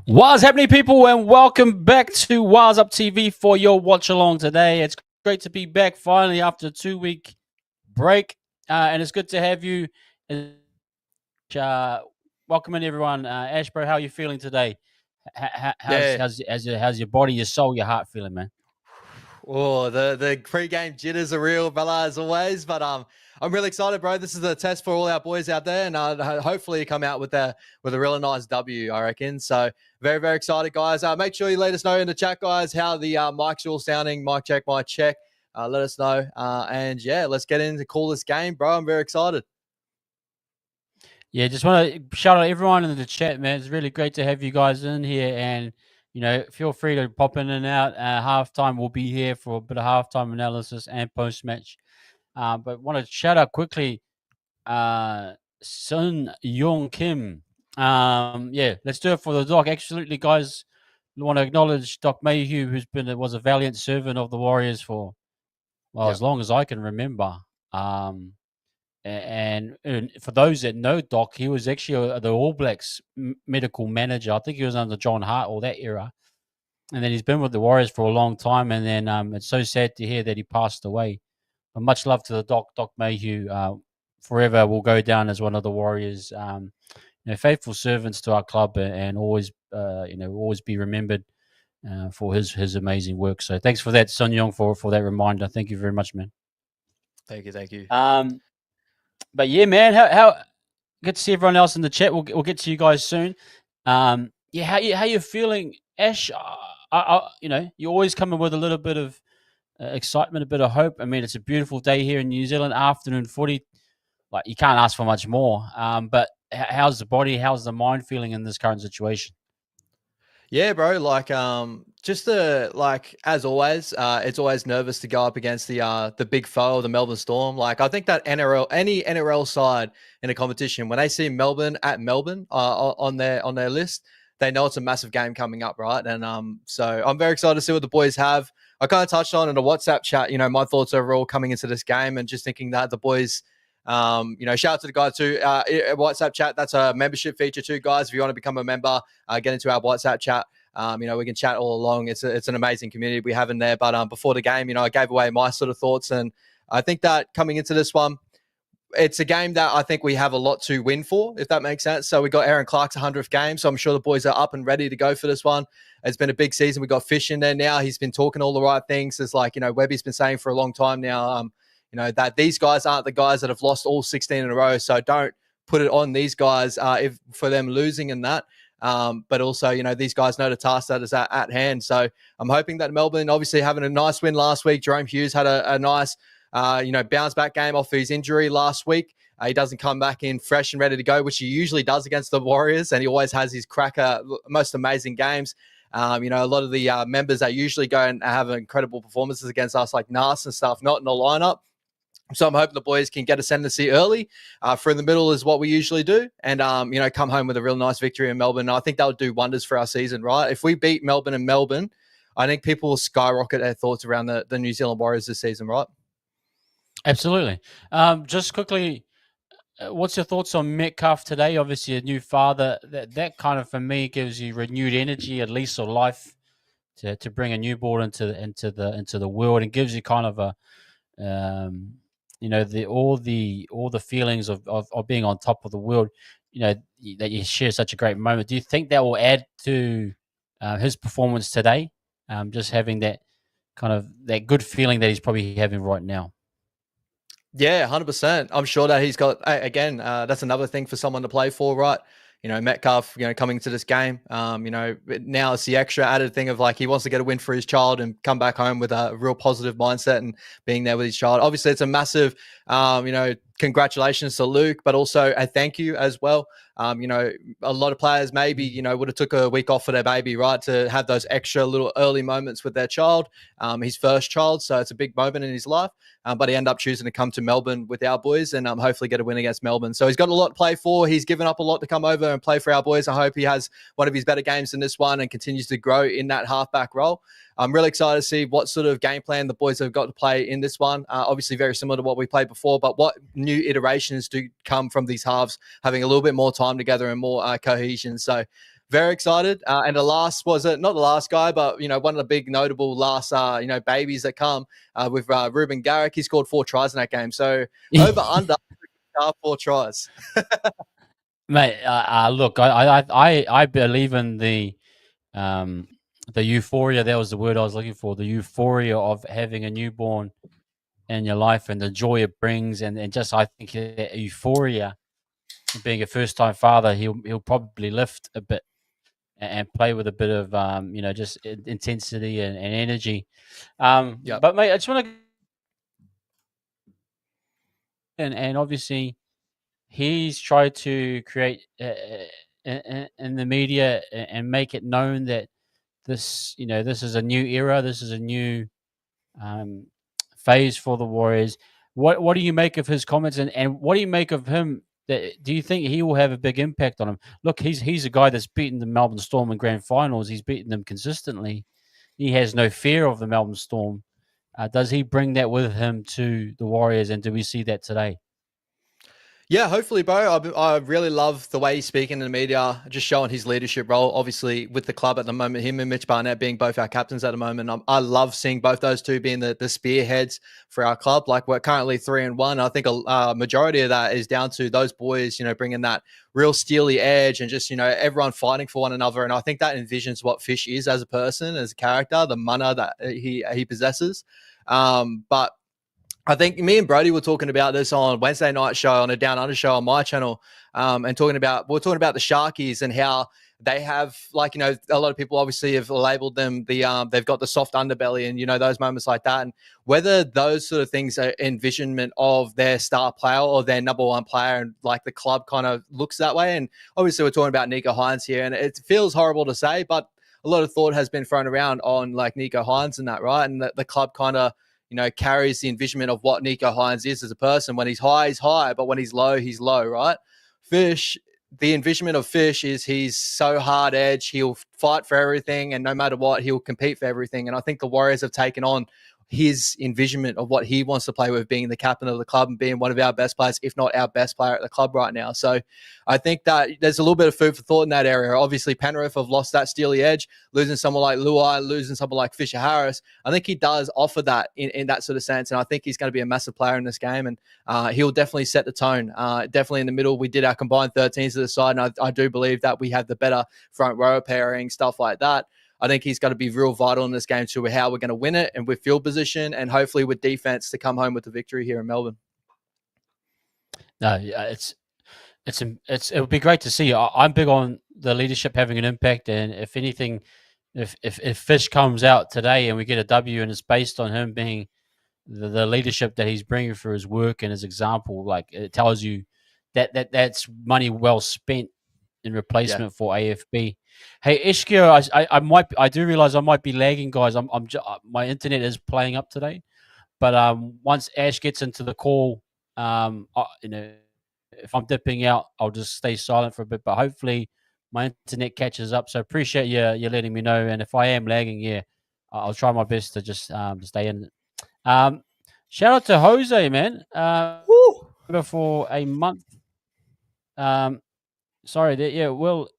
What's happening, people, and welcome back to Wutv TV for your watch along today. It's great to be back finally after a 2 week break, and it's good to have you. Uh, welcome in, everyone. Ash, bro, how are you feeling today? How's Yeah. how's your body, your soul, your heart feeling, man? Oh, the pre-game jitters are real, Bella, as always. But I'm really excited, bro. This is a test for all our boys out there, and hopefully come out with a really nice W, I reckon. So very, very excited, guys. Make sure you let us know in the chat, guys, how the mics are all sounding. Mic check, mic check. Let us know. And yeah, let's get into call this game, bro. I'm very excited. Yeah, just want to shout out everyone in the chat, man. It's really great to have you guys in here, and feel free to pop in and out. Halftime, we'll be here for a bit of halftime analysis and post match. But want to shout out quickly, Sun Young Kim. Yeah, let's do it for the doc. Absolutely, guys. I want to acknowledge Doc Mayhew, was a valiant servant of the Warriors for Yeah. as long as I can remember. Um, and for those that know Doc, he was actually the All Blacks medical manager. I think he was under John Hart or that era, and then he's been with the Warriors for a long time. And then it's so sad to hear that he passed away. But much love to the Doc Mayhew. Forever will go down as one of the Warriors. Faithful servants to our club, and always, always be remembered for his amazing work. So thanks for that, Sun Young, for that reminder. Thank you very much, man. Thank you. Thank you. But yeah, man, how good to see everyone else in the chat. We'll get to you guys soon. Yeah, how you feeling, Ash? You always come in with a little bit of excitement, a bit of hope. I mean, it's a beautiful day here in New Zealand, afternoon footy. Like, you can't ask for much more. But how's the body? How's the mind feeling in this current situation? Yeah, bro. Like, as always, it's always nervous to go up against the big foe, the Melbourne Storm. Like, I think that any NRL side in a competition, when they see Melbourne at Melbourne on their list, they know it's a massive game coming up, right? And so I'm very excited to see what the boys have. I kind of touched on in a WhatsApp chat, my thoughts overall coming into this game, and just thinking that the boys. Shout out to the guys too. WhatsApp chat, that's a membership feature too, guys. If you want to become a member, get into our WhatsApp chat. We can chat all along. It's an amazing community we have in there. But before the game, I gave away my sort of thoughts, and I think that coming into this one, it's a game that I think we have a lot to win for, if that makes sense. So we got Aaron Clark's 100th game, so I'm sure the boys are up and ready to go for this one. It's been a big season. We got Fish in there now. He's been talking all the right things. It's like, Webby's been saying for a long time now, that these guys aren't the guys that have lost all 16 in a row. So don't put it on these guys if for them losing in that. But also, these guys know the task that is at hand. So I'm hoping that Melbourne, obviously having a nice win last week. Jerome Hughes had a nice, bounce back game off his injury last week. He doesn't come back in fresh and ready to go, which he usually does against the Warriors. And he always has his cracker, most amazing games. A lot of the members that usually go and have incredible performances against us, like Nas and stuff, not in the lineup. So I'm hoping the boys can get ascendancy early. For in the middle is what we usually do. And, come home with a real nice victory in Melbourne. And I think that would do wonders for our season, right? If we beat Melbourne and Melbourne, I think people will skyrocket their thoughts around the New Zealand Warriors this season, right? Absolutely. Just quickly, what's your thoughts on Metcalf today? Obviously, a new father. That kind of, for me, gives you renewed energy, at least, or life to bring a newborn into the world, and gives you kind of a all the feelings of being on top of the world. That you share such a great moment. Do you think that will add to his performance today? Just having that kind of that good feeling that he's probably having right now. Yeah, 100%. I'm sure that he's got, again, that's another thing for someone to play for, right? Metcalf, coming to this game, now it's the extra added thing of like he wants to get a win for his child and come back home with a real positive mindset and being there with his child. Obviously, it's a massive, congratulations to Luke, but also a thank you as well. A lot of players maybe, would have took a week off for their baby, right? To have those extra little early moments with their child, his first child. So it's a big moment in his life. But he ended up choosing to come to Melbourne with our boys and hopefully get a win against Melbourne. So he's got a lot to play for. He's given up a lot to come over and play for our boys. I hope he has one of his better games in this one and continues to grow in that halfback role. I'm really excited to see what sort of game plan the boys have got to play in this one. Obviously, very similar to what we played before, but what new iterations do come from these halves having a little bit more time together and more cohesion. So very excited. And the last was it not the last guy, but one of the big notable last babies that come with Ruben Garrick. He scored 4 tries in that game. So over under 4 tries. Mate, look, I believe in the euphoria. That was the word I was looking for. The euphoria of having a newborn in your life and the joy it brings, and just I think that euphoria, being a first time father, he'll probably lift a bit and play with a bit of just intensity and energy. Yep. But mate, I just want to and obviously he's tried to create in the media and make it known that this is a new era, this is a new um, phase for the Warriors. What do you make of his comments, and what do you make of him? Do you think he will have a big impact on him? Look, he's a guy that's beaten the Melbourne Storm in grand finals. He's beaten them consistently. He has no fear of the Melbourne Storm. Does he bring that with him to the Warriors, and do we see that today? Yeah, hopefully, bro. I really love the way he's speaking in the media, just showing his leadership role, obviously, with the club at the moment. Him and Mitch Barnett being both our captains at the moment. I love seeing both those two being the spearheads for our club. Like, we're currently 3-1. I think a majority of that is down to those boys, bringing that real steely edge and just, everyone fighting for one another. And I think that envisions what Fish is as a person, as a character, the mana that he possesses. But I think me and Brody were talking about this on Wednesday night show on a Down Under show on my channel, and we're talking about the Sharkies and how they have, like, a lot of people obviously have labeled them they've got the soft underbelly and those moments like that, and whether those sort of things are envisionment of their star player or their number one player, and like the club kind of looks that way. And obviously we're talking about Nico Hines here, and it feels horrible to say, but a lot of thought has been thrown around on like Nico Hines and that, right? And the club kind of carries the envisionment of what Nico Hines is as a person. When he's high, but when he's low, right? Fish, the envisionment of Fish is he's so hard edge. He'll fight for everything, and no matter what, he'll compete for everything. And I think the Warriors have taken on his envisionment of what he wants to play with, being the captain of the club and being one of our best players, if not our best player at the club right now. So I think that there's a little bit of food for thought in that area. Obviously, Penrith have lost that steely edge, losing someone like Luai, losing someone like Fisher Harris. I think he does offer that in that sort of sense, and I think he's going to be a massive player in this game, and he'll definitely set the tone. Definitely in the middle, we did our combined 13s to the side, and I do believe that we have the better front row pairing, stuff like that. I think he's got to be real vital in this game to how we're going to win it, and with field position and hopefully with defense to come home with the victory here in Melbourne. No, yeah, it would be great to see. I'm big on the leadership having an impact, and if anything, if Fish comes out today and we get a W, and it's based on him being the leadership that he's bringing for his work and his example, like it tells you that's money well spent in replacement for AFB. Hey, Ishkio, I do realize I might be lagging, guys. My internet is playing up today, but once Ash gets into the call, if I'm dipping out, I'll just stay silent for a bit. But hopefully, my internet catches up. So appreciate you letting me know. And if I am lagging, yeah, I'll try my best to just stay in. Shout out to Jose, man. For a month. Sorry, yeah, well,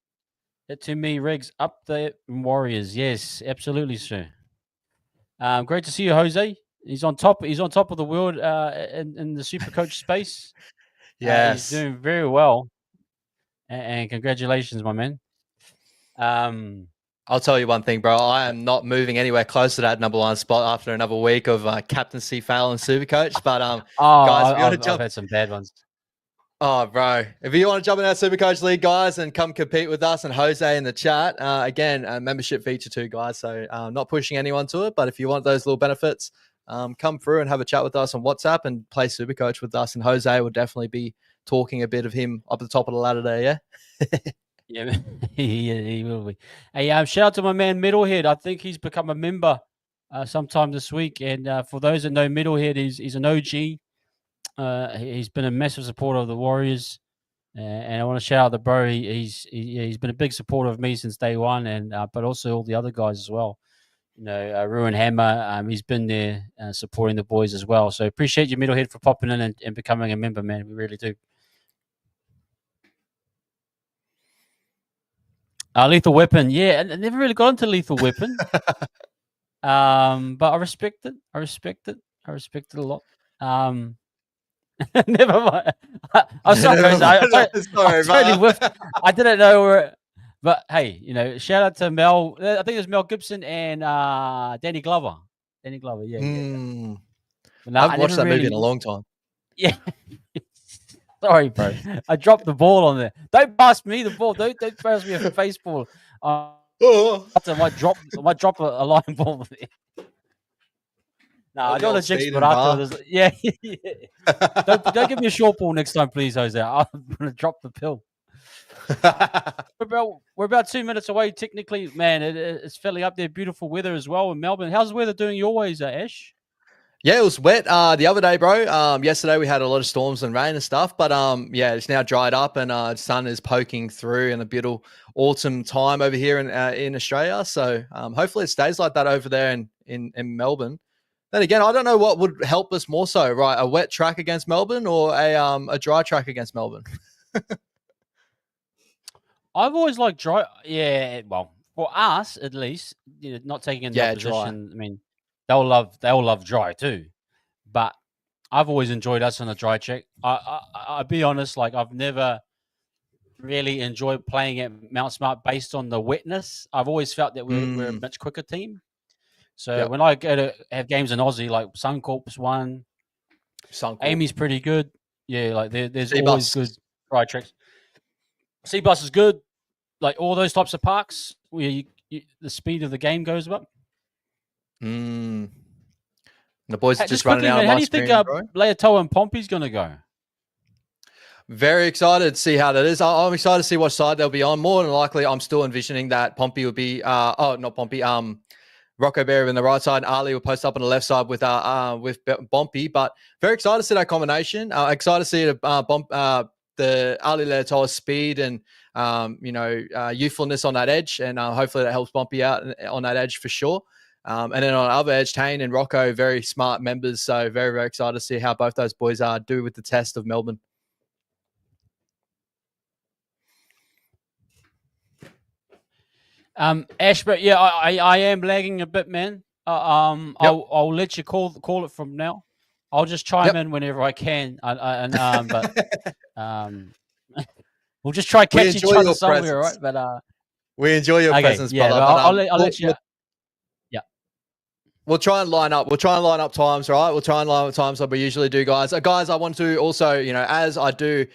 to me, Riggs up the Warriors. Yes, absolutely, sir. Great to see you, Jose. He's on top. He's on top of the world in the super coach space. He's Yes. doing very well, and congratulations, my man. I'll tell you one thing, bro. I am not moving anywhere close to that number one spot after another week of captaincy fail and super coach. But guys, if you want to jump, I've had some bad ones. Oh, bro. If you want to jump in our Supercoach League, guys, and come compete with us and Jose in the chat, again, a membership feature too, guys. So not pushing anyone to it, but if you want those little benefits, come through and have a chat with us on WhatsApp and play Supercoach with us. And Jose will definitely be talking a bit of him up at the top of the ladder there, yeah? Yeah, he will be. Hey, shout out to my man Middlehead. I think he's become a member sometime this week. And for those that know Middlehead, he's an OG. He's been a massive supporter of the Warriors, and I want to shout out the bro. He's been a big supporter of me since day one, and but also all the other guys as well. Ruin Hammer. He's been there supporting the boys as well. So appreciate you, Middlehead, for popping in and becoming a member, man. We really do. Lethal Weapon, yeah, I never really got into Lethal Weapon. But I respect it. I respect it a lot. Never mind. I'm sorry, Never mind. I Sorry, totally but whiffed. I didn't know where. But hey, shout out to Mel. I think it was Mel Gibson and Danny Glover. Danny Glover, yeah, yeah, yeah. But I no, I haven't watched never that movie in really. a long time. Yeah. Sorry, bro. I dropped the ball on there. Don't pass me the ball. Don't pass me a face ball. Oh, I might drop a line ball there. No, I the don't old want to jinx speed and Barato. bar. Yeah, yeah. Don't give me a short ball next time, please, Jose. I'm gonna drop the pill. We're about 2 minutes away. Technically, man, it's fairly up there. Beautiful weather as well in Melbourne. How's the weather doing your ways, Ash? Yeah, it was wet the other day, bro. Yesterday we had a lot of storms and rain and stuff, but yeah, it's now dried up and sun is poking through in a beautiful autumn time over here in Australia. So hopefully it stays like that over there in Melbourne. Then again, I don't know what would help us more so, right? A wet track against Melbourne or a dry track against Melbourne? I've always liked dry. Yeah, well, for us at least, not taking in the Yeah, dry. opposition. I mean, they'll love dry too. But I've always enjoyed us on a dry check. I'll be honest, like I've never really enjoyed playing at Mount Smart based on the wetness. I've always felt that we're a Mm, much quicker team. So yep. when I go to have games in Aussie, like Suncorp's one, Suncorp. Amy's pretty good. Yeah, like there's always good C-Bus. dry tracks. Seabus is good. Like all those types of parks where the speed of the game goes up. Mm. The boys are Just just running quickly, out on man, how my do you think screen, bro. Leotoa and Pompey's going to go? Very excited to see how that is. I'm excited to see what side they'll be on. More than likely, I'm still envisioning that Pompey will be, not Pompey, Rocco Berry on the right side, Ali will post up on the left side with Pompey. But very excited to see that combination. Excited to see the Ali Leotoa's speed and youthfulness on that edge, and hopefully that helps Pompey out on that edge for sure. And then on the other edge, Tane and Rocco, very smart members. So very, very excited to see how both those boys do with the test of Melbourne. Ash, but yeah, I am lagging a bit, man. Yep. I'll let you call it from now. I'll just chime in whenever I can, we'll just try catch each other somewhere, right? But we enjoy your okay, presence, yeah, brother. but But I'll let you. Yeah, we'll try and line up. We'll try and line up times, right? We'll try and line up times like we usually do, guys. Guys, I want to also, as I do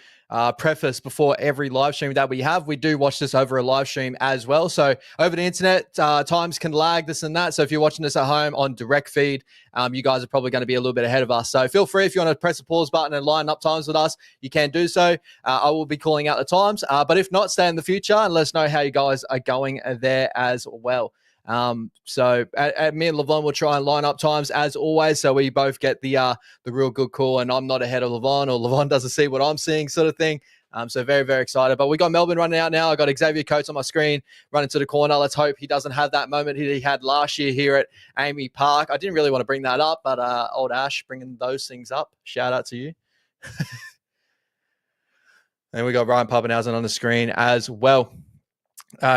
preface before every live stream that we have, we do watch this over a live stream as well. So over the internet, times can lag this and that. So if you're watching this at home on direct feed, you guys are probably going to be a little bit ahead of us. So feel free if you want to press the pause button and line up times with us, you can do so. I will be calling out the times. But if not, stay in the future and let us know how you guys are going there as well. So me and Levon will try and line up times as always, so we both get the real good call, and I'm not ahead of Levon, or Levon doesn't see what I'm seeing, sort of thing. So very, very excited. But we got Melbourne running out now. I got Xavier Coates on my screen running to the corner. Let's hope he doesn't have that moment he had last year here at Amy Park. I didn't really want to bring that up, but old Ash bringing those things up. Shout out to you. And we got Ryan Pappenhausen on the screen as well.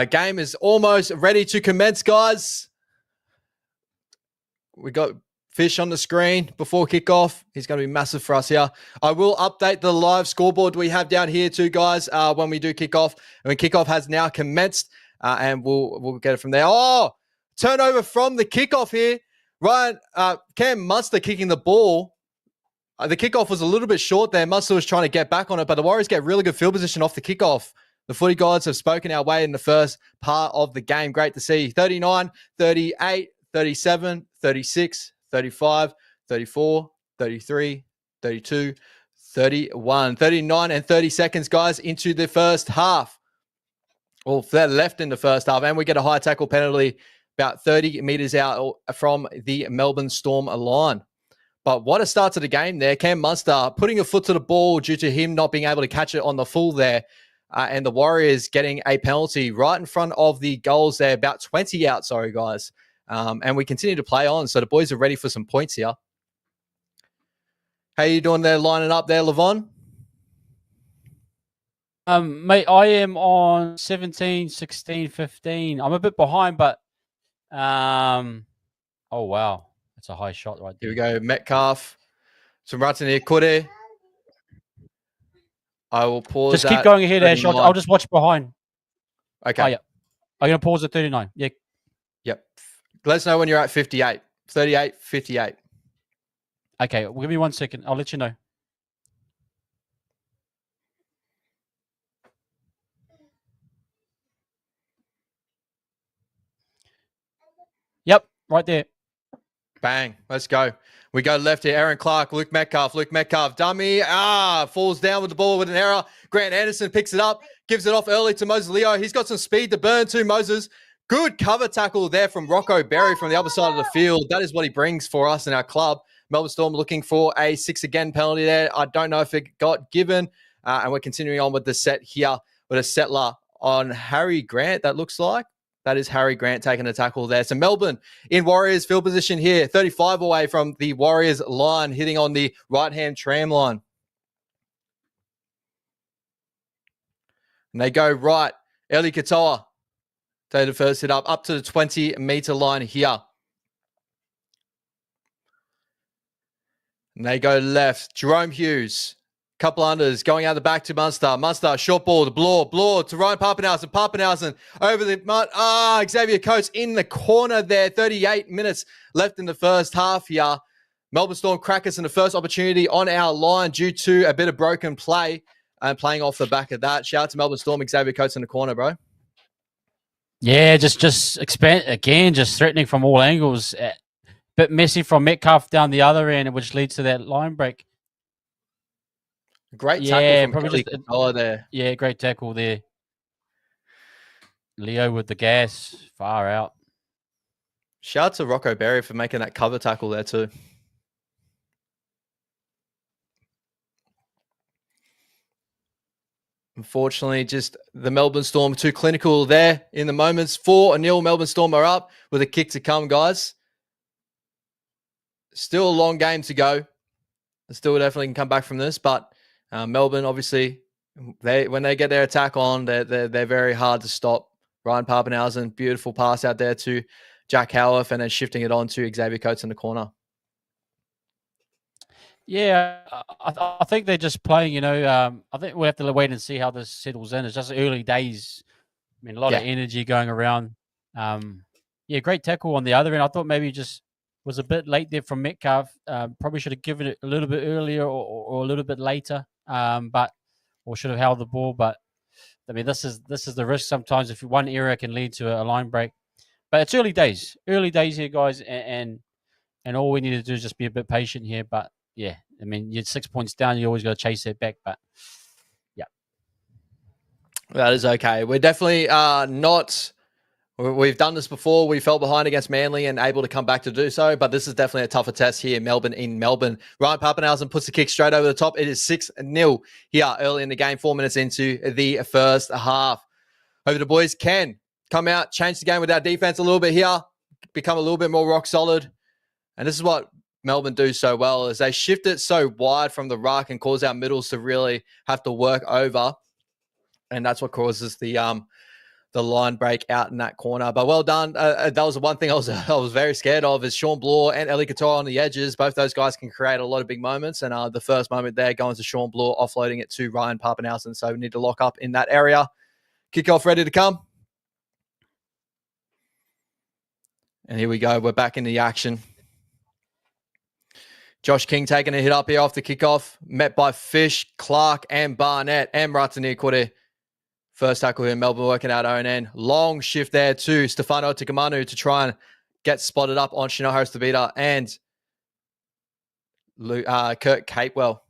Game is almost ready to commence, guys. We got Fish on the screen before kickoff. He's going to be massive for us here. I will update the live scoreboard we have down here too, guys, when we do kickoff. And when kickoff has now commenced, and we'll get it from there. Oh, turnover from the kickoff here. Ryan, Cam Munster kicking the ball. The kickoff was a little bit short there. Munster was trying to get back on it, but the Warriors get really good field position off the kickoff. The footy gods have spoken our way in the first part of the game. Great to see. 39, 38, 37, 36, 35, 34, 33, 32, 31. 39 and 30 seconds, guys, into the first half. Well, they're left in the first half, and we get a high tackle penalty about 30 metres out from the Melbourne Storm line. But what a start to the game there. Cam Munster putting a foot to the ball due to him not being able to catch it on the full there. And the Warriors getting a penalty right in front of the goals there, about 20 out, sorry, guys. And we continue to play on, so the boys are ready for some points here. How you doing there, lining up there, Levon? Mate, I am on 17, 16, 15. I'm a bit behind, but oh wow, that's a high shot right Here there. we go. Metcalf. Some runs in here. Could I will pause Just keep at going ahead, Ash. 39. I'll just watch behind. Okay. Oh yeah, I'm gonna pause at 39. Yeah. Yep. Let us know when you're at 58. 38, 58. Okay, well, give me 1 second. I'll let you know. Yep, right there. Bang. Let's go. We go left here. Aaron Clark, Luke Metcalf. Dummy. Falls down with the ball with an error. Grant Anderson picks it up, gives it off early to Moses Leo. He's got some speed to burn too, Moses. Good cover tackle there from Rocco Berry from the other side of the field. That is what he brings for us in our club. Melbourne Storm looking for a 6 again penalty there. I don't know if it got given. And we're continuing on with the set here with a settler on Harry Grant, that looks like. That is Harry Grant taking a tackle there. So Melbourne in Warriors field position here, 35 away from the Warriors line, hitting on the right-hand tram line. And they go right. Eli Katoa, take the first hit up to the 20-meter line here. And they go left. Jerome Hughes, couple unders, going out the back to Munster. Munster, short ball to Bloor to Ryan Papenhausen. Papenhausen over the mud. Xavier Coates in the corner there. 38 minutes left in the first half here. Melbourne Storm crackers in the first opportunity on our line due to a bit of broken play and playing off the back of that. Shout out to Melbourne Storm, Xavier Coates in the corner, bro. Yeah, just expand again, just threatening from all angles. Bit messy from Metcalf down the other end, which leads to that line break. Great tackle from probably Eli just Katoa there. Yeah, great tackle there. Leo with the gas, far out. Shout out to Rocco Berry for making that cover tackle there too. Unfortunately, just the Melbourne Storm too clinical there in the moments. 4-0 Melbourne Storm are up with a kick to come, guys. Still a long game to go. Still definitely can come back from this, but Melbourne, obviously, when they get their attack on, they're very hard to stop. Ryan Papenhausen, beautiful pass out there to Jack Howarth, and then shifting it on to Xavier Coates in the corner. Yeah, I think they're just playing, I think we'll have to wait and see how this settles in. It's just early days. I mean, a lot of energy going around. Great tackle on the other end. I thought maybe just was a bit late there from Metcalf. Probably should have given it a little bit earlier or a little bit later, or should have held the ball. But I mean, this is the risk sometimes if one error can lead to a line break. But it's early days here, guys, and all we need to do is just be a bit patient here. But yeah, I mean, you're 6 points down. You always got to chase it back. But yeah, that is okay. We're definitely not. We've done this before. We fell behind against Manly and able to come back to do so, but this is definitely a tougher test here. Melbourne in Melbourne. Ryan Papenhausen puts the kick straight over the top. It is 6-0 here early in the game, 4 minutes into the first half. Over the boys can come out, change the game with our defense a little bit here, become a little bit more rock solid. And this is what Melbourne do so well, is they shift it so wide from the ruck and cause our middles to really have to work over. And that's what causes the line break out in that corner. But well done. That was the one thing I was very scared of, is Sean Bloor and Eli Katoa on the edges. Both those guys can create a lot of big moments. And the first moment there going to Sean Bloor, offloading it to Ryan Papenhausen. So we need to lock up in that area. Kickoff ready to come. And here we go. We're back in the action. Josh King taking a hit up here off the kickoff. Met by Fish, Clark, and Barnett, and Ratsuni Kore. First tackle here, Melbourne working out own end. Long shift there to Stefano Tikamanu to try and get spotted up on Chanel Harris-Tavita and Kurt Capewell.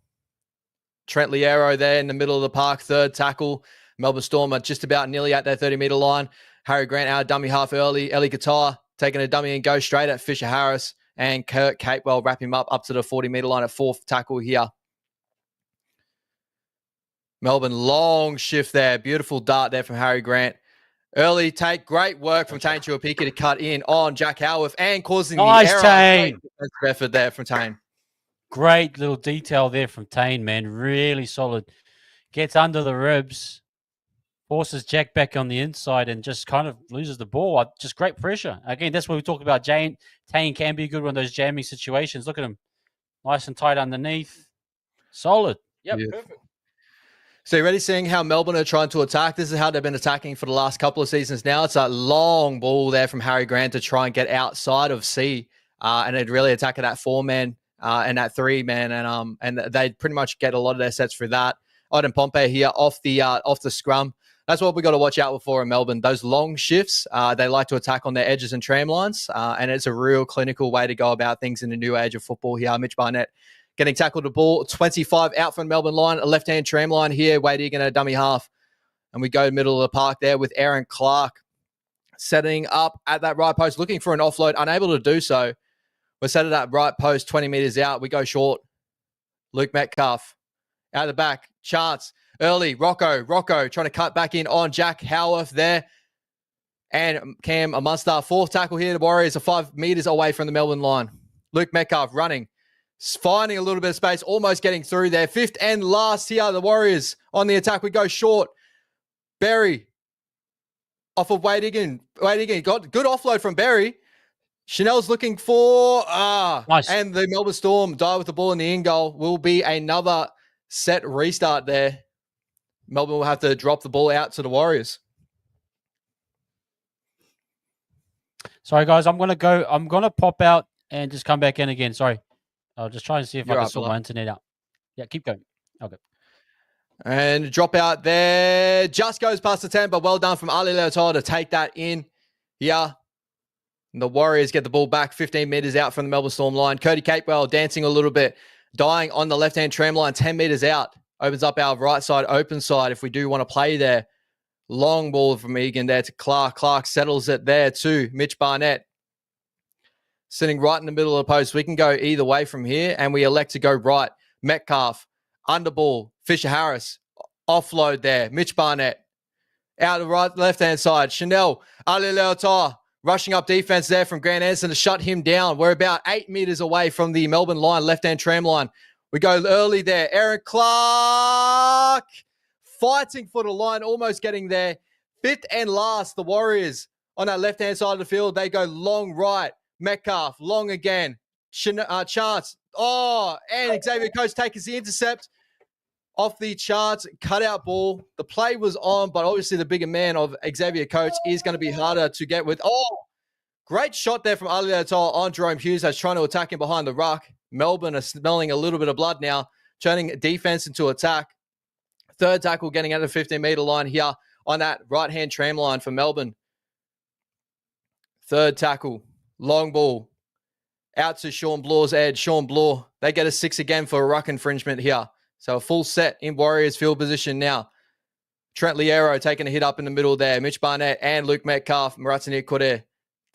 Trent Liero there in the middle of the park, third tackle. Melbourne Storm are just about nearly at their 30-meter line. Harry Grant out dummy half early. Eli Katoa taking a dummy and go straight at Fisher Harris. And Kurt Capewell wrap him up to the 40-meter line at fourth tackle here. Melbourne, long shift there. Beautiful dart there from Harry Grant. Early take. Great work from Tane Tuapiki to cut in on Jack Howarth and causing the error. Tane. Great effort there from Tane. Great little detail there from Tane, man. Really solid. Gets under the ribs. forces Jack back on the inside and just kind of loses the ball. Just great pressure. Again, that's what we talk about. Tane can be good on those jamming situations. Look at him. Nice and tight underneath. Solid. Yep, perfect. So you ready seeing how Melbourne are trying to attack? This is how they've been attacking for the last couple of seasons now. It's a long ball there from Harry Grant to try and get outside of C, and they'd really attack at that 4-man and that 3-man, and they'd pretty much get a lot of their sets through that. Iden Pompey here off the scrum. That's what we got to watch out for in Melbourne. Those long shifts, they like to attack on their edges and tram lines, and it's a real clinical way to go about things in the new age of football here. Mitch Barnett getting tackled the ball, 25 out from Melbourne line, a left-hand tram line here. Wade Egan a dummy half. And we go middle of the park there with Aaron Clark setting up at that right post, looking for an offload, unable to do so. We're set at that right post, 20 meters out. We go short. Luke Metcalf out the back. Chance early. Rocco trying to cut back in on Jack Howarth there. And Cam Amunster, fourth tackle here. The Warriors are 5 meters away from the Melbourne line. Luke Metcalf running. Finding a little bit of space, almost getting through there. Fifth and last here, the Warriors on the attack. We go short. Berry off of Wade Egan. Wade Egan got good offload from Berry. Chanel's looking for nice. And the Melbourne Storm die with the ball in the in goal. Will be another set restart there. Melbourne will have to drop the ball out to the Warriors. Sorry, guys. I'm gonna pop out and just come back in again. Sorry. I'll just try and see if I can sort my internet out. Yeah, keep going. Okay. And drop out there. Just goes past the 10, but well done from Ali Leotoa to take that in here. And the Warriors get the ball back 15 meters out from the Melbourne Storm line. Cody Capewell dancing a little bit, dying on the left-hand tram line, 10 meters out. Opens up our right side, open side if we do want to play there. Long ball from Egan there to Clark. Clark settles it there to Mitch Barnett. Sitting right in the middle of the post. We can go either way from here, and we elect to go right. Metcalf, underball, Fisher Harris, offload there. Mitch Barnett, out the right, left-hand side. Chanel, Ali Leotoa, rushing up defense there from Grant Anderson to shut him down. We're about 8 meters away from the Melbourne line, left-hand tram line. We go early there. Aaron Clark, fighting for the line, almost getting there. Fifth and last, the Warriors on that left-hand side of the field. They go long right. Metcalf, long again. Chance. And Xavier Coates takes the intercept off the Chance cutout ball. The play was on, but obviously the bigger man of Xavier Coates is going to be harder to get with. Great shot there from Ali Leotoa on Jerome Hughes that's trying to attack him behind the ruck. Melbourne are smelling a little bit of blood now, turning defense into attack. Third tackle getting out of the 15-meter line here on that right-hand tram line for Melbourne. Third tackle. Long ball out to Sean Blaw's edge. Sean Blaw, they get a 6 again for a ruck infringement here. So a full set in Warriors field position now. Trent Liero taking a hit up in the middle there. Mitch Barnett and Luke Metcalf, Maratinir Kore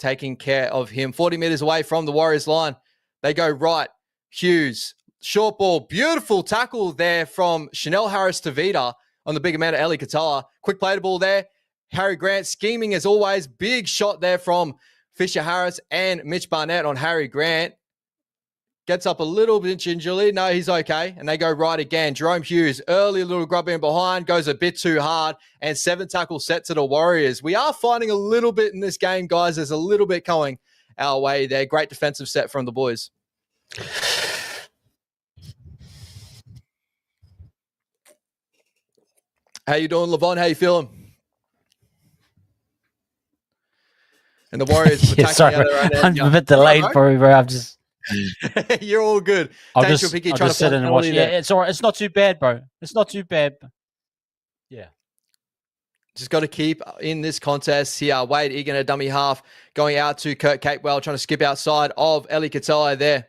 taking care of him. 40 meters away from the Warriors line. They go right. Hughes, short ball. Beautiful tackle there from Chanel Harris-Tavita on the bigger man of Eli Katoa. Quick play the ball there. Harry Grant scheming as always. Big shot there from Fisher Harris and Mitch Barnett on Harry Grant. Gets up a little bit gingerly. No, he's okay. And they go right again. Jerome Hughes, early little grub in behind, goes a bit too hard. And 7 tackles set to the Warriors. We are finding a little bit in this game, guys. There's a little bit going our way there. Great defensive set from the boys. How you doing, Levon? How you feeling? And the Warriors. Yeah, sorry, I'm a bit delayed, bro. I'm just. You're all good. I'll just sit in and watch. Yeah, it's all right. It's not too bad, bro. It's not too bad. Yeah. Just got to keep in this contest here. Wade Egan, a dummy half, going out to Kurt Capewell, trying to skip outside of Eli Katoa there.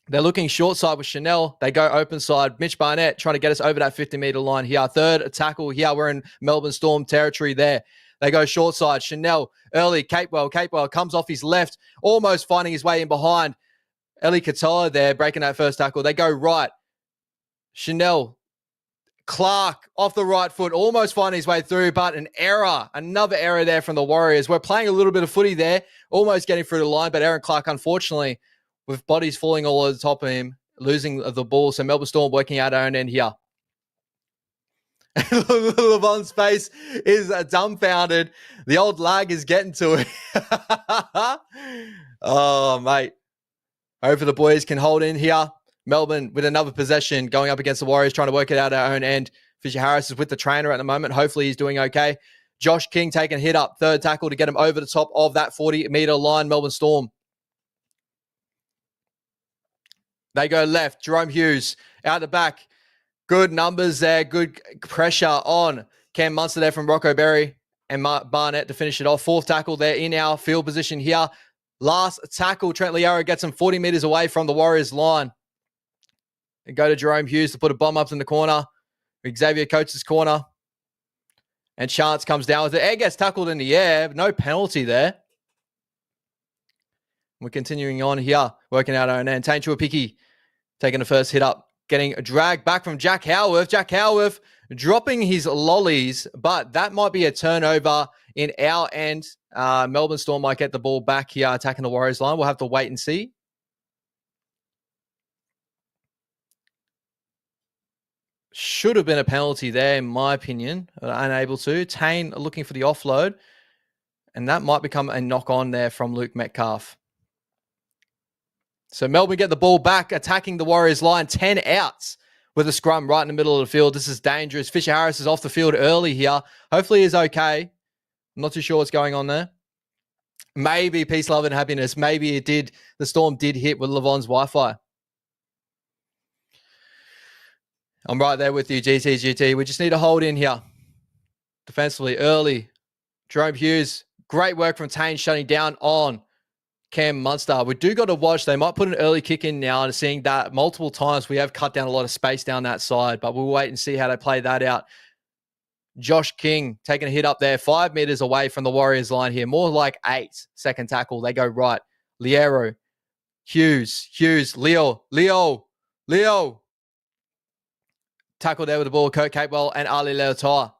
They're looking short side with Chanel. They go open side. Mitch Barnett trying to get us over that 50-meter line here. Third tackle here. We're in Melbourne Storm territory there. They go short side. Chanel early. Capewell comes off his left, almost finding his way in behind Eli Katoa there, breaking that first tackle. They go right. Chanel, Clark off the right foot, almost finding his way through, but an error. Another error there from the Warriors. We're playing a little bit of footy there, almost getting through the line, but Aaron Clark, unfortunately, with bodies falling all over the top of him, losing the ball. So Melbourne Storm working out our own end here. Levon's face is dumbfounded. The old lag is getting to it. Oh, mate. Hopefully the boys can hold in here. Melbourne with another possession going up against the Warriors, trying to work it out at our own end. Fisher Harris is with the trainer at the moment. Hopefully he's doing okay. Josh King taking a hit up. Third tackle to get him over the top of that 40-meter line. Melbourne Storm. They go left. Jerome Hughes out the back. Good numbers there. Good pressure on Cam Munster there from Rocco Berry and Barnett to finish it off. Fourth tackle there in our field position here. Last tackle, Trent Liara gets him 40 meters away from the Warriors line. And go to Jerome Hughes to put a bomb up in the corner. Xavier Coates' corner. And Chance comes down with it. Air gets tackled in the air. No penalty there. We're continuing on here, working out our own end. Tane Chuapiki taking the first hit up. Getting a drag back from Jack Howarth. Jack Howarth dropping his lollies, but that might be a turnover in our end. Melbourne Storm might get the ball back here, attacking the Warriors line. We'll have to wait and see. Should have been a penalty there, in my opinion. Unable to. Tane looking for the offload. And that might become a knock-on there from Luke Metcalf. So Melbourne get the ball back, attacking the Warriors line. 10 outs with a scrum right in the middle of the field. This is dangerous. Fisher Harris is off the field early here. Hopefully he's okay. I'm not too sure what's going on there. Maybe peace, love, and happiness. Maybe it did. The Storm did hit with Levon's Wi-Fi. I'm right there with you, GT. We just need to hold in here. Defensively, early. Jerome Hughes, great work from Tane shutting down on Cam Munster. We do got to watch. They might put an early kick in now, and seeing that multiple times, we have cut down a lot of space down that side, but we'll wait and see how they play that out. Josh King taking a hit up there, 5 meters away from the Warriors line here. More like 8. Second tackle. They go right. Liero, Hughes, Leo. Tackle there with the ball, Kurt Capewell and Ali Leotoa.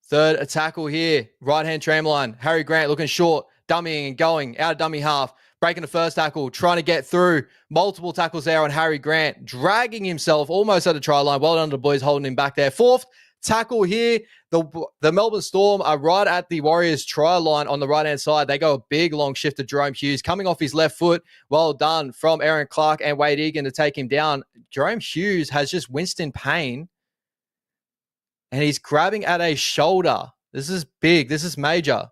Third tackle here, right-hand tramline. Harry Grant looking short, dummying and going, out of dummy half. Breaking the first tackle, trying to get through. Multiple tackles there on Harry Grant, dragging himself almost at the try line. Well done to the boys holding him back there. Fourth tackle here. The Melbourne Storm are right at the Warriors try line on the right-hand side. They go a big long shift to Jerome Hughes, coming off his left foot. Well done from Aaron Clark and Wade Egan to take him down. Jerome Hughes has just winced in pain, and he's grabbing at a shoulder. This is big. This is major.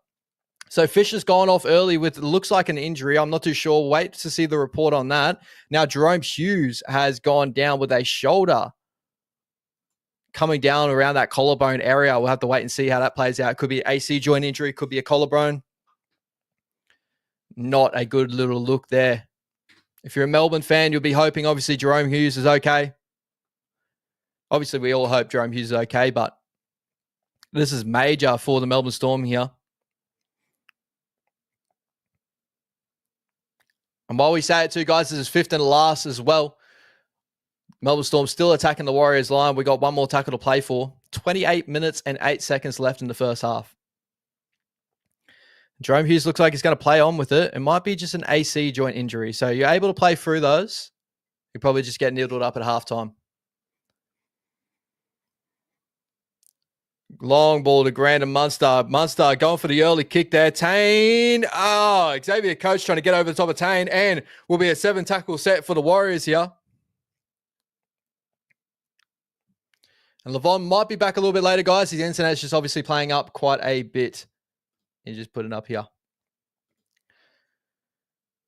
So Fisher's gone off early with looks like an injury. I'm not too sure. Wait to see the report on that. Now Jerome Hughes has gone down with a shoulder coming down around that collarbone area. We'll have to wait and see how that plays out. Could be AC joint injury. Could be a collarbone. Not a good little look there. If you're a Melbourne fan, you'll be hoping, obviously, Jerome Hughes is okay. Obviously, we all hope Jerome Hughes is okay, but this is major for the Melbourne Storm here. And while we say it too, guys, this is fifth and last as well. Melbourne Storm still attacking the Warriors line. We got one more tackle to play for. 28 minutes and 8 seconds left in the first half. Jerome Hughes looks like he's going to play on with it. It might be just an AC joint injury. So you're able to play through those. You probably just get needled up at halftime. Long ball to Grant and Munster. Munster going for the early kick there. Tane. Xavier Coates trying to get over the top of Tane. And will be a 7 tackle set for the Warriors here. And Levon might be back a little bit later, guys. His internet's just obviously playing up quite a bit. He's just putting up here.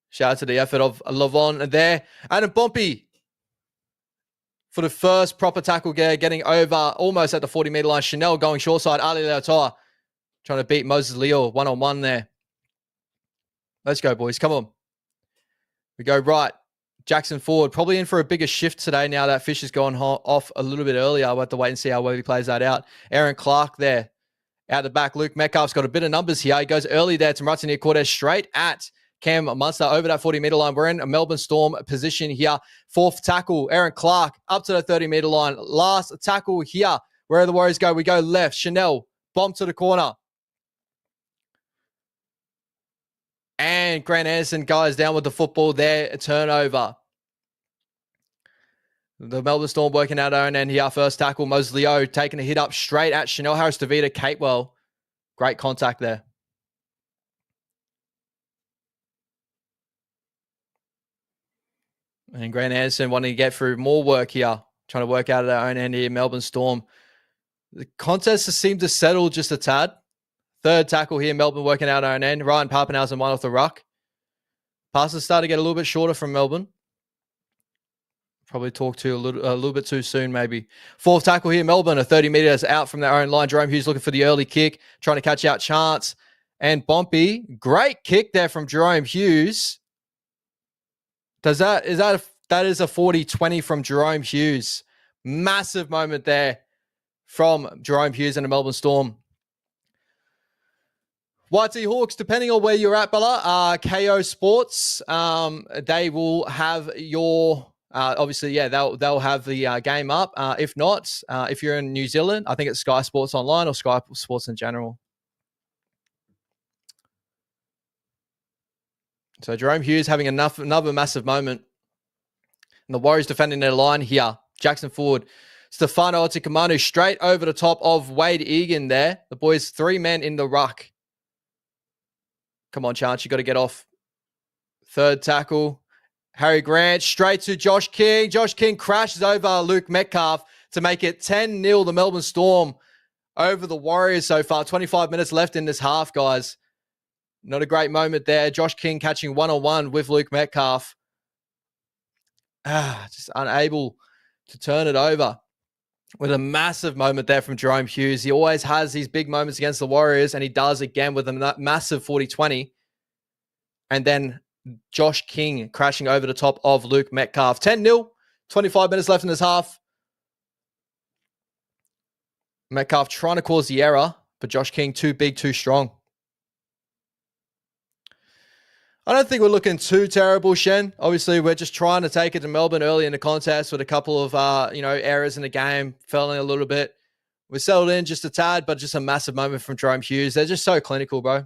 Shout out to the effort of Levon there. Adam Pompey for the first proper tackle getting over almost at the 40-meter line. Chanel going short side. Ali Leotoa trying to beat Moses Leo one-on-one there. Let's go, boys. Come on. We go right. Jackson Ford probably in for a bigger shift today now that Fish has gone off a little bit earlier. We'll have to wait and see how well he plays that out. Aaron Clark there. Out the back, Luke Metcalf's got a bit of numbers here. He goes early there to Martinier Cortez straight at Cam Munster over that 40-meter line. We're in a Melbourne Storm position here. Fourth tackle, Aaron Clark up to the 30-meter line. Last tackle here. Where the Warriors go, we go left. Chanel, bomb to the corner. And Grant Anderson goes down with the football there. A turnover. The Melbourne Storm working out our own end here. First tackle, Mosley-O taking a hit up straight at Chanel Harris-Tavita. Catewell, great contact there. And Grant Anderson wanting to get through more work here. Trying to work out at our own end here. Melbourne Storm. The contest has seemed to settle just a tad. Third tackle here. Melbourne working out our own end. Ryan Papenhausen one off the ruck. Passes start to get a little bit shorter from Melbourne. Probably talked to a little bit too soon, maybe. Fourth tackle here, Melbourne, a 30 meters out from their own line. Jerome Hughes looking for the early kick, trying to catch out Chance. And Bompy, great kick there from Jerome Hughes. That is a 40-20 from Jerome Hughes. Massive moment there from Jerome Hughes and the Melbourne Storm. Wutv Hawks, depending on where you're at, Bella, KO Sports, they will have your... obviously, yeah, they'll have the game up. If not, if you're in New Zealand, I think it's Sky Sports Online or Sky Sports in general. So Jerome Hughes having another massive moment. And the Warriors defending their line here. Jackson Ford, Stefano Otikamanu straight over the top of Wade Egan there. The boys 3 men in the ruck. Come on, Chance, you got to get off. Third tackle. Harry Grant straight to Josh King. Josh King crashes over Luke Metcalf to make it 10-0 the Melbourne Storm over the Warriors so far. 25 minutes left in this half, guys. Not a great moment there. Josh King catching one-on-one with Luke Metcalf. Just unable to turn it over. With a massive moment there from Jerome Hughes. He always has these big moments against the Warriors, and he does again with a massive 40-20. And then Josh King crashing over the top of Luke Metcalf. 10-0, 25 minutes left in this half. Metcalf trying to cause the error, but Josh King too big, too strong. I don't think we're looking too terrible, Shen. Obviously, we're just trying to take it to Melbourne early in the contest with a couple of errors in the game, failing a little bit. We settled in just a tad, but just a massive moment from Jerome Hughes. They're just so clinical, bro.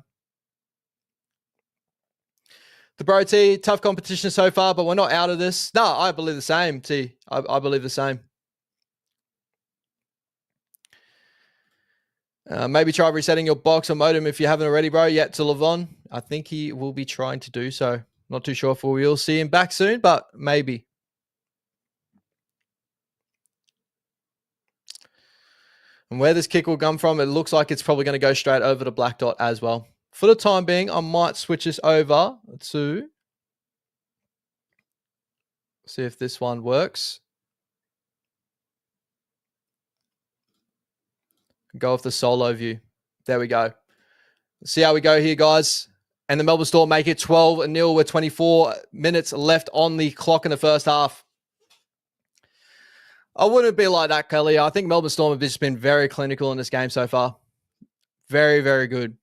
The Bro T, tough competition so far, but we're not out of this. No, I believe the same, T. I believe the same. Maybe try resetting your box or modem if you haven't already, bro. Yet to Levon. I think he will be trying to do so. Not too sure if we will see him back soon, but maybe. And where this kick will come from, it looks like it's probably going to go straight over the black dot as well. For the time being, I might switch this over to see if this one works. Go off the solo view. There we go. Let's see how we go here, guys. And the Melbourne Storm make it 12-0 with 24 minutes left on the clock in the first half. I wouldn't be like that, Kelly. I think Melbourne Storm have just been very clinical in this game so far. Very, very good.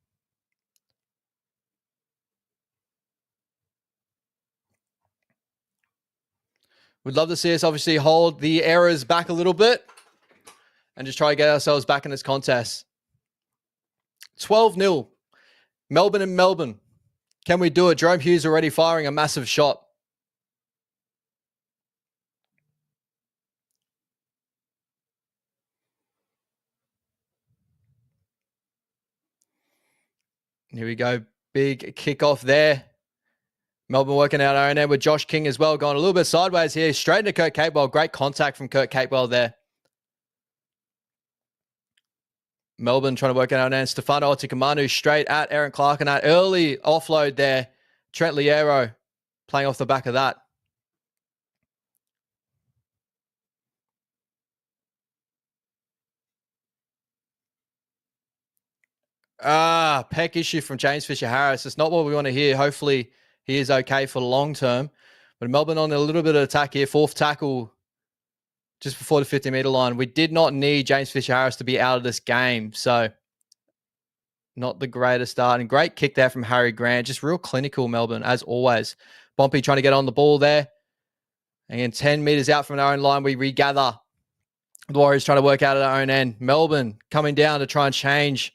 We'd love to see us obviously hold the errors back a little bit and just try to get ourselves back in this contest. 12-0. Melbourne and Melbourne. Can we do it? Jerome Hughes already firing a massive shot. Here we go. Big kickoff there. Melbourne working out our own end with Josh King as well. Going a little bit sideways here. Straight into Kurt Capewell. Great contact from Kurt Capewell there. Melbourne trying to work out our own end. Stefano Otikamanu straight at Aaron Clark. And that early offload there. Trent Liero playing off the back of that. Peck issue from James Fisher-Harris. It's not what we want to hear. Hopefully he is okay for the long term. But Melbourne on a little bit of attack here. Fourth tackle just before the 50-meter line. We did not need James Fisher-Harris to be out of this game. So not the greatest start. And great kick there from Harry Grant. Just real clinical, Melbourne, as always. Bompy trying to get on the ball there. And 10 meters out from our own line, we regather. The Warriors trying to work out at our own end. Melbourne coming down to try and change,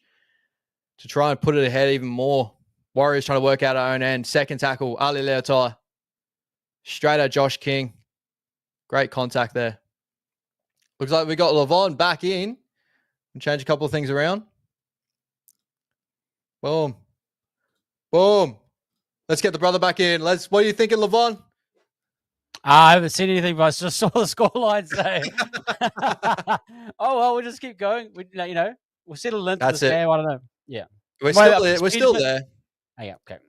to try and put it ahead even more. Warriors trying to work out our own end. Second tackle, Ali Leotai. Straight at Josh King. Great contact there. Looks like we got Levon back in and change a couple of things around. Boom. Boom. Let's get the brother back in. What are you thinking, Levon? I haven't seen anything, but I just saw the scoreline. So, oh well, we'll just keep going. We'll settle into That's this it. game. I don't know. Yeah, We're still there. Oh, yeah, okay.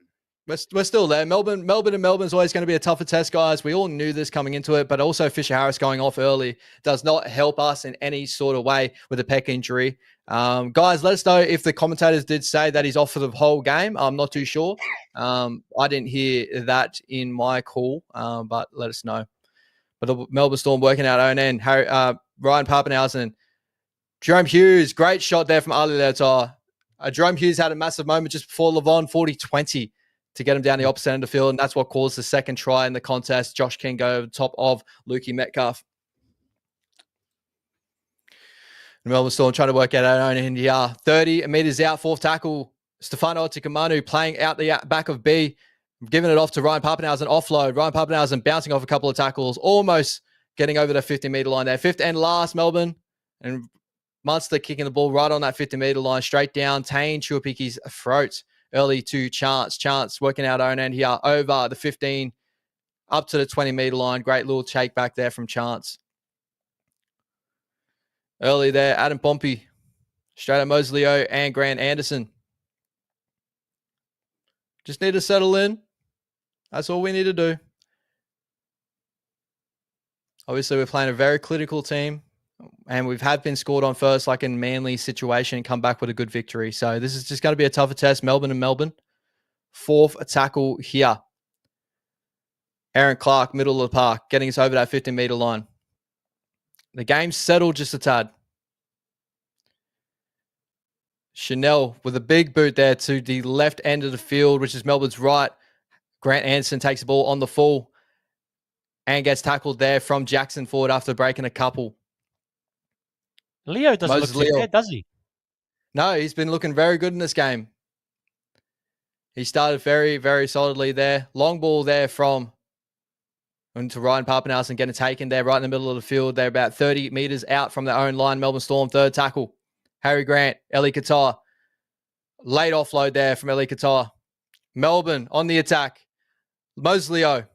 We're still there. Melbourne and Melbourne's always going to be a tougher test, guys. We all knew this coming into it, but also Fisher Harris going off early does not help us in any sort of way with a pec injury. Guys, let us know if the commentators did say that he's off for the whole game. I'm not too sure. I didn't hear that in my call, but let us know. But the Melbourne Storm working out own end. Ryan Papenhausen, Jerome Hughes, great shot there from Ali Leotar. Jerome Hughes had a massive moment just before Levon, 40-20 to get him down the opposite end of the field, and that's what caused the second try in the contest. Josh King go over the top of Lukey Metcalf. The Melbourne Storm trying to work out our own end here. 30 meters out, fourth tackle. Stefano Tikamanu playing out the back of B, giving it off to Ryan Papenhausen, offload. Ryan Papenhausen bouncing off a couple of tackles, almost getting over the 50-meter line there. Fifth and last, Melbourne. And Munster kicking the ball right on that 50-meter line, straight down Tane Chuapiki's throat. Early to Chance. Chance working out own end here over the 15 up to the 20-meter line. Great little shake back there from Chance. Early there, Adam Pompey, straight at Mosleo and Grant Anderson. Just need to settle in. That's all we need to do. Obviously, we're playing a very clinical team, and we have been scored on first, like in Manly situation, and come back with a good victory. So this is just going to be a tougher test. Melbourne and Melbourne. Fourth tackle here. Aaron Clark, middle of the park, getting us over that 50-meter line. The game's settled just a tad. Chanel with a big boot there to the left end of the field, which is Melbourne's right. Grant Anderson takes the ball on the full and gets tackled there from Jackson forward after breaking a couple. Leo doesn't look too bad, does he? No, he's been looking very good in this game. He started very, very solidly there. Long ball there from into Ryan Papenhausen getting taken there right in the middle of the field. They're about 30 meters out from their own line. Melbourne Storm, third tackle. Harry Grant, Eli Qatar. Late offload there from Eli Qatar. Melbourne on the attack. Mosleo.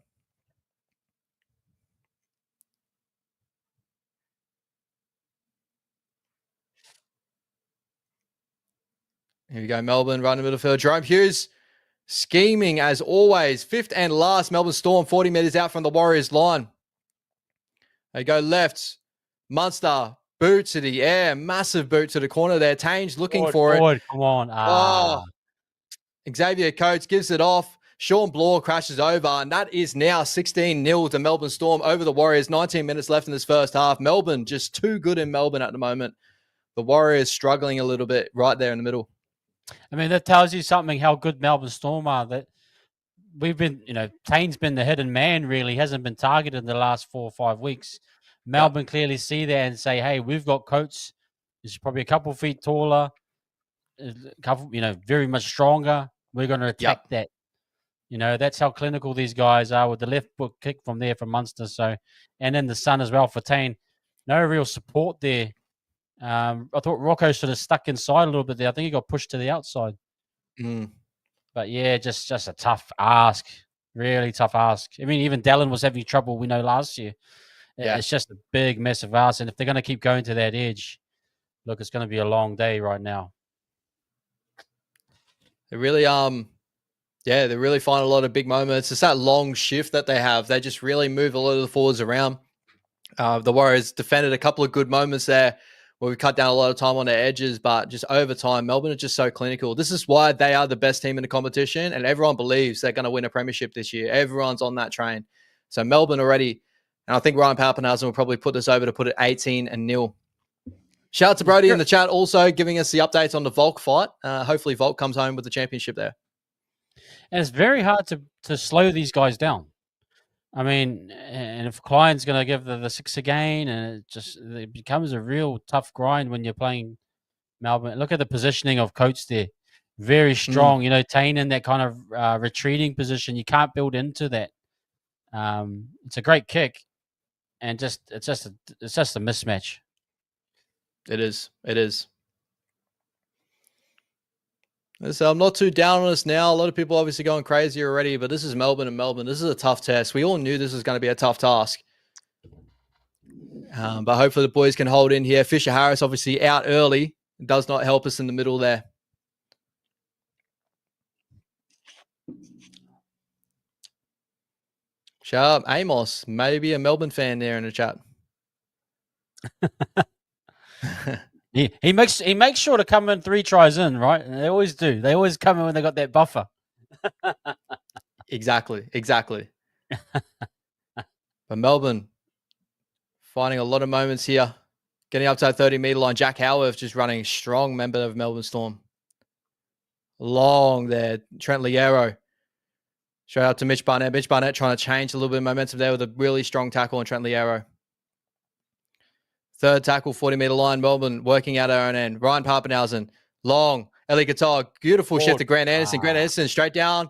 Here we go, Melbourne right in the middle of the field. Jerome Hughes scheming as always. Fifth and last, Melbourne Storm 40 meters out from the Warriors line. They go left. Munster, boot to the air. Massive boot to the corner there. Tainge looking for it. Come on. Xavier Coates gives it off. Sean Bloor crashes over, and that is now 16-0 to Melbourne Storm over the Warriors. 19 minutes left in this first half. Melbourne just too good in Melbourne at the moment. The Warriors struggling a little bit right there in the middle. I mean, that tells you something how good Melbourne Storm are. That we've been, Tane's been the hidden man, really. Hasn't been targeted in the last 4 or 5 weeks. Melbourne clearly see that and say, hey, we've got Coates. He's probably a couple feet taller, a couple, very much stronger. We're going to attack that. That's how clinical these guys are with the left foot kick from there from Munster. So, and then the sun as well for Tane. No real support there. I thought Rocco should have stuck inside a little bit there. I think he got pushed to the outside. But yeah, just a tough ask. Really tough ask. I mean, even Dallin was having trouble, we know, last year. Yeah. It's just a big, massive ask. And if they're going to keep going to that edge, look, it's going to be a long day right now. They really, they really find a lot of big moments. It's that long shift that they have. They just really move a lot of the forwards around. The Warriors defended a couple of good moments there where we cut down a lot of time on their edges, but just over time, Melbourne are just so clinical. This is why they are the best team in the competition, and everyone believes they're going to win a premiership this year. Everyone's on that train. So Melbourne already, and I think Ryan Papenhausen will probably put this over to put it 18-0. Shout out to Brody in the chat also giving us the updates on the Volk fight. Hopefully Volk comes home with the championship there. And it's very hard to slow these guys down. I mean, and if Klein's going to give the 6 again, and it becomes a real tough grind when you're playing Melbourne. Look at the positioning of Coates there. Very strong. Tane in that kind of retreating position. You can't build into that. It's a great kick. and it's just a mismatch. It is. It is. So I'm not too down on us now. A lot of people obviously going crazy already, but this is Melbourne and Melbourne. This is a tough test. We all knew this was going to be a tough task. But hopefully the boys can hold in here. Fisher Harris obviously out early. Does not help us in the middle there. Shout out Amos. Maybe a Melbourne fan there in the chat. He makes sure to come in 3 tries in, right? And they always do. They always come in when they got that buffer. Exactly. But Melbourne finding a lot of moments here. Getting up to that 30-meter line. Jack Howarth just running strong member of Melbourne Storm. Long there. Trent Liero. Straight out to Mitch Barnett. Mitch Barnett trying to change a little bit of momentum there with a really strong tackle on Trent Liero. Third tackle, 40-meter line. Melbourne working out our own end. Ryan Papenhausen. Long. Ellie Qatar. Beautiful shift to Grant Anderson. Grant Anderson straight down.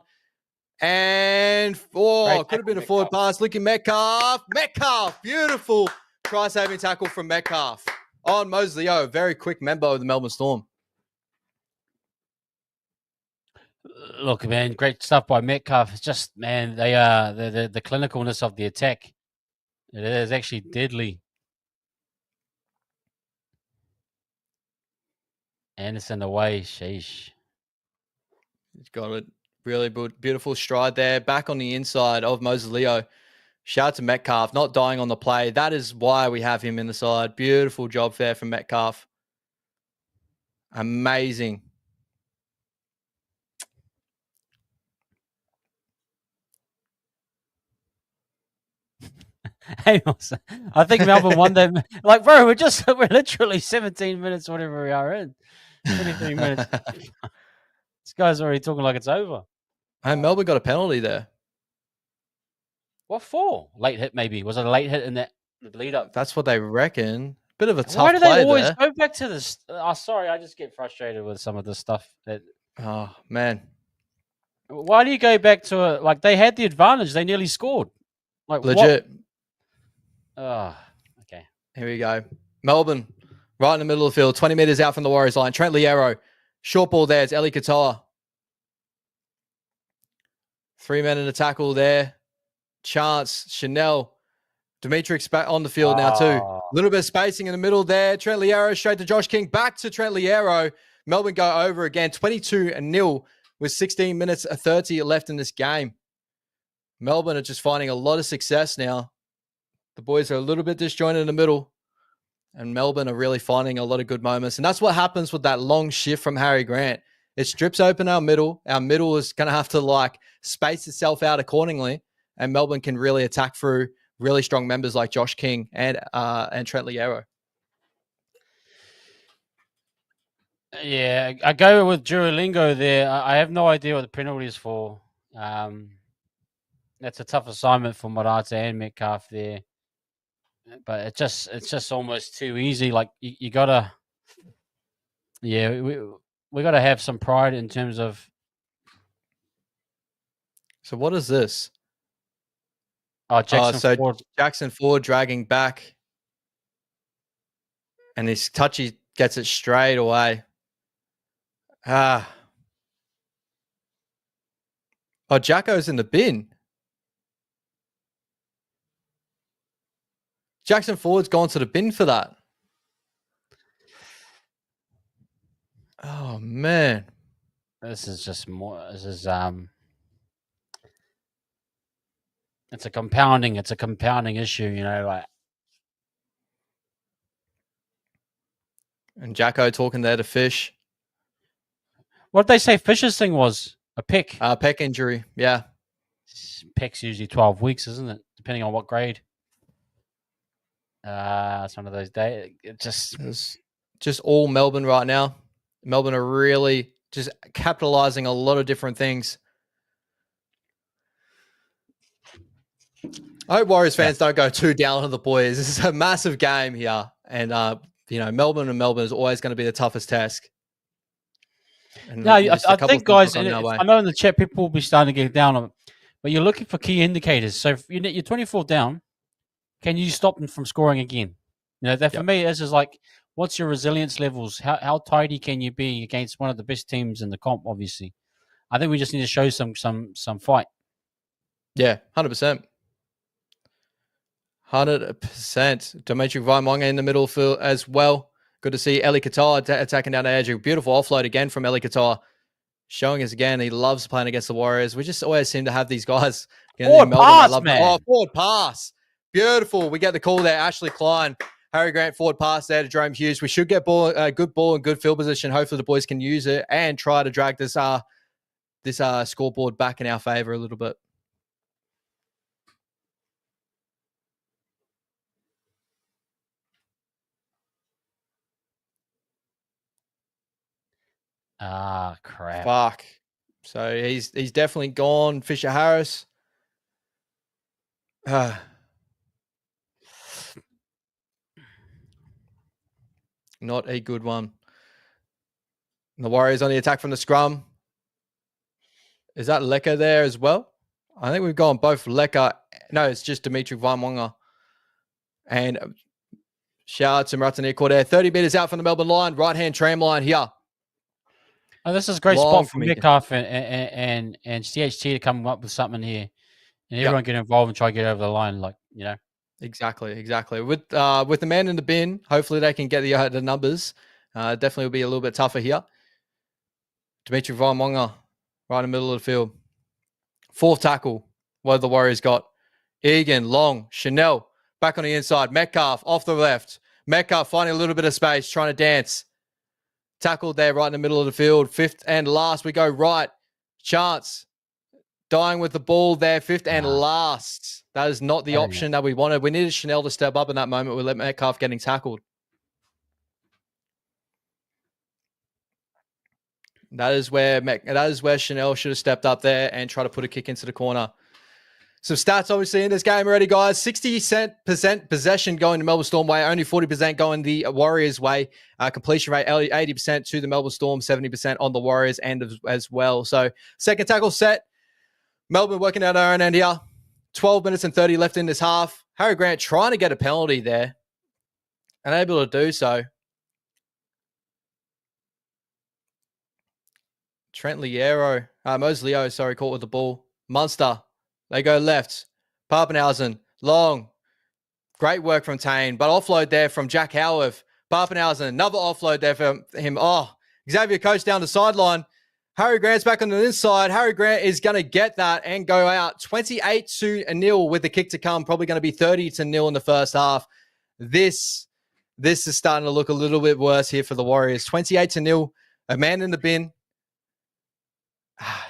And could have been a forward pass. Looking Metcalf. Beautiful try-saving tackle from Metcalf on Mosley. Very quick member of the Melbourne Storm. Look, man, great stuff by Metcalf. It's just, man, they are the clinicalness of the attack. It is actually deadly. Anderson away, sheesh. He's got it. Really beautiful stride there. Back on the inside of Moses Leo. Shout out to Metcalf, not dying on the play. That is why we have him in the side. Beautiful job there from Metcalf. Amazing. I think Melbourne won them. Like, bro, we're literally 17 minutes, whatever we are in. 23 minutes. This guy's already talking like it's over. And Melbourne got a penalty there. What for? Late hit, maybe. Was it a late hit in that lead up? That's what they reckon. Bit of a tough play. Why do they always there. go back to this? Sorry, I just get frustrated with some of the stuff. Oh, man. Why do you go back to it? Like, they had the advantage. They nearly scored. Like, legit. Okay. Here we go. Melbourne, right in the middle of the field, 20 meters out from the Warriors line. Trent Liero. Short ball there. It's Ellie Qatar. 3 men in the tackle there. Chance, Chanel, Dimitrix back on the field now too. A little bit of spacing in the middle there. Trent Liero straight to Josh King. Back to Trent Liero. Melbourne go over again. 22-0 with 16 minutes 30 left in this game. Melbourne are just finding a lot of success now. The boys are a little bit disjointed in the middle. And Melbourne are really finding a lot of good moments. And that's what happens with that long shift from Harry Grant. It strips open our middle. Our middle is going to have to space itself out accordingly. And Melbourne can really attack through really strong members like Josh King and Trent Liero. Yeah, I go with Duolingo there. I have no idea what the penalty is for. That's a tough assignment for Morata and Metcalf there. But it's just almost too easy. Like, you gotta, we gotta have some pride in terms of. So what is this? Jackson Ford. Jackson Ford dragging back, and his touchy gets it straight away. Jacko's in the bin. Jackson Ford's gone to the bin for that. Oh, man. This is just more. This is It's a compounding issue, And Jacko talking there to Fish. What did they say Fisher's thing was? A pec? Pec injury, yeah. Pec's usually 12 weeks, isn't it? Depending on what grade. It's one of those days. It's just all Melbourne right now. Melbourne are really just capitalizing a lot of different things. I hope Warriors fans don't go too down on the boys. This is a massive game here. And, Melbourne is always going to be the toughest task. And I think, guys, I know in the chat people will be starting to get down on it, but you're looking for key indicators. So if you're 24 down, can you stop them from scoring again? That for me, this is like, what's your resilience levels? How tidy can you be against one of the best teams in the comp? Obviously, I think we just need to show some fight. Yeah, 100%. 100%. Dimitri Vaimonga in the middle field as well. Good to see Eli Qatar attacking down the edge. A beautiful offload again from Eli Qatar. Showing us again, he loves playing against the Warriors. We just always seem to have these guys in Melbourne. Pass, I love man. Oh, forward pass. Beautiful. We get the call there. Ashley Klein, Harry Grant, forward pass there to Jerome Hughes. We should get good ball and good field position. Hopefully the boys can use it and try to drag this scoreboard back in our favor a little bit. Ah, crap. Fuck. So he's definitely gone. Fisher Harris. Not a good one. And the Warriors on the attack from the scrum. Is that Leka there as well? I think we've gone both Leka. No, it's just Dimitri Vaimonga. And shout out to Martini Cordair. 30 meters out from the Melbourne line. Right-hand tram line here. Oh, this is a great spot for Metcalf and CHT to come up with something here. And everyone get involved and try to get over the line, Exactly. With the man in the bin, hopefully they can get the numbers. Definitely will be a little bit tougher here. Dimitri Vaimonga, right in the middle of the field. Fourth tackle. What have the Warriors got? Egan, Long, Chanel, back on the inside. Metcalf off the left. Metcalf finding a little bit of space, trying to dance. Tackled there right in the middle of the field. Fifth and last, we go right. Chance. Dying with the ball there, fifth and last. That is not the option that we wanted. We needed Chanel to step up in that moment. We let Metcalf getting tackled. That is where Chanel should have stepped up there and tried to put a kick into the corner. Some stats obviously in this game already, guys. 60% possession going to Melbourne Storm way, only 40% going the Warriors way. Completion rate 80% to the Melbourne Storm, 70% on the Warriors end as well. So second tackle set. Melbourne working out our own end here. 12 minutes and 30 left in this half. Harry Grant trying to get a penalty there. Unable to do so. Moses Leo, caught with the ball. Munster. They go left. Papenhausen. Long. Great work from Tane. But offload there from Jack Howarth. Papenhausen. Another offload there from him. Oh, Xavier Coates down the sideline. Harry Grant's back on the inside. Harry Grant is going to get that and go out 28-0 with the kick to come. Probably going to be 30-0 in the first half. This is starting to look a little bit worse here for the Warriors. 28-0. A man in the bin.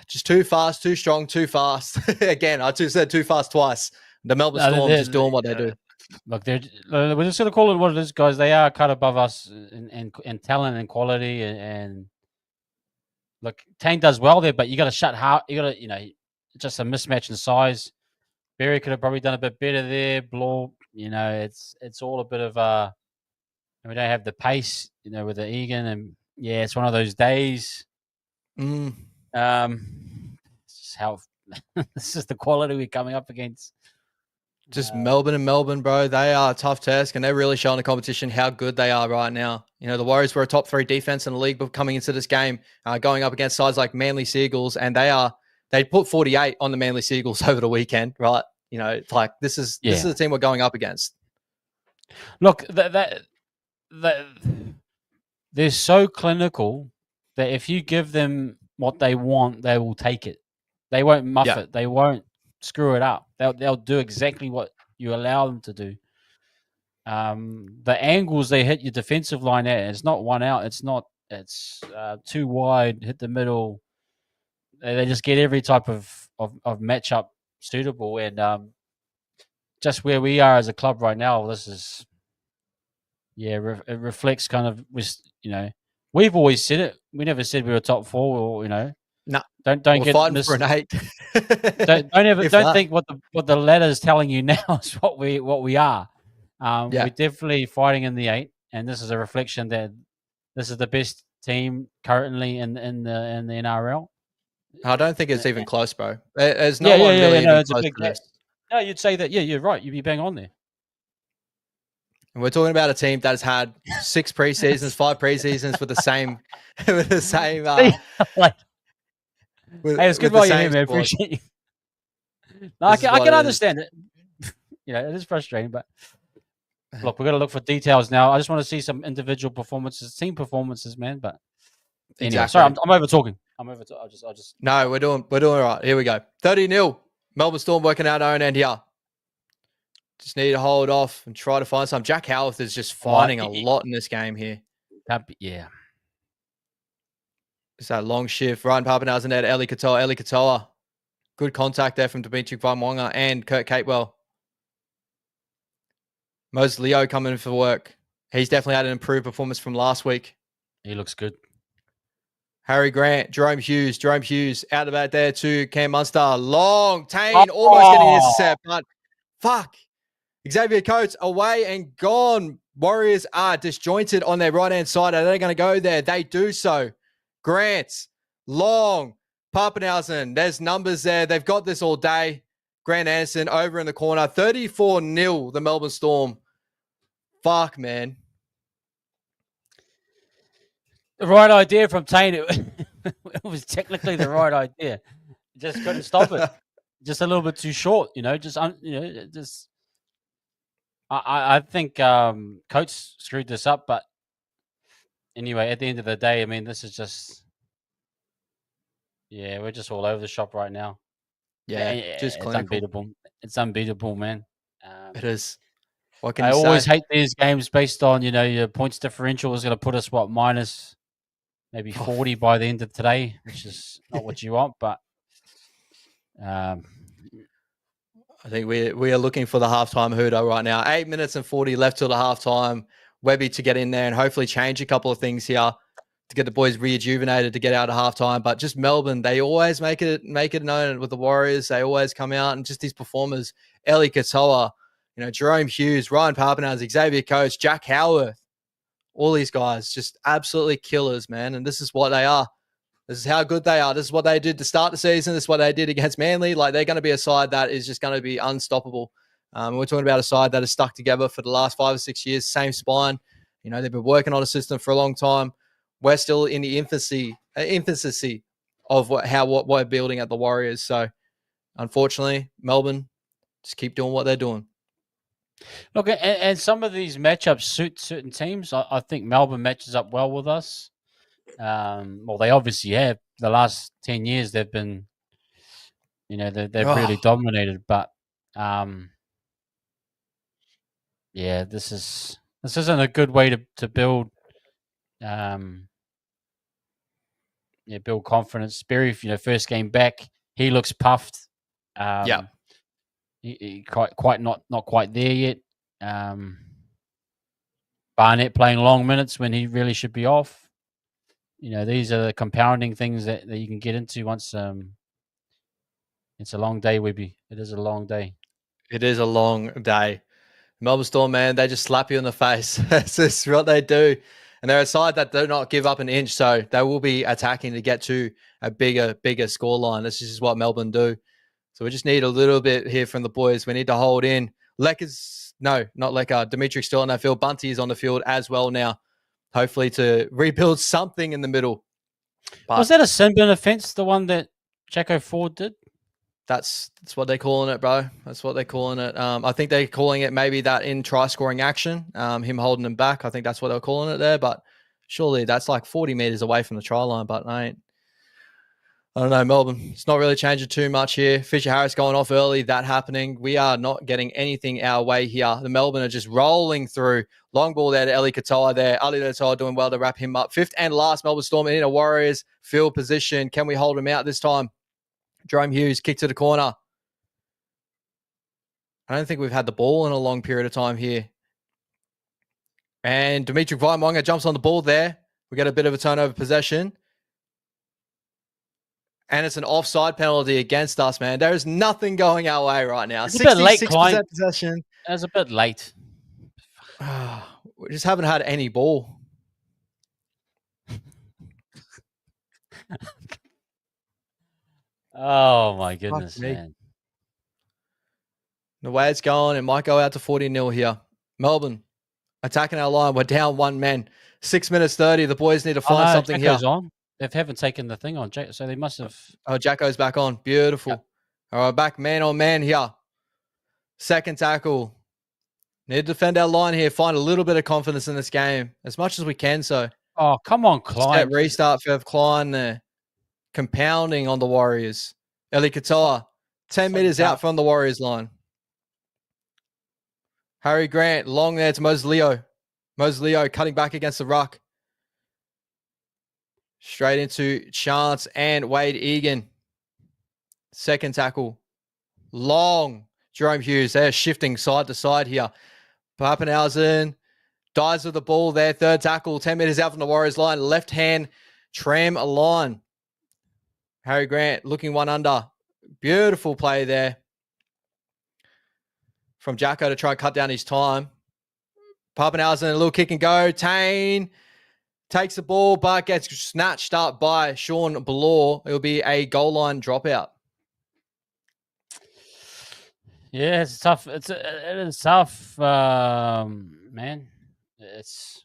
Just too fast, too strong, too fast. Again, I said too fast twice. The Melbourne Storm just doing what they do. Look, we're just going to call it what it is, guys. They are cut above us in talent and quality. And look, Tane does well there, but you got to shut hard. You got to, just a mismatch in size. Berry could have probably done a bit better there. Bloor, it's all a bit of we don't have the pace, with the Egan, and it's one of those days. This is how this is the quality we're coming up against. Just Melbourne, bro. They are a tough task, and they're really showing the competition how good they are right now. The Warriors were a top 3 defense in the league coming into this game, going up against sides like Manly Seagulls, and they put 48 on the Manly Seagulls over the weekend, right? This is the team we're going up against. Look, they're so clinical that if you give them what they want, they will take it. They won't muff it. They won't screw it up. They'll do exactly what you allow them to do. The angles they hit your defensive line at, it's not one out. It's too wide, hit the middle. They just get every type of matchup suitable. And just where we are as a club right now, this is, it reflects kind of, we've always said it. We never said we were top 4 or, No. Don't get for an 8. don't think what the letter's telling you now is what we are. We're definitely fighting in the 8, and this is a reflection that this is the best team currently in the NRL. I don't think it's even close, bro. There's no one really even close to this. No, you'd say that. Yeah, you're right. You'd be bang on there. And we're talking about a team that has had 6 preseasons, 5 preseasons with the same, with the same, like, with, hey, it's good with the while you're here, same man. squad. Appreciate you. No, This is I what can it is. understand it. It is frustrating, but look, we're gonna look for details now. I just want to see some individual performances, team performances, man. But anyway, sorry, Exactly. I'm over talking. I'm over. I'll just. No, we're doing all right. Here we go. 30-0. Melbourne Storm working out our own end here. Just need to hold off and try to find some. Jack Howarth is just finding a lot in this game here. Yeah. It's that long shift. Ryan Papenhuyzen there to Eli Katoa. Eli Katoa. Good contact there from Dimitri Vaimonga and Kurt Capewell. Moses Leo coming in for work. He's definitely had an improved performance from last week. He looks good. Harry Grant, Jerome Hughes out of that there to Cam Munster. Long Tane almost getting intercept, but fuck. Xavier Coates away and gone. Warriors are disjointed on their right-hand side. Are they going to go there? They do so. Grant, Long, Papenhuyzen. There's numbers there. They've got this all day. Grant Anderson over in the corner. 34-0, the Melbourne Storm. Fuck, man. The right idea from Tane. It was technically the right idea. Just couldn't stop it. Just a little bit too short, Just just. I think Coates screwed this up, but anyway, at the end of the day, I mean, this is just, we're just all over the shop right now. Yeah, just it's clinical. unbeatable. It's unbeatable, man. It is. What can I you always say? hate these games based on your points differential is going to put us minus maybe 40 by the end of today, which is not what you want, but I think we are looking for the halftime hooter right now. 8 minutes and 40 left till the halftime. Webby to get in there and hopefully change a couple of things here to get the boys rejuvenated to get out of halftime. But just Melbourne, they always make it known with the Warriors. They always come out and just these performers, Eli Katoa, Jerome Hughes, Ryan Papenhuyzen, Xavier Coates, Jack Howarth, all these guys just absolutely killers, man. And this is what they are. This is how good they are. This is what they did to start the season. This is what they did against Manly. Like, they're going to be a side that is just going to be unstoppable. We're talking about a side that has stuck together for the last 5 or 6 years, same spine. They've been working on a system for a long time. We're still in the infancy of what we're building at the Warriors. So, unfortunately, Melbourne just keep doing what they're doing. Look, and some of these matchups suit certain teams. I think Melbourne matches up well with us. Well, they obviously have. The last 10 years, they've been, they've really dominated. But this isn't a good way to build. Build confidence. Sperry, first game back, he looks puffed. He quite not quite there yet. Barnett playing long minutes when he really should be off. These are the compounding things that you can get into once. It's a long day, Webby. It is a long day. It is a long day. Melbourne Storm, man, they just slap you in the face. That's just what they do. And they're a side that do not give up an inch, so they will be attacking to get to a bigger scoreline. This is what Melbourne do. So we just need a little bit here from the boys. We need to hold in. Not Lecker. Dimitri's still on that field. Bunty is on the field as well now. Hopefully to rebuild something in the middle. But was that a sin bin offence, the one that Jacko Ford did? That's what they're calling it, bro. That's what they're calling it. I think they're calling it maybe that in try scoring action, him holding him back. I think that's what they're calling it there. But surely that's like 40 meters away from the try line. But I don't know, Melbourne. It's not really changing too much here. Fisher Harris going off early. That happening. We are not getting anything our way here. The Melbourne are just rolling through. Long ball there to Eli Katoa there. Ali Katoa doing well to wrap him up. Fifth and last, Melbourne Storm in a Warriors field position. Can we hold him out this time? Jerome Hughes, kick to the corner. I don't think we've had the ball in a long period of time here. And Dimitri Vaimonga jumps on the ball there. We get a bit of a turnover possession. And it's an offside penalty against us, man. There is nothing going our way right now. It's a bit late, Klein. Possession. It was a bit late. We just haven't had any ball. Oh, my goodness, man. The way it's going, it might go out to 40-0 here. Melbourne, attacking our line. We're down 1 man. 6 minutes 30. The boys need to find something Jacko's here. on. They haven't taken the thing on, so they must have. Oh, Jacko's back on. Beautiful. Yep. All right, back man on man here. Second tackle. Need to defend our line here. Find a little bit of confidence in this game as much as we can. So, oh, come on, Klein. Restart for Klein there. Compounding on the Warriors. Eli Katoa, 10 meters out from the Warriors line. Harry Grant, long there to Moses Leo. Moses Leo cutting back against the ruck. Straight into Chance and Wade Egan. Second tackle. Long. Jerome Hughes, they're shifting side to side here. Pappenhausen dies with the ball there. Third tackle, 10 meters out from the Warriors line. Left hand tram line. Harry Grant looking one under. Beautiful play there from Jacko to try and cut down his time. Pappenhausen, a little kick and go. Tane takes the ball, but gets snatched up by Sean Ballor. It'll be a goal line dropout. Yeah, it's tough. It is tough, man. It's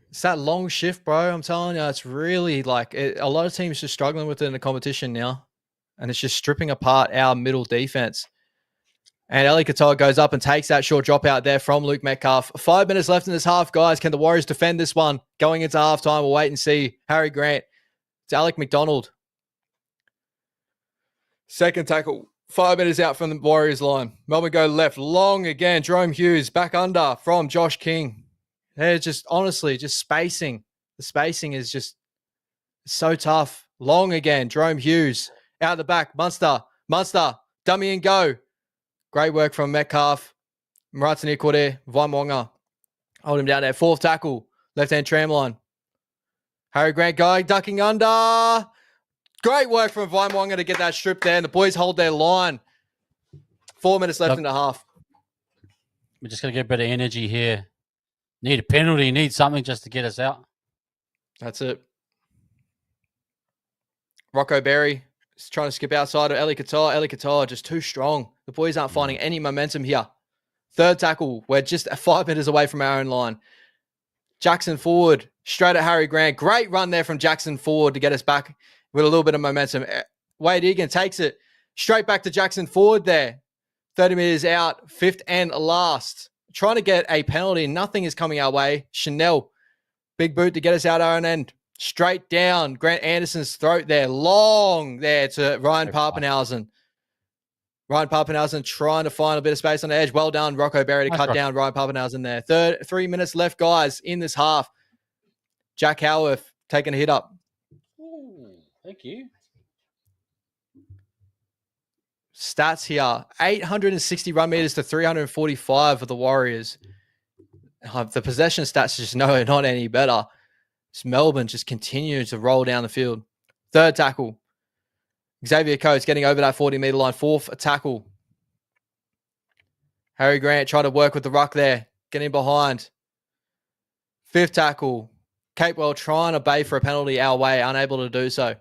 It's that long shift, bro. I'm telling you, it's really like a lot of teams are struggling with it in the competition now, and it's just stripping apart our middle defense. And Eli Katoa goes up and takes that short drop out there from Luke Metcalf. 5 minutes left in this half, guys. Can the Warriors defend this one? Going into halftime, we'll wait and see. Harry Grant. It's Alec McDonald. Second tackle. 5 minutes out from the Warriors line. Melbourne go left. Long again. Jerome Hughes back under from Josh King. They're just, honestly, just spacing. The spacing is just so tough. Long again. Jerome Hughes. Out the back. Munster. Dummy and go. Great work from Metcalf. Maratani Kore. Vaimwanga. Hold him down there. Fourth tackle. Left-hand tram line. Harry Grant going, ducking under. Great work from Vaimwanga to get that strip there. And the boys hold their line. 4 minutes left in the half. We're just going to get a bit of energy here. Need a penalty. Need something just to get us out. That's it. Rocco Berry is trying to skip outside of Eli Katoa. Eli Katoa just too strong. The boys aren't finding any momentum here. Third tackle. We're just 5 meters away from our own line. Jackson Ford, straight at Harry Grant. Great run there from Jackson Ford to get us back with a little bit of momentum. Wade Egan takes it straight back to Jackson Ford there. 30 meters out, fifth and last. Trying to get a penalty. Nothing is coming our way. Chanel, big boot to get us out our own end. Straight down Grant Anderson's throat there. Long there to Ryan Pappenhausen. Ryan Pappenhausen trying to find a bit of space on the edge. Well done, Rocco Berry, to cut down Ryan Pappenhausen there. 3 minutes left, guys, in this half. Jack Howarth taking a hit up. Ooh, thank you. Stats here. 860 run meters to 345 for the Warriors. The possession stats just not any better. It's Melbourne just continues to roll down the field. Third tackle. Xavier Coates getting over that 40-meter line. Fourth tackle. Harry Grant trying to work with the ruck there. Getting behind. Fifth tackle. Capewell trying to bay for a penalty our way. Unable to do so.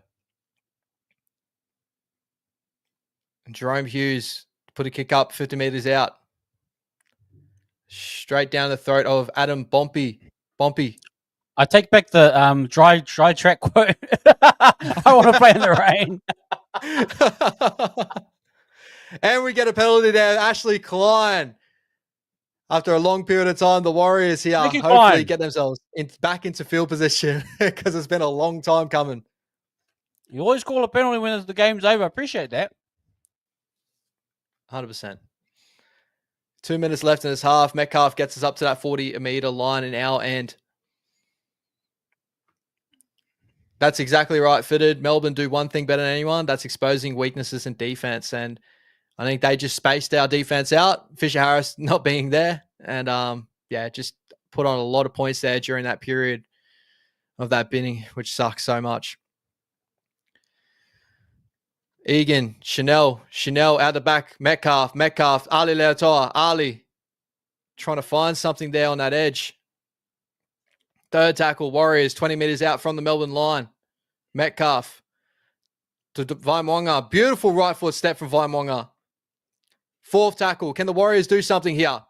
And Jerome Hughes put a kick up 50 meters out. Straight down the throat of Adam Bompey. I take back the dry track quote. I want to play in the rain. And we get a penalty there. Ashley Klein. After a long period of time, the Warriors here hopefully get themselves back into field position because it's been a long time coming. You always call a penalty when the game's over. I appreciate that. 100%. 2 minutes left in this half. Metcalf gets us up to that 40-meter line in our end. That's exactly right, Fitted. Melbourne do one thing better than anyone. That's exposing weaknesses in defense. And I think they just spaced our defense out. Fisher Harris not being there. And, just put on a lot of points there during that period of that binning, which sucks so much. Egan, Chanel out the back. Metcalf, Ali Leotoa, Ali trying to find something there on that edge. Third tackle, Warriors, 20 meters out from the Melbourne line. Metcalf to Vaimwanga. Beautiful right foot step from Vaimwanga. Fourth tackle. Can the Warriors do something here?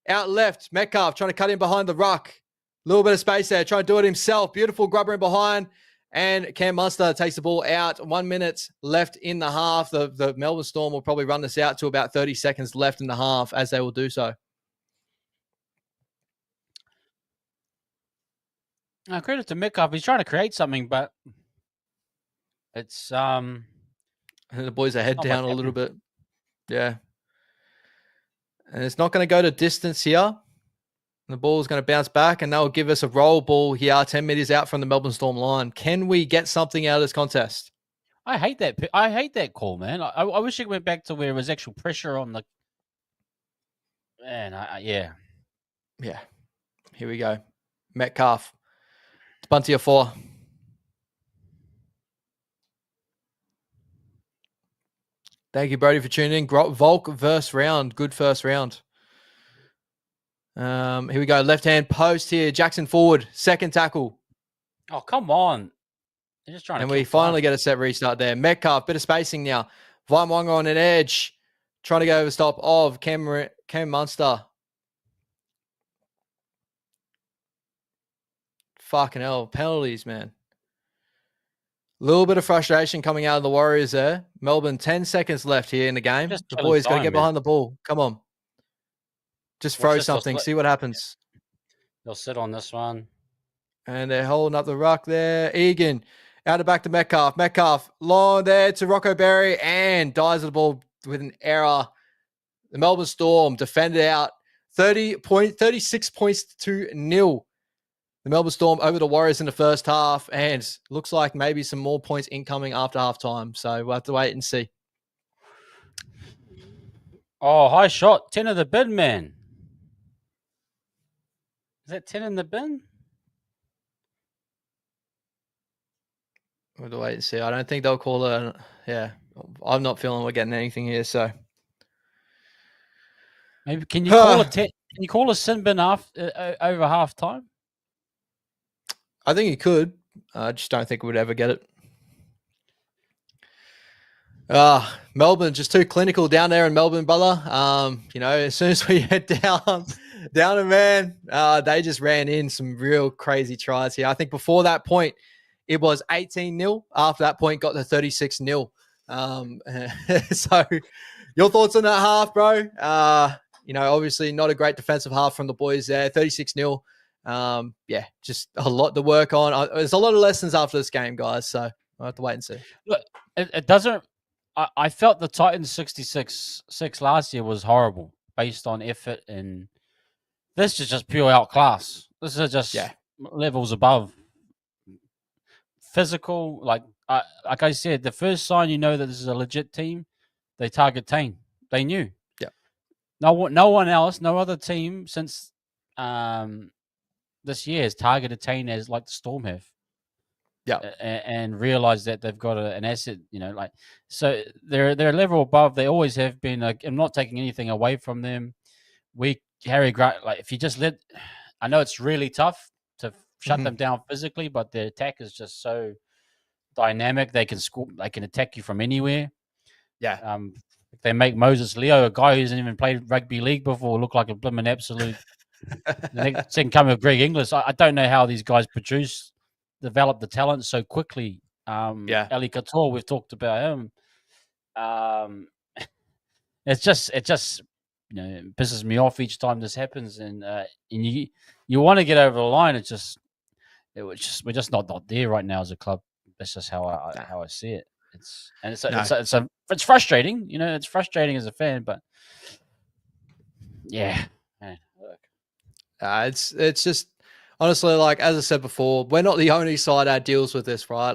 Out left, Metcalf trying to cut in behind the ruck. A little bit of space there, trying to do it himself. Beautiful grubber in behind. And Cam Munster takes the ball out. 1 minute left in the half. The Melbourne Storm will probably run this out to about 30 seconds left in the half, as they will do so. Credit to Metcalf. He's trying to create something, but it's And the boys are head down a little bit. Yeah. And it's not going to go to distance here. The ball is going to bounce back, and they'll give us a roll ball here, 10 meters out from the Melbourne Storm line. Can we get something out of this contest? I hate that call, man. I wish it went back to where it was actual pressure on the. Man, yeah. Yeah. Here we go. Metcalf. It's Bunty 4. Thank you, Brody, for tuning in. Volk first round. Good first round. Here we go. Left-hand post here. Jackson forward. Second tackle. Oh, come on. They're just trying to. And we finally get a set restart there. Metcalf, bit of spacing now. Vaimwanga on an edge. Trying to go over stop of Cam Munster. Fucking hell. Penalties, man. A little bit of frustration coming out of the Warriors there. Melbourne, 10 seconds left here in the game. The boys got to get behind the ball. Come on. Just throw something. See what happens. They'll sit on this one. And they're holding up the ruck there. Egan out of back to Metcalf. Metcalf long there to Rocco Berry and dies at the ball with an error. The Melbourne Storm defended out 36 points to 0. The Melbourne Storm over the Warriors in the first half, and looks like maybe some more points incoming after halftime. So we'll have to wait and see. Oh, high shot. 10 of the bin, man. Is that 10 in the bin? We'll have to wait and see. I don't think they'll call it. Yeah, I'm not feeling we're getting anything here. So maybe can you call it 10? Can you call a sin bin over halftime? I think you could. I just don't think we'd ever get it. Melbourne just too clinical down there in Melbourne, brother. As soon as we head down and man, they just ran in some real crazy tries here. I think before that point, it was 18-0. After that point, got to 36-0. So your thoughts on that half, bro? Obviously not a great defensive half from the boys there. 36-0. Just a lot to work on. There's a lot of lessons after this game, guys. So I'll have to wait and see. Look, it doesn't. I felt the Titans 66 last year was horrible based on effort, and this is just pure outclass. This is just levels above. Physical, like I said, the first sign you know that this is a legit team, they target Tane. They knew. Yeah. No one else, no other team since this year has targeted Tane as like the Storm have. Yeah, and realize that they've got an asset, so they're a level above. They always have been. I'm not taking anything away from them. Harry Grant, if you just I know it's really tough to shut them down physically, but their attack is just so dynamic. They can score. They can attack you from anywhere. Yeah. They make Moses Leo, a guy who hasn't even played rugby league before, look like a blimmin' absolute. The second coming of Greg Inglis. I don't know how these guys develop the talent so quickly. Ali Couture, we've talked about him. It just pisses me off each time this happens, and you want to get over the line. We're just not there right now as a club. That's just how I see it. It's frustrating. It's frustrating as a fan, but yeah, man, look. It's just honestly, like as I said before, we're not the only side that deals with this, right?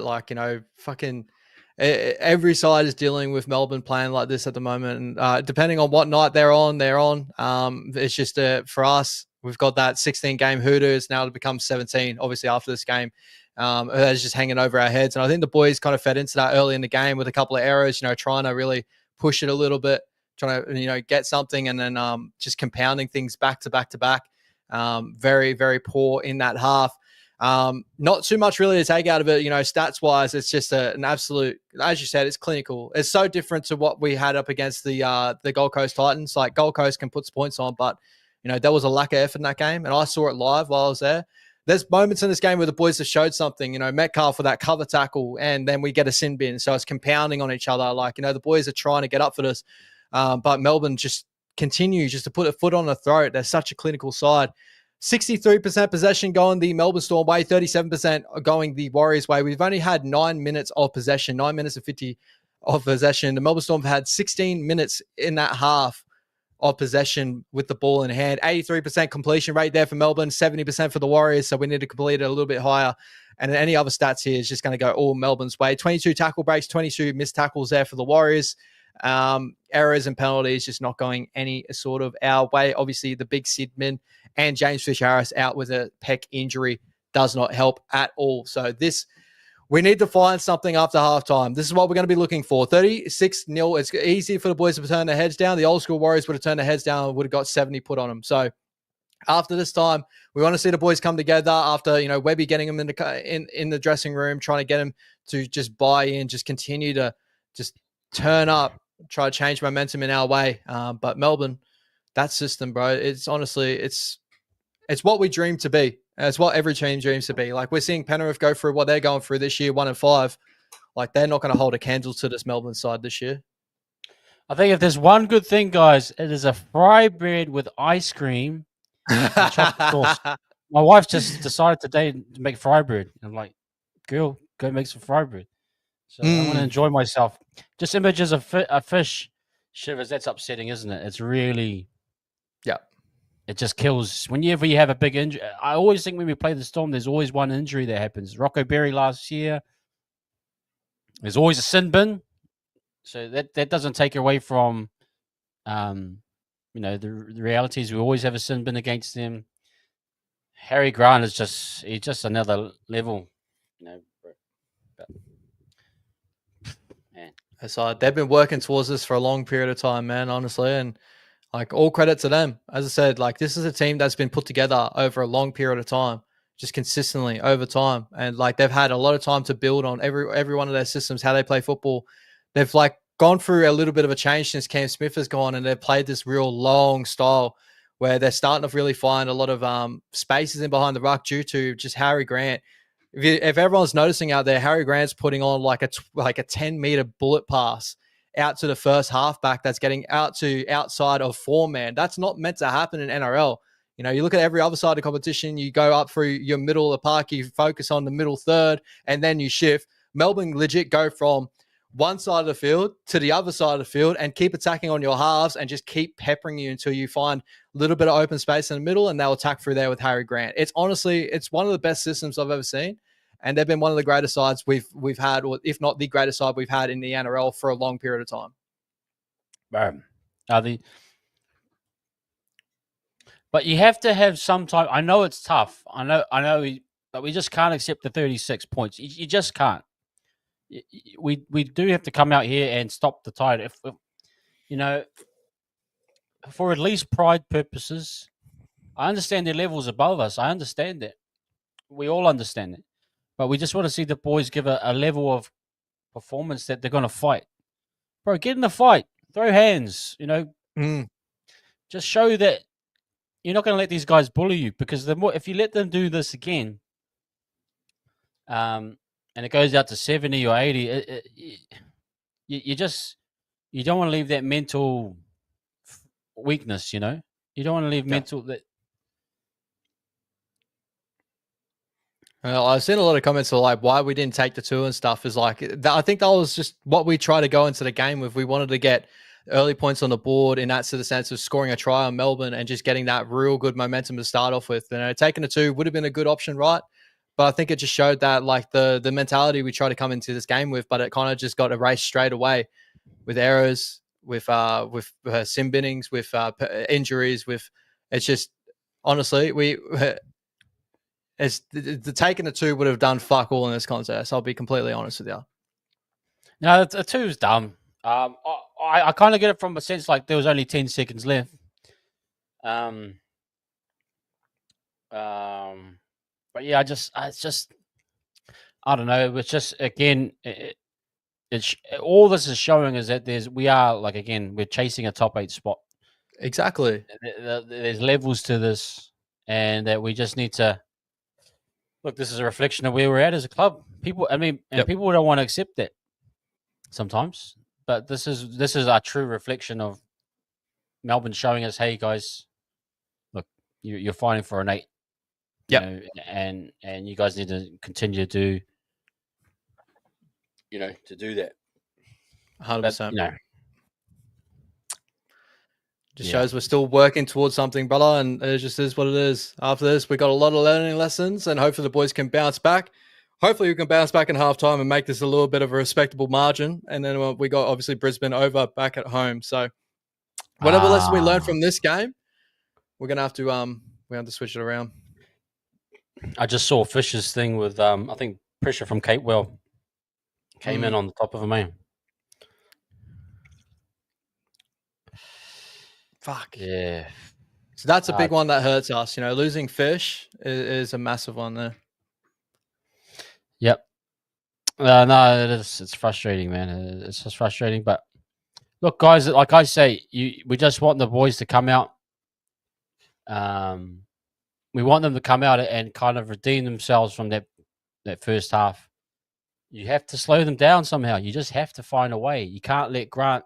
Every side is dealing with Melbourne playing like this at the moment. And depending on what night they're on. It's just for us, we've got that 16-game Hooters now to become 17. Obviously, after this game, it's just hanging over our heads. And I think the boys kind of fed into that early in the game with a couple of errors. Trying to really push it a little bit, trying to get something, and then just compounding things back to back to back. Very, very poor in that half. Not too much really to take out of it, stats wise. It's just an absolute, as you said, it's clinical. It's so different to what we had up against the Gold Coast Titans. Like Gold Coast can put points on, but there was a lack of effort in that game, and I saw it live while I was there. There's moments in this game where the boys have showed something, Metcalf for that cover tackle, and then we get a sin bin. So it's compounding on each other. Like, the boys are trying to get up for this. But Melbourne just continues just to put a foot on the throat. They're such a clinical side. 63% possession going the Melbourne Storm way, 37% going the Warriors way. We've only had 9 minutes of possession, 9 minutes and 50 of possession. The Melbourne Storm have had 16 minutes in that half of possession with the ball in hand. 83% completion rate there for Melbourne, 70% for the Warriors. So we need to complete it a little bit higher. And any other stats here is just going to go all Melbourne's way. 22 tackle breaks, 22 missed tackles there for the Warriors. Errors and penalties just not going any sort of our way. Obviously, the big Sidman and James Fisher-Harris out with a pec injury does not help at all. So we need to find something after halftime. This is what we're going to be looking for. 36-0. It's easy for the boys to turn their heads down. The old school Warriors would have turned their heads down and would have got 70 put on them. So after this time, we want to see the boys come together after, Webby getting them in the dressing room, trying to get them to just buy in, just continue to just turn up, try to change momentum in our way. But Melbourne, that system, bro, it's honestly, it's what we dream to be. It's what every team dreams to be. Like, we're seeing Penrith go through what they're going through this year, 1-5. Like, they're not going to hold a candle to this Melbourne side this year. I think if there's one good thing, guys, it is a fry bread with ice cream and chocolate sauce. My wife just decided today to make fry bread. I'm like, girl, go make some fry bread. So I want to enjoy myself. Just images of a fish shivers. That's upsetting, isn't it? It's really... Yeah. It just kills. Whenever you have a big injury, I always think when we play the Storm, there's always one injury that happens. Rocco Berry last year. There's always a sin bin. So that doesn't take away from, the realities. We always have a sin bin against them. Harry Grant is just another level. But, man. So they've been working towards this for a long period of time, man, honestly. And like, all credit to them. As I said, like, this is a team that's been put together over a long period of time, just consistently over time. And like, they've had a lot of time to build on every one of their systems, how they play football. They've like gone through a little bit of a change since Cam Smith has gone, and they've played this real long style where they're starting to really find a lot of spaces in behind the ruck due to just Harry Grant. If everyone's noticing out there, Harry Grant's putting on like a 10-meter bullet pass out to the first halfback that's getting out to outside of 4-man. That's not meant to happen in NRL. You look at every other side of competition, you go up through your middle of the park, you focus on the middle third, and then you shift. Melbourne legit go from one side of the field to the other side of the field and keep attacking on your halves and just keep peppering you until you find a little bit of open space in the middle, and they'll attack through there with Harry Grant. It's honestly, it's one of the best systems I've ever seen. And they've been one of the greatest sides we've had, or if not the greatest side we've had in the NRL for a long period of time. But you have to have some time. I know it's tough. I know, but we just can't accept the 36 points. You just can't. We do have to come out here and stop the tide. If for at least pride purposes, I understand their levels above us. I understand that. We all understand it. But we just want to see the boys give a level of performance that they're going to fight. Bro, get in the fight. Throw hands. Just show that you're not going to let these guys bully you, because if you let them do this again, and it goes out to 70 or 80, you don't want to leave that mental weakness. You don't want to leave mental that. Well, I've seen a lot of comments of like why we didn't take the 2 and stuff. Is like, I think that was just what we tried to go into the game with. We wanted to get early points on the board in that sort of sense of scoring a try on Melbourne and just getting that real good momentum to start off with. Taking the 2 would have been a good option, right? But I think it just showed that like the mentality we try to come into this game with, but it kind of just got erased straight away with errors, with sim binnings, with injuries, with it's just honestly It's the taking the 2 would have done fuck all in this contest. I'll be completely honest with you. No, the 2 is dumb. I kind of get it from a sense like there was only 10 seconds left. But yeah, it's just I don't know. It's just again, it's all this is showing is that we are like again we're chasing a top 8 spot. Exactly. There's levels to this, and that we just need to look. This is a reflection of where we're at as a club. People, I mean, and people don't want to accept that sometimes, but this is a true reflection of Melbourne showing us, hey guys, look, you're fighting for an 8. You know, and you guys need to continue to do, to do that. 100%. You know, just shows we're still working towards something, brother, and it just is what it is. After this, we got a lot of learning lessons, and hopefully the boys can bounce back. Hopefully we can bounce back in halftime and make this a little bit of a respectable margin. And then we got obviously Brisbane over back at home. So whatever lesson we learn from this game, we're gonna have to switch it around. I just saw Fisher's thing with I think pressure from Capewell came in on the top of him, man. Fuck. Yeah. So that's a big one that hurts us. Losing Fish is a massive one there. Yep. No, it is. It's frustrating, man. It's just frustrating. But look, guys, like I say, we just want the boys to come out. We want them to come out and kind of redeem themselves from that first half. You have to slow them down somehow. You just have to find a way. You can't let Grant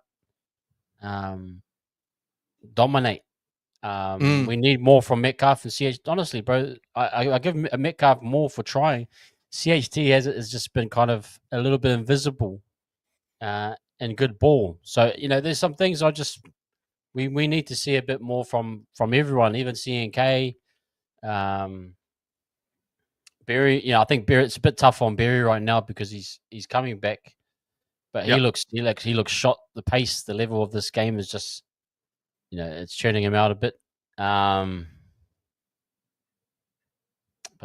dominate. We need more from Metcalf and CH. Honestly, bro, I give Metcalf more for trying. CHT has just been kind of a little bit invisible and good ball. So, there's some things we need to see a bit more from everyone, even CNK. Berry, I think Berry, it's a bit tough on Berry right now because he's coming back. But he looks shot. The pace, the level of this game is just, it's churning him out a bit. But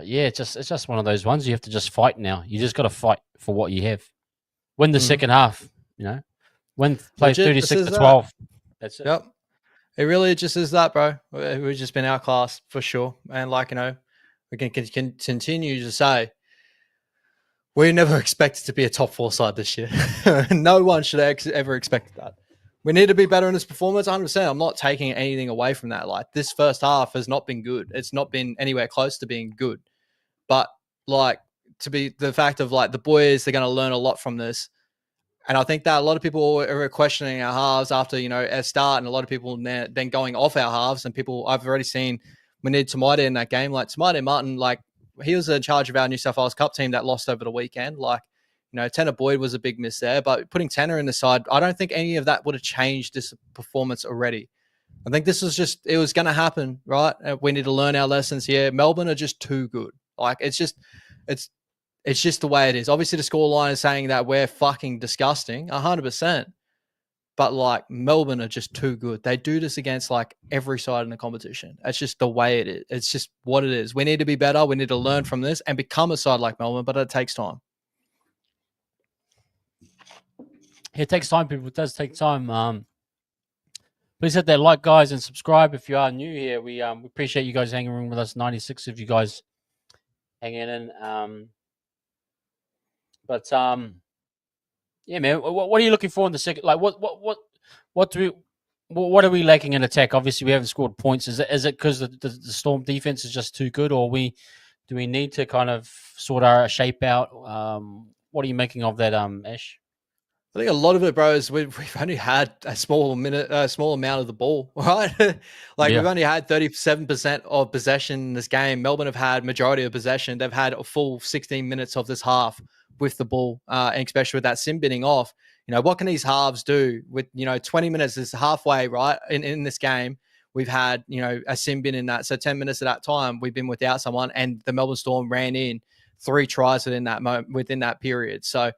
yeah, it's just one of those ones. You have to just fight now. You just got to fight for what you have. Win the second half. Play Legit, 36-12. That's it. Yep. It really just is that, bro. We've just been outclassed for sure. And we can continue to say we never expected to be a top 4 side this year. No one should ever expect that. We need to be better in this performance, 100%. I'm not taking anything away from that. Like, this first half has not been good. It's not been anywhere close to being good. But, to be the fact of, the boys, they're going to learn a lot from this. And I think that a lot of people are questioning our halves after, our start, and a lot of people then going off our halves. And I've already seen we need Tamada in that game. Tamada Martin, he was in charge of our New South Wales Cup team that lost over the weekend. Tanner Boyd was a big miss there, but putting Tanner in the side, I don't think any of that would have changed this performance already. I think this was it was going to happen, right? We need to learn our lessons here. Melbourne are just too good. It's just the way it is. Obviously, the scoreline is saying that we're fucking disgusting, 100%. But Melbourne are just too good. They do this against every side in the competition. It's just the way it is. It's just what it is. We need to be better. We need to learn from this and become a side like Melbourne, but it takes time. It takes time, people. It does take time. Please hit that like, guys, and subscribe if you are new here. We appreciate you guys hanging around with us. 96 of you guys hanging in. Yeah, man. What are you looking for in the second? What are we lacking in attack? Obviously, we haven't scored points. Is it because the Storm defense is just too good, or do we need to kind of sort our shape out? What are you making of that, Ash? I think a lot of it, bro, is we've only had a small amount of the ball, right? We've only had 37% of possession in this game. Melbourne have had majority of possession. They've had a full 16 minutes of this half with the ball, and especially with that sim binning off. What can these halves do with, 20 minutes is halfway, right? In this game, we've had, a sim bin in that. So 10 minutes of that time, we've been without someone, and the Melbourne Storm ran in 3 tries within that period. So,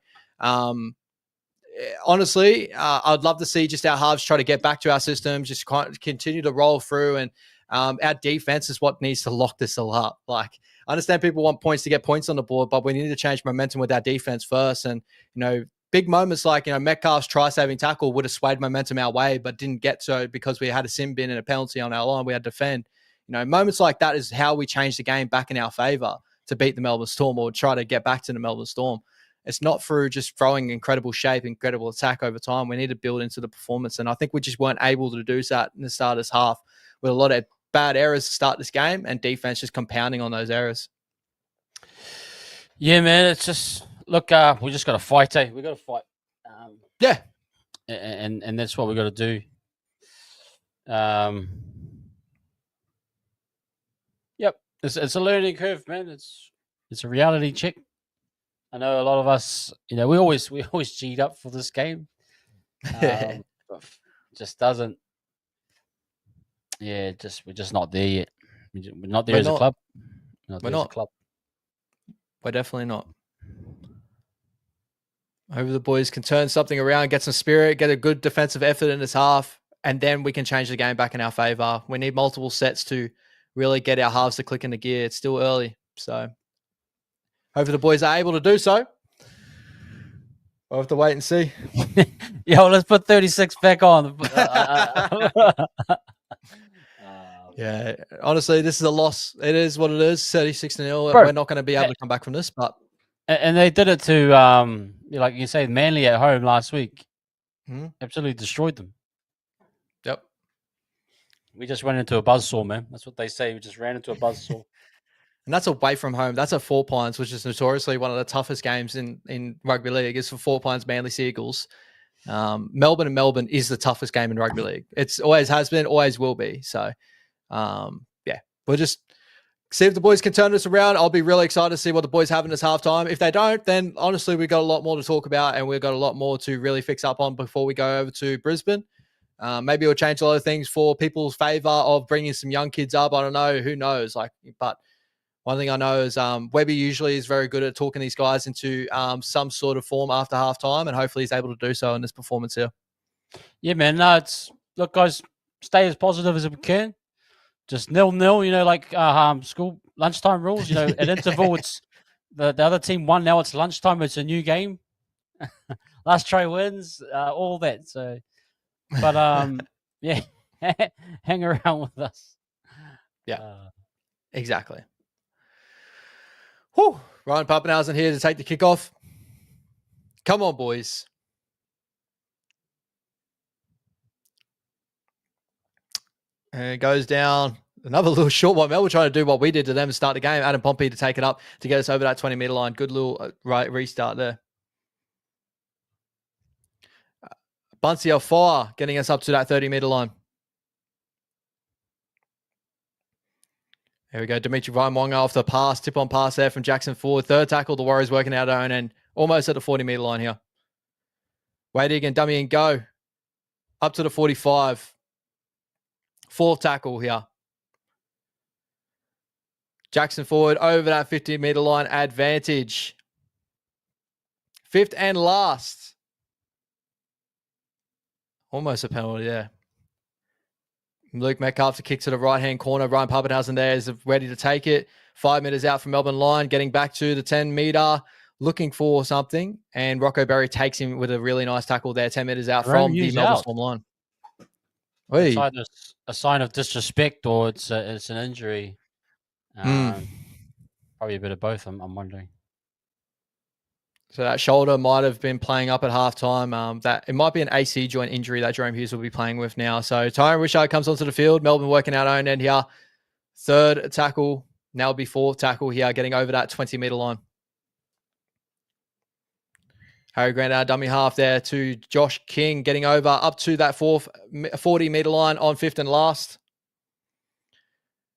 honestly, I'd love to see just our halves try to get back to our system, just continue to roll through, and our defense is what needs to lock this all up. I understand people want points to get points on the board, but we need to change momentum with our defense first. And, big moments like, Metcalf's try-saving tackle would have swayed momentum our way, but didn't get so because we had a sim bin and a penalty on our line. We had to defend. Moments like that is how we change the game back in our favor. to beat the Melbourne Storm or try to get back to the Melbourne Storm. It's not through just throwing incredible shape, incredible attack over time. We need to build into the performance. And I think we just weren't able to do that in the start of this half with a lot of bad errors to start this game and defense just compounding on those errors. Yeah, man. It's just, look, we just got to fight, eh? We got to fight. Yeah. And that's what we got to do. Yep. It's a learning curve, man. It's a reality check. I know a lot of us, we always G'd up for this game. But just doesn't. Yeah, we're just not there yet. We're not there as a club. We're not. We're definitely not. Hopefully the boys can turn something around, get some spirit, get a good defensive effort in this half, and then we can change the game back in our favor. We need multiple sets to really get our halves to click into gear. It's still early, so hopefully the boys are able to do so. We'll have to wait and see. Yo, let's put 36 back on. Yeah, honestly, this is a loss. It is what it is, 36-0. We're not going to be able to come back from this, but... And they did it to, like you say, Manly at home last week. Absolutely destroyed them. Yep. We just went into a buzzsaw, man. That's what they say. We just ran into a buzzsaw. And that's away from home. That's at Four Pines, which is notoriously one of the toughest games in rugby league. Is for Four Pines, Manly Seagulls. Melbourne is the toughest game in rugby league. It's always has been, always will be. So, yeah, we'll just see if the boys can turn this around. I'll be really excited to see what the boys have in this halftime. If they don't, then honestly, we've got a lot more to talk about and we've got a lot more to really fix up on before we go over to Brisbane. Maybe we'll change a lot of things for people's favor of bringing some young kids up. I don't know. Who knows? But one thing I know is Webby usually is very good at talking these guys into some sort of form after halftime, and hopefully he's able to do so in this performance here. Yeah, man. No, look, guys, stay as positive as we can. Just 0-0, like school lunchtime rules. At interval, it's the other team won. Now it's lunchtime. It's a new game. Last try wins. All that. So, but yeah, hang around with us. Yeah, exactly. Whew. Ryan Pappenhausen here to take the kickoff. Come on, boys. And it goes down. Another little short one. Mel, we're trying to do what we did to them and start the game. Adam Pompey to take it up to get us over that 20-meter line. Good little restart there. Bunsey Alfire getting us up to that 30-meter line. There we go. Dimitri Vaimonga off the pass. Tip-on pass there from Jackson Ford. Third tackle. The Warriors working out their own end. Almost at the 40-meter line here. Waiting and dummy and go. Up to the 45. Fourth tackle here. Jackson Ford over that 50-meter line advantage. Fifth and last. Almost a penalty there. Luke Metcalf to kick to the right-hand corner. Ryan Pappenhausen there is ready to take it. 5 meters out from Melbourne line, getting back to the 10-meter, looking for something. And Rocco Berry takes him with a really nice tackle there, 10 meters out from the Melbourne Storm line. It's either a sign of disrespect or it's an injury. Probably a bit of both, I'm wondering. So that shoulder might have been playing up at halftime. That it might be an AC joint injury that Jerome Hughes will be playing with now. So Tyrone Wishart comes onto the field. Melbourne working out own end here. Third tackle. Now will be fourth tackle here, getting over that 20-meter line. Harry Grant, our dummy half there to Josh King, getting over up to that 40-meter line on fifth and last.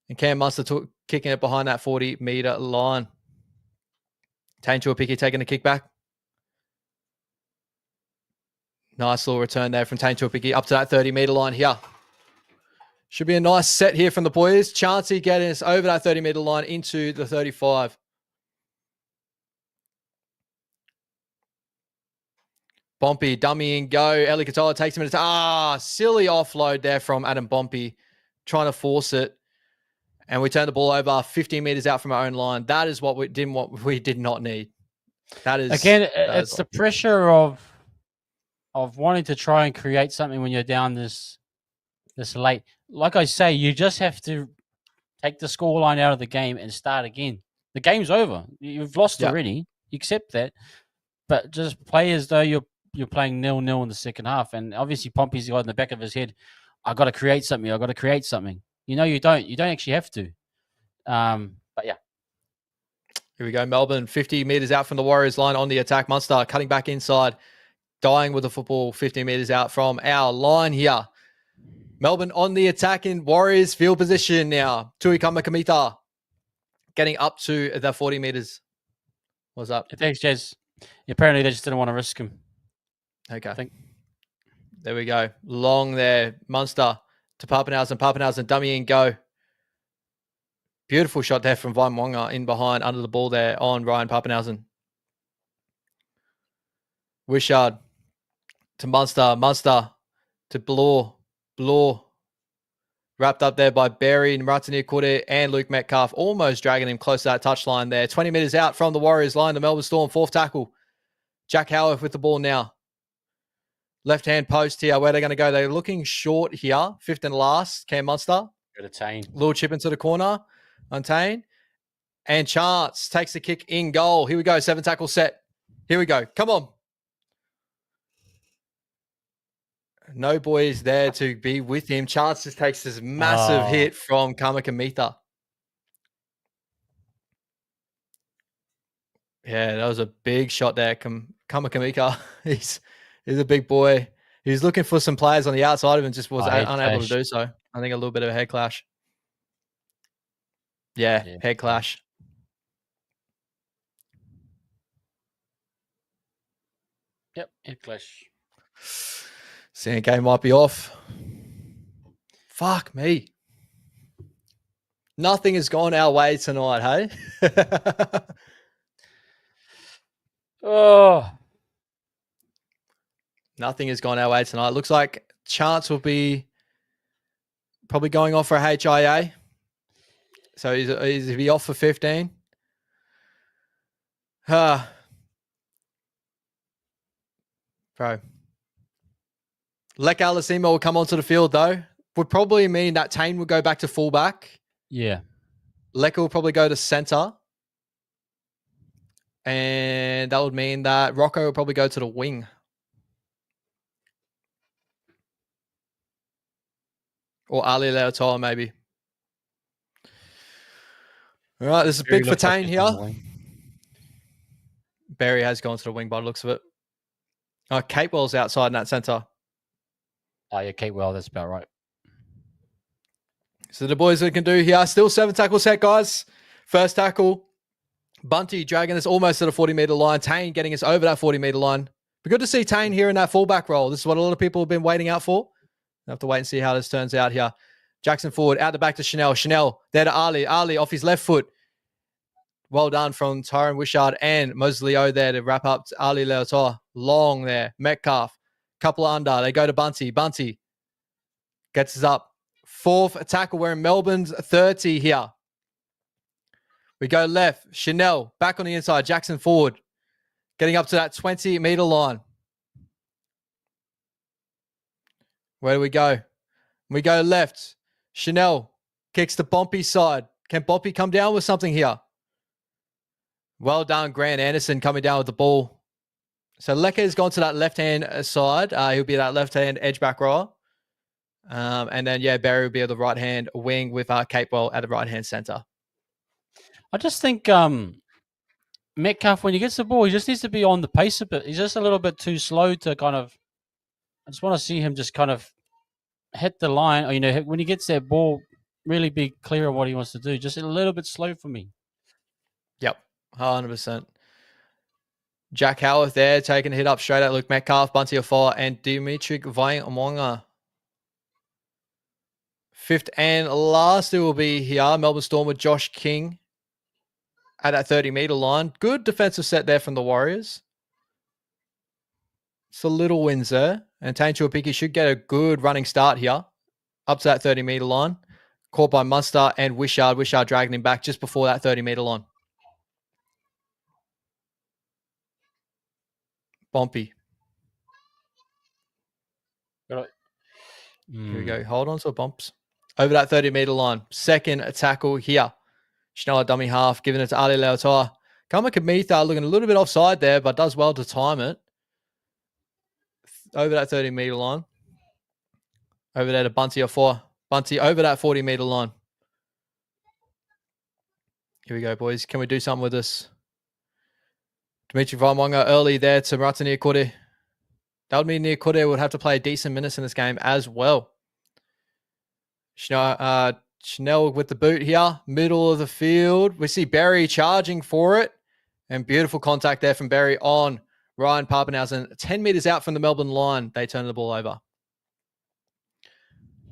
And Cam Munster kicking it behind that 40-meter line. Tane Tuapiki taking the kick back. Nice little return there from Tane Tuapiki up to that 30-meter line here. Should be a nice set here from the boys. Chancey getting us over that 30-meter line into the 35. Bompy, dummy and go. Eli Katola takes him into silly offload there from Adam Bompy, trying to force it. And we turn the ball over 15 meters out from our own line. That is what we did not need. That is again, it's the pressure of wanting to try and create something when you're down this late. Like I say, you just have to take the scoreline out of the game and start again. The game's over. You've lost already. You accept that, but just play as though you're playing 0-0 in the second half. And obviously, Pompey's got in the back of his head, I got to create something. I got to create something. You know, you don't. You don't actually have to. But yeah. Here we go. Melbourne 50 meters out from the Warriors line on the attack. Munster cutting back inside, dying with the football 15 meters out from our line here. Melbourne on the attack in Warriors field position now. Tui Kamakamita getting up to the 40 meters. What's up? Thanks, Jez. Apparently, they just didn't want to risk him. Okay. I think. There we go. Long there. Munster to Papenhausen. Papenhausen dummy and go. Beautiful shot there from Vaimwanga in behind under the ball there on Ryan Papenhausen. Wishard to Munster. Munster to Bloor. Bloor wrapped up there by Berry, Ratani Kore, and Luke Metcalf, almost dragging him close to that touchline there. 20 meters out from the Warriors line, the Melbourne Storm, fourth tackle. Jack Howarth with the ball now. Left-hand post here. Where are they going to go? They're looking short here. Fifth and last, Cam Munster. Go to Tane. Little chip into the corner. Untane. And Chance takes the kick in goal. Here we go. 7 tackle set. Here we go. Come on. No boys there to be with him. Chance just takes this massive hit from Kamakamita. Yeah, that was a big shot there. Kamakamika, he's a big boy. He's looking for some players on the outside of him, just was unable to do so. I think a little bit of a head clash. Yeah, head clash. Yep, head clash. Game might be off. Fuck me. Nothing has gone our way tonight, hey? Nothing has gone our way tonight. Looks like Chance will be probably going off for a HIA. So he'll be off for 15. Bro. Lek Alasima will come onto the field, though. Would probably mean that Tane will go back to fullback. Yeah. Leka will probably go to center. And that would mean that Rocco will probably go to the wing. Or Ali Leotoa, maybe. All right, this is big for Tane here. Barry has gone to the wing by the looks of it. Oh, Capewell's outside in that center. Oh, yeah, Capewell, that's about right. So the boys that can do here, still 7 tackle set, guys. First tackle, Bunty dragging us almost to the 40-meter line. Tane getting us over that 40-meter line. Be good to see Tane here in that fullback role. This is what a lot of people have been waiting out for. We'll have to wait and see how this turns out here. Jackson forward, out the back to Chanel. Chanel there to Ali. Ali off his left foot. Well done from Tyron Wishard and Mosleo there to wrap up to Ali Leotoa. Long there. Metcalf. Couple under. They go to Bunty. Bunty gets us up. Fourth tackle. We're in Melbourne's 30 here. We go left. Chanel back on the inside. Jackson forward. Getting up to that 20-meter line. Where do we go? We go left. Chanel kicks to Bompy's side. Can Bompy come down with something here? Well done, Grant Anderson coming down with the ball. So Leka has gone to that left-hand side. He'll be that left-hand edge back rower. And then, Barry will be at the right-hand wing with Capewell at the right-hand center. I just think Metcalf, when he gets the ball, he just needs to be on the pace a bit. He's just a little bit too slow to kind of... I just want to see him just kind of hit the line. Or, when he gets that ball, really be clear on what he wants to do. Just a little bit slow for me. Yep, 100%. Jack Howarth there, taking a hit up straight at Luke Metcalf, Bunty Afar, and Dimitri Vaimwanga. Fifth and last, it will be here. Melbourne Storm with Josh King at that 30-meter line. Good defensive set there from the Warriors. It's a little wins there. And Tane Tuapiki should get a good running start here. Up to that 30-meter line. Caught by Munster and Wishard. Wishard dragging him back just before that 30-meter line. Bompy. Here we go. Hold on to the bumps. Over that 30-meter line. Second tackle here. Schneller dummy half, giving it to Ali Leotoa. Kama Kamitha looking a little bit offside there, but does well to time it. Over that 30-meter line. Over there to Bunty or 4. Bunty over that 40-meter line. Here we go, boys. Can we do something with this? Dimitri Vaimonga early there to Marata Niakore. That would mean Niakore would have to play a decent minutes in this game as well. Chanel with the boot here. Middle of the field. We see Berry charging for it. And beautiful contact there from Berry on Ryan Papenhausen. 10 meters out from the Melbourne line, they turn the ball over.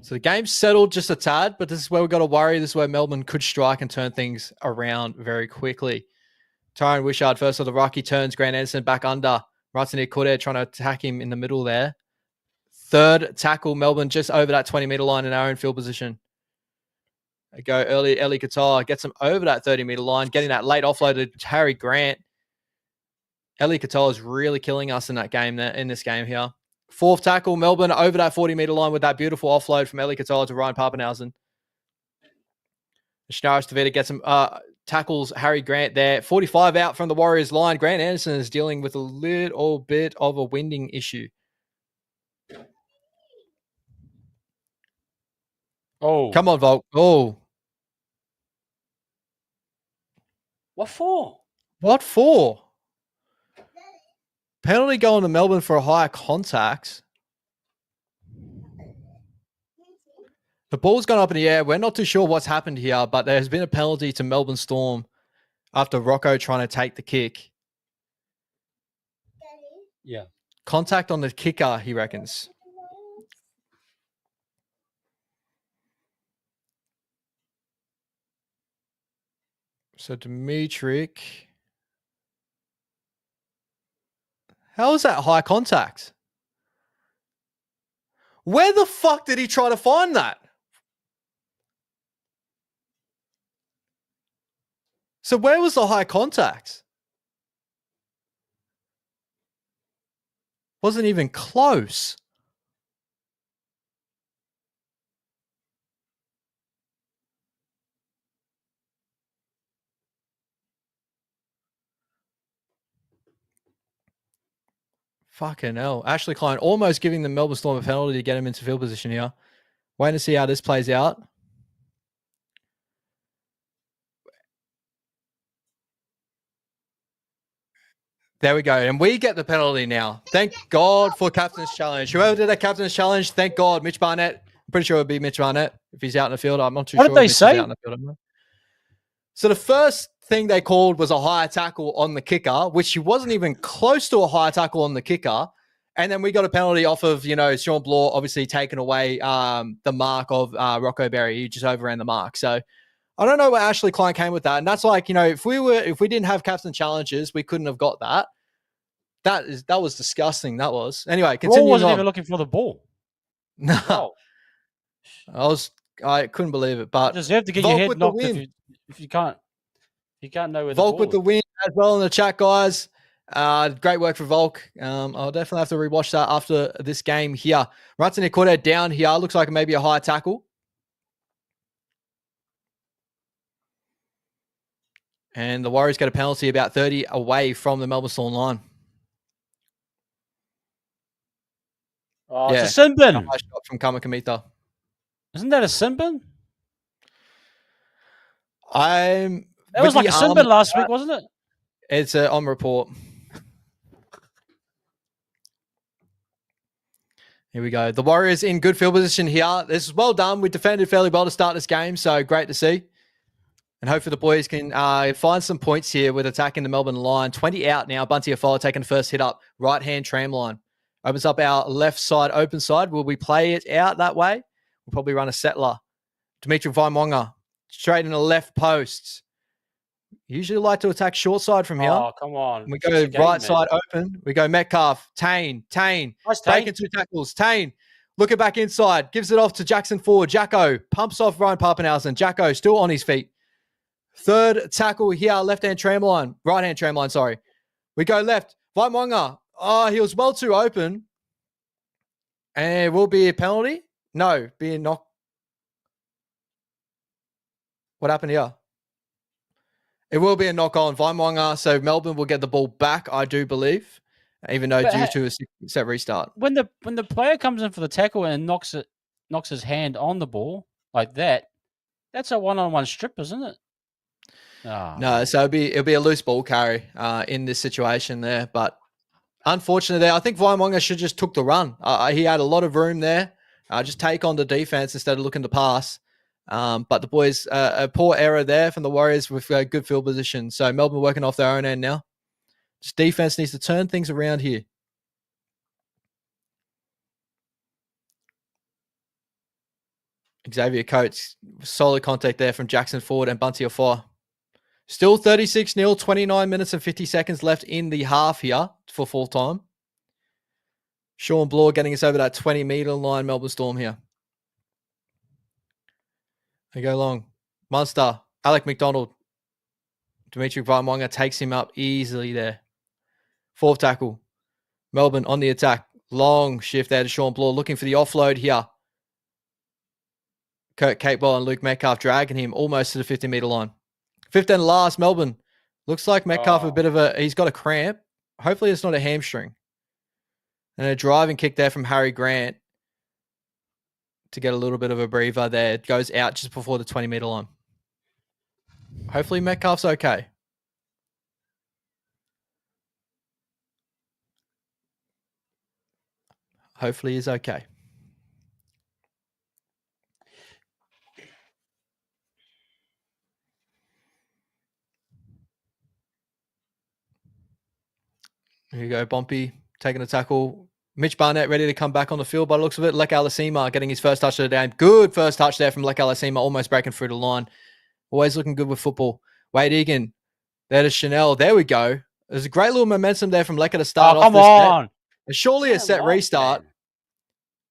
So the game's settled just a tad, but this is where we've got to worry. This is where Melbourne could strike and turn things around very quickly. Tyron Wishart first of the rock. He turns Grant Anderson back under. Right near Corder trying to attack him in the middle there. Third tackle, Melbourne just over that 20-meter line in our own field position. They go early. Ellie Qatar gets him over that 30-meter line, getting that late offload to Harry Grant. Ellie Qatar is really killing us in that game there, in this game here. Fourth tackle, Melbourne over that 40-meter line with that beautiful offload from Ellie Qatar to Ryan Papenhausen. Shnaris Tavita gets him, tackles Harry Grant there. 45 out from the Warriors line. Grant Anderson is dealing with a little bit of a winding issue. Oh. Come on, Volk. Oh. What for? What for? Penalty going to Melbourne for a higher contact. The ball's gone up in the air. We're not too sure what's happened here, but there has been a penalty to Melbourne Storm after Rocco trying to take the kick. Yeah. Contact on the kicker, he reckons. So Dimitrik. How is that high contact? Where the fuck did he try to find that? So where was the high contact? Wasn't even close. Fucking hell. Ashley Klein almost giving the Melbourne Storm a penalty to get him into field position here. Waiting to see how this plays out. There we go. And we get the penalty now. Thank God for Captain's Challenge. Whoever did that Captain's Challenge, thank God. Mitch Barnett. I'm pretty sure it would be Mitch Barnett if he's out in the field. I'm not too sure. What did they say? So the first thing they called was a high tackle on the kicker, which he wasn't even close to a high tackle on the kicker. And then we got a penalty off of, Sean Bloor obviously taking away the mark of Rocco Berry. He just overran the mark. So I don't know where Ashley Klein came with that. And that's like, if we didn't have captain challenges, we couldn't have got that. That was disgusting. That was. Anyway, continuing on. Wasn't even looking for the ball. No. Oh. I couldn't believe it. But you have to get your head knocked if you can't know where the ball Volk with the win as well in the chat, guys. Great work for Volk. I'll definitely have to rewatch that after this game here. Ranson Ikoda down here. Looks like maybe a high tackle. And the Warriors get a penalty about 30 away from the Melbourne Storm line. Oh, yeah. It's a sin bin. Nice shot from Kamakamita. Isn't that a sin bin? That was like a sin bin last week, wasn't it? It's on report. Here we go. The Warriors in good field position here. This is well done. We defended fairly well to start this game, so great to see. And hopefully the boys can find some points here with attacking the Melbourne line. 20 out now. Bunty Afola taking the first hit up. Right-hand tram line. Opens up our left side, open side. Will we play it out that way? We'll probably run a settler. Dimitri Vaimonga. Straight in the left post. Usually like to attack short side from here. Oh, come on. We go right side open. We go Metcalf. Tane. Nice breaking 2 tackles. Tane. Looking back inside. Gives it off to Jackson Ford. Jacko. Pumps off Ryan Papenhausen. Jacko still on his feet. Third tackle here. Left-hand tram line. Right-hand tram line, sorry. We go left. Vaimonga. Oh, he was well too open. And it will be a penalty? No, be a knock. What happened here? It will be a knock on Weimwanger, so Melbourne will get the ball back, I do believe, even though But due to a set restart. when the player comes in for the tackle and knocks his hand on the ball like that, that's a one-on-one strip, isn't it? Oh, No, man. so it'll be a loose ball carry in this situation there, but unfortunately there, I think Weimwanger should just took the run. He had a lot of room there. Just take on the defense instead of looking to pass. But the boys, a poor error there from the Warriors with good field position. So Melbourne working off their own end now. Just defense needs to turn things around here. Xavier Coates, solid contact there from Jackson Ford and Bunty Afar. Still 36-0, 29 minutes and 50 seconds left in the half here for full time. Sean Bloor getting us over that 20-meter line, Melbourne Storm here. They go long. Munster, Alec McDonald. Dimitri Weimwanger takes him up easily there. Fourth tackle. Melbourne on the attack. Long shift there to Sean Bloor, looking for the offload here. Kurt Capewell and Luke Metcalf dragging him almost to the 50-meter line. Fifth and last, Melbourne. Looks like Metcalf he's got a cramp. Hopefully it's not a hamstring. And a driving kick there from Harry Grant to get a little bit of a breather there. It goes out just before the 20-meter line. Hopefully Metcalf's okay. Hopefully he's okay. Here you go, Bumpy taking a tackle. Mitch Barnett ready to come back on the field by the looks of it. Lek Alasima getting his first touch of the game. Good first touch there from Lek Alasima, almost breaking through the line. Always looking good with football. Wade Egan, there to Chanel. There we go. There's a great little momentum there from Lecker to start off this set. And surely a set restart. Man.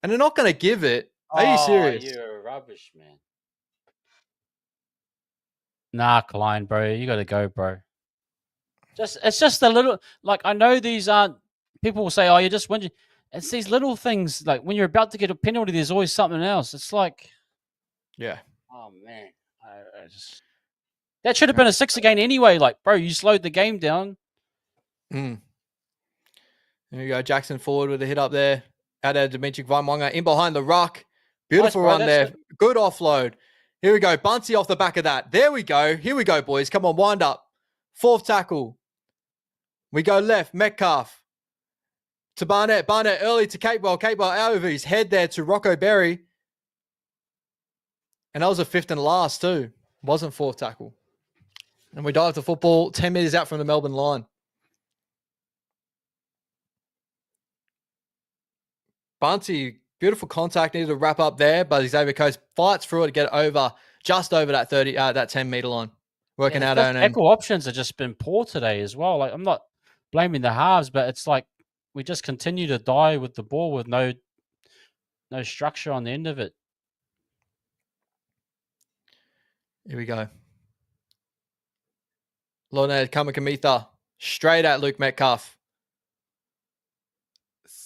And they're not going to give it. Are you serious? You're rubbish, man. Nah, Klein, bro. You got to go, bro. It's just a little, like, I know these aren't, people will say, oh, you just win. It's these little things, like when you're about to get a penalty, there's always something else. It's like, yeah. Oh, man. I just, that should have been a 6 again anyway. Like, bro, you slowed the game down. There you go. Jackson Ford with a hit up there. Out there, Dimitri Weimwanger in behind the ruck. Beautiful run there. Good offload. Here we go. Bunty off the back of that. There we go. Here we go, boys. Come on, wind up. Fourth tackle. We go left. Metcalf to Barnett. Barnett early to Capewell. Capewell out over his head there to Rocco Berry. And that was a fifth and last too. Wasn't fourth tackle. And we dive to football 10 meters out from the Melbourne line. Bunty, beautiful contact, needed to wrap up there, but Xavier Coates fights through it to get over, just over that 10-meter line. Working out our tackle options have just been poor today as well. Like, I'm not blaming the halves, but it's like we just continue to die with the ball with no structure on the end of it. Here we go. Leonard Kamakamitha straight at Luke Metcalf.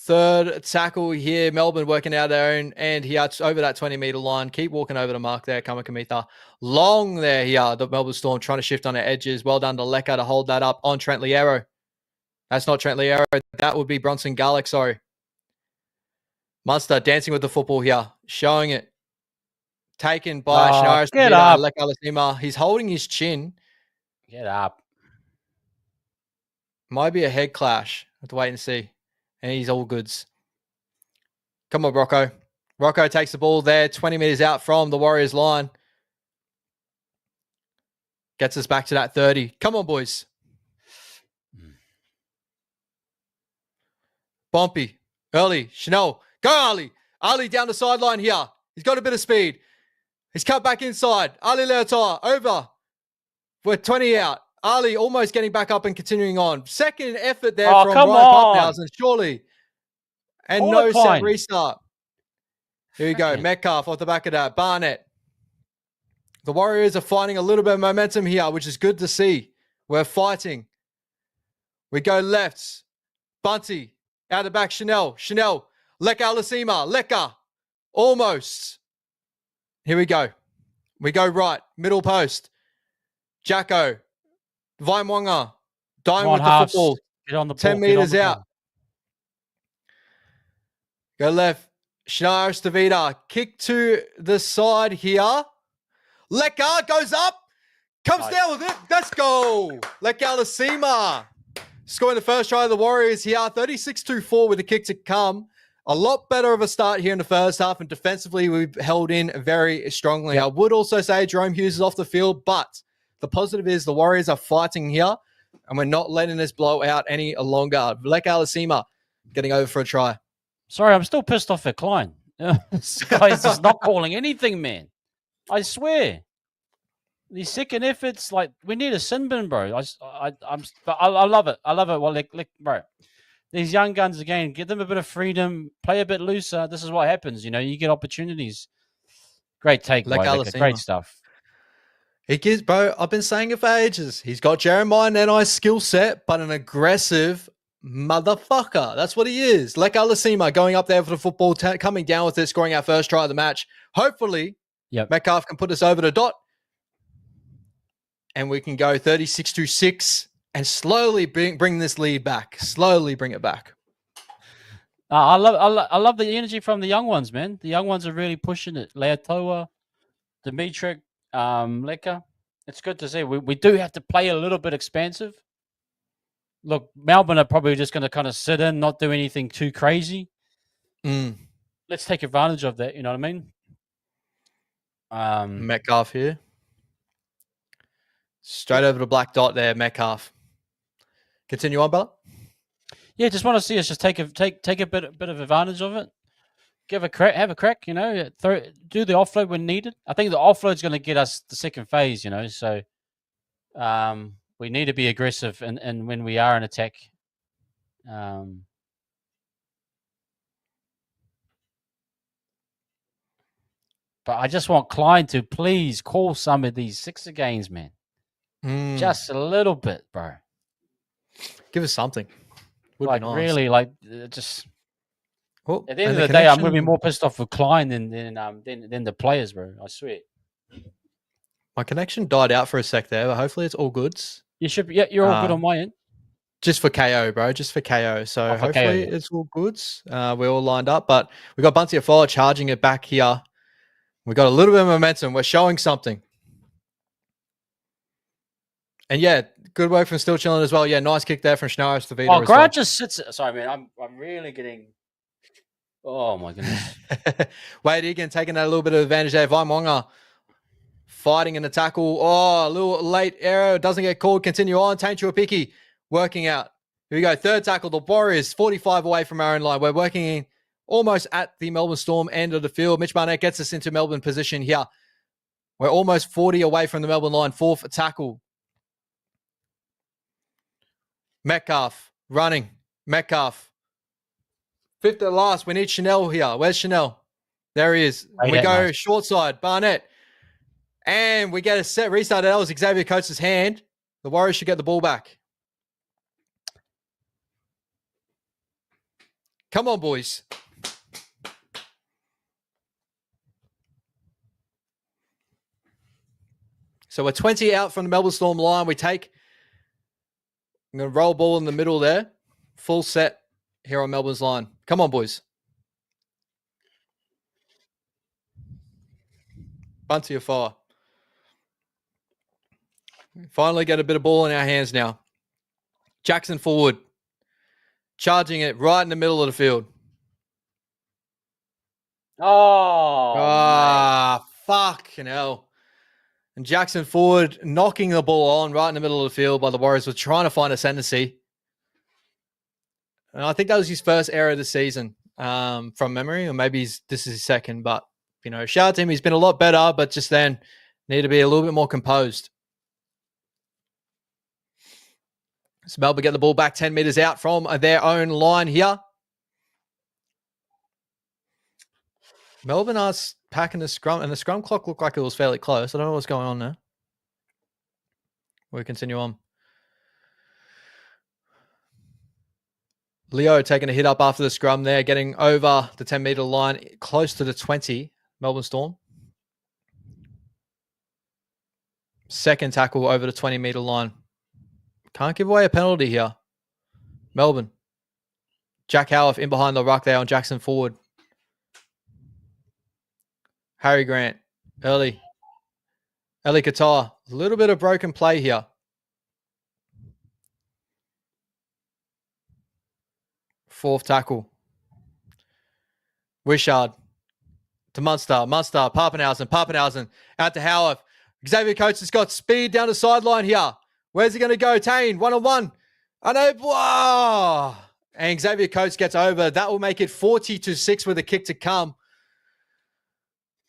Third tackle here. Melbourne working out their own end here over that 20-meter line. Keep walking over the mark there, Kamakamitha. Long there here, the Melbourne Storm trying to shift on their edges. Well done to Lecker to hold that up on Trent Liero. That's not Trent Liero. That would be Bronson Garlick, sorry. Munster dancing with the football here. Showing it. Taken by Shinaris. Get up. Lek Alasima. He's holding his chin. Get up. Might be a head clash. Have to wait and see. And he's all goods. Come on, Rocco. Rocco takes the ball there, 20 meters out from the Warriors line. Gets us back to that 30. Come on, boys. Bumpy. Early. Chanel. Go, Ali. Ali down the sideline here. He's got a bit of speed. He's cut back inside. Ali Leotar over. We're 20 out. Ali almost getting back up and continuing on. Second effort there from Ryan Pappenhausen, surely. And no set restart. Here we go. Metcalf off the back of that. Barnett. The Warriors are finding a little bit of momentum here, which is good to see. We're fighting. We go left. Bunty. Out the back. Chanel. Leka Alasima. Leka. Almost. Here we go. We go right. Middle post. Jacko. Vaimwanga, dying Come on, with the halves. football. Get on the 10 ball. Get on meters the out. ball. Go left. Shania Stavida. Kick to the side here. Leka goes up. Comes down with it. Let's go. Leka Lasima. Scoring the first try of the Warriors here. 36-4 with the kick to come. A lot better of a start here in the first half. And defensively, we've held in very strongly. Yep. I would also say Jerome Hughes is off the field. But the positive is the Warriors are fighting here. And we're not letting this blow out any longer. Leka Lasima getting over for a try. Sorry, I'm still pissed off at Klein. This guy's just not calling anything, man. I swear. These second efforts, like we need a sin bin, bro. I love it. I love it. Well, bro, these young guns again, give them a bit of freedom, play a bit looser. This is what happens. You get opportunities. Great take, Like boy. Great stuff. He gives, bro. I've been saying it for ages. He's got Jeremiah Nanai's skill set, but an aggressive motherfucker. That's what he is. Like Alasima going up there for the football, coming down with it, scoring our first try of the match. Hopefully, Metcalf can put us over the dot. And we can go 36-6 and slowly bring this lead back. Slowly bring it back. I love the energy from the young ones, man. The young ones are really pushing it. Leatoa, Dimitri, Leka. It's good to see. We do have to play a little bit expansive. Look, Melbourne are probably just going to kind of sit in, not do anything too crazy. Let's take advantage of that. You know what I mean? Metcalf here. Straight over the black dot there, Metcalf. Continue on, brother. Yeah, just want to see us just take a bit of advantage of it. Have a crack. Do the offload when needed. I think the offload's going to get us the second phase. So we need to be aggressive, and when we are in attack. But I just want Klein to please call some of these sixer games, man. Just a little bit, bro. Give us something. Would like be nice. Really, just. Well, at the end of the day, I'm going to be more pissed off with Klein than the players, bro. I swear. My connection died out for a sec there, but hopefully it's all good. You should be. Yeah, you're all good on my end. Just for KO, bro. Just for KO. So hopefully KO, yeah. It's all good. We're all lined up, but we got Bunty Afoa charging it back here. We got a little bit of momentum. We're showing something. And yeah, good work from Still Chilling as well. Yeah, nice kick there from Schneider Stavida. Oh, Grant just sits. Sorry, man. I'm really getting. Oh my goodness. Wade Egan taking that a little bit of advantage there. Vaimwanga fighting in the tackle. Oh, a little late error. Doesn't get called. Continue on. Taint Chuapiki working out. Here we go. Third tackle. The Warriors 45 away from our own line. We're working in almost at the Melbourne Storm end of the field. Mitch Barnett gets us into Melbourne position here. We're almost 40 away from the Melbourne line. Fourth tackle. Metcalf running. Metcalf. Fifth at last. We need Chanel here. Where's Chanel? There he is. We go short side. Barnett. And we get a set restart. That was Xavier Coates' hand. The Warriors should get the ball back. Come on, boys. So we're 20 out from the Melbourne Storm line. I'm going to roll ball in the middle there. Full set here on Melbourne's line. Come on, boys. Bunty Afoa. Finally get a bit of ball in our hands now. Jackson forward. Charging it right in the middle of the field. Fucking hell. And Jackson forward knocking the ball on right in the middle of the field while the Warriors were trying to find ascendancy. And I think that was his first error of the season from memory, or maybe this is his second. But, shout out to him. He's been a lot better, but just then need to be a little bit more composed. So Melbourne get the ball back 10 meters out from their own line here. Melbourne are packing the scrum, and the scrum clock looked like it was fairly close. I don't know what's going on there. We'll continue on. Leo taking a hit up after the scrum there, getting over the 10-meter line, close to the 20, Melbourne Storm. Second tackle over the 20-meter line. Can't give away a penalty here. Melbourne. Jack Howarth in behind the ruck there on Jackson forward. Harry Grant. Early. Eli Katoa. A little bit of broken play here. Fourth tackle. Wishard. To Munster. Papenhausen. Out to Howarth. Xavier Coates has got speed down the sideline here. Where's he going to go? Tane, 1-on-1. Wow. And Xavier Coates gets over. That will make it 40-6 with a kick to come.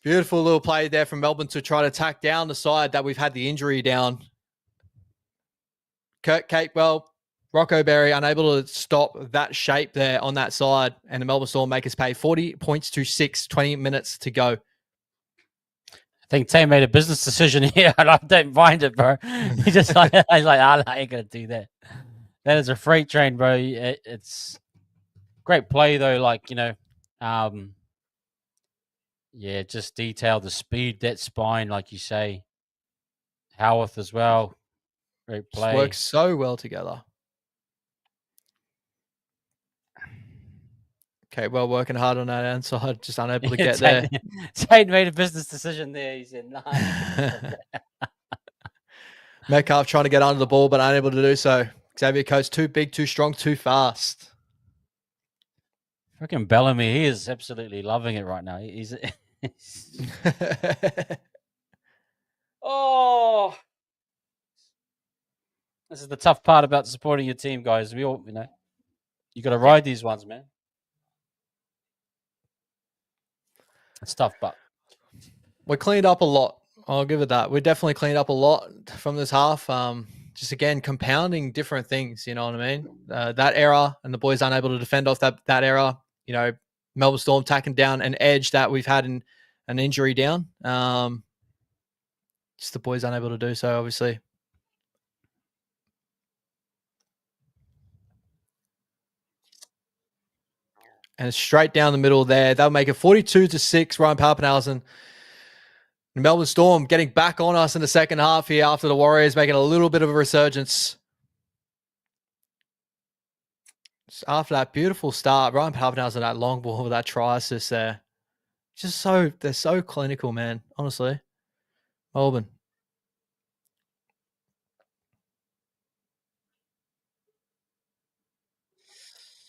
Beautiful little play there from Melbourne to try to tack down the side that we've had the injury down. Kurt Capewell, Rocco Berry unable to stop that shape there on that side. And the Melbourne Storm make us pay 40 points to 6, 20 minutes to go. I think Tay made a business decision here, and I don't mind it, bro. He just like, he's like, I ain't gonna do that. That is a freight train, bro. It's great play though. Like, you know, yeah, just detail the speed, that spine, like you say. Howarth as well. Great play. Just works so well together. Okay, well, working hard on that inside, just unable to get there. Tate made a business decision there. He said, "No." Metcalf trying to get under the ball, but unable to do so. Xavier Coates too big, too strong, too fast. Freaking Bellamy, he is absolutely loving it right now. He's oh, this is the tough part about supporting your team, guys. We all, you know, you got to ride these ones, man. It's tough, but we cleaned up a lot. I'll give it that. We definitely cleaned up a lot from this half. Just again, compounding different things. You know what I mean? That error and the boys unable to defend off that error. You know, Melbourne Storm tacking down an edge that we've had an injury down. Just the boys unable to do so, obviously. And straight down the middle there. That'll make it 42-6. Ryan Papenhausen. The Melbourne Storm getting back on us in the second half here after the Warriors making a little bit of a resurgence. Just after that beautiful start, Ryan Papenhausen, that long ball with that try assist there. Just they're so clinical, man. Honestly. Melbourne.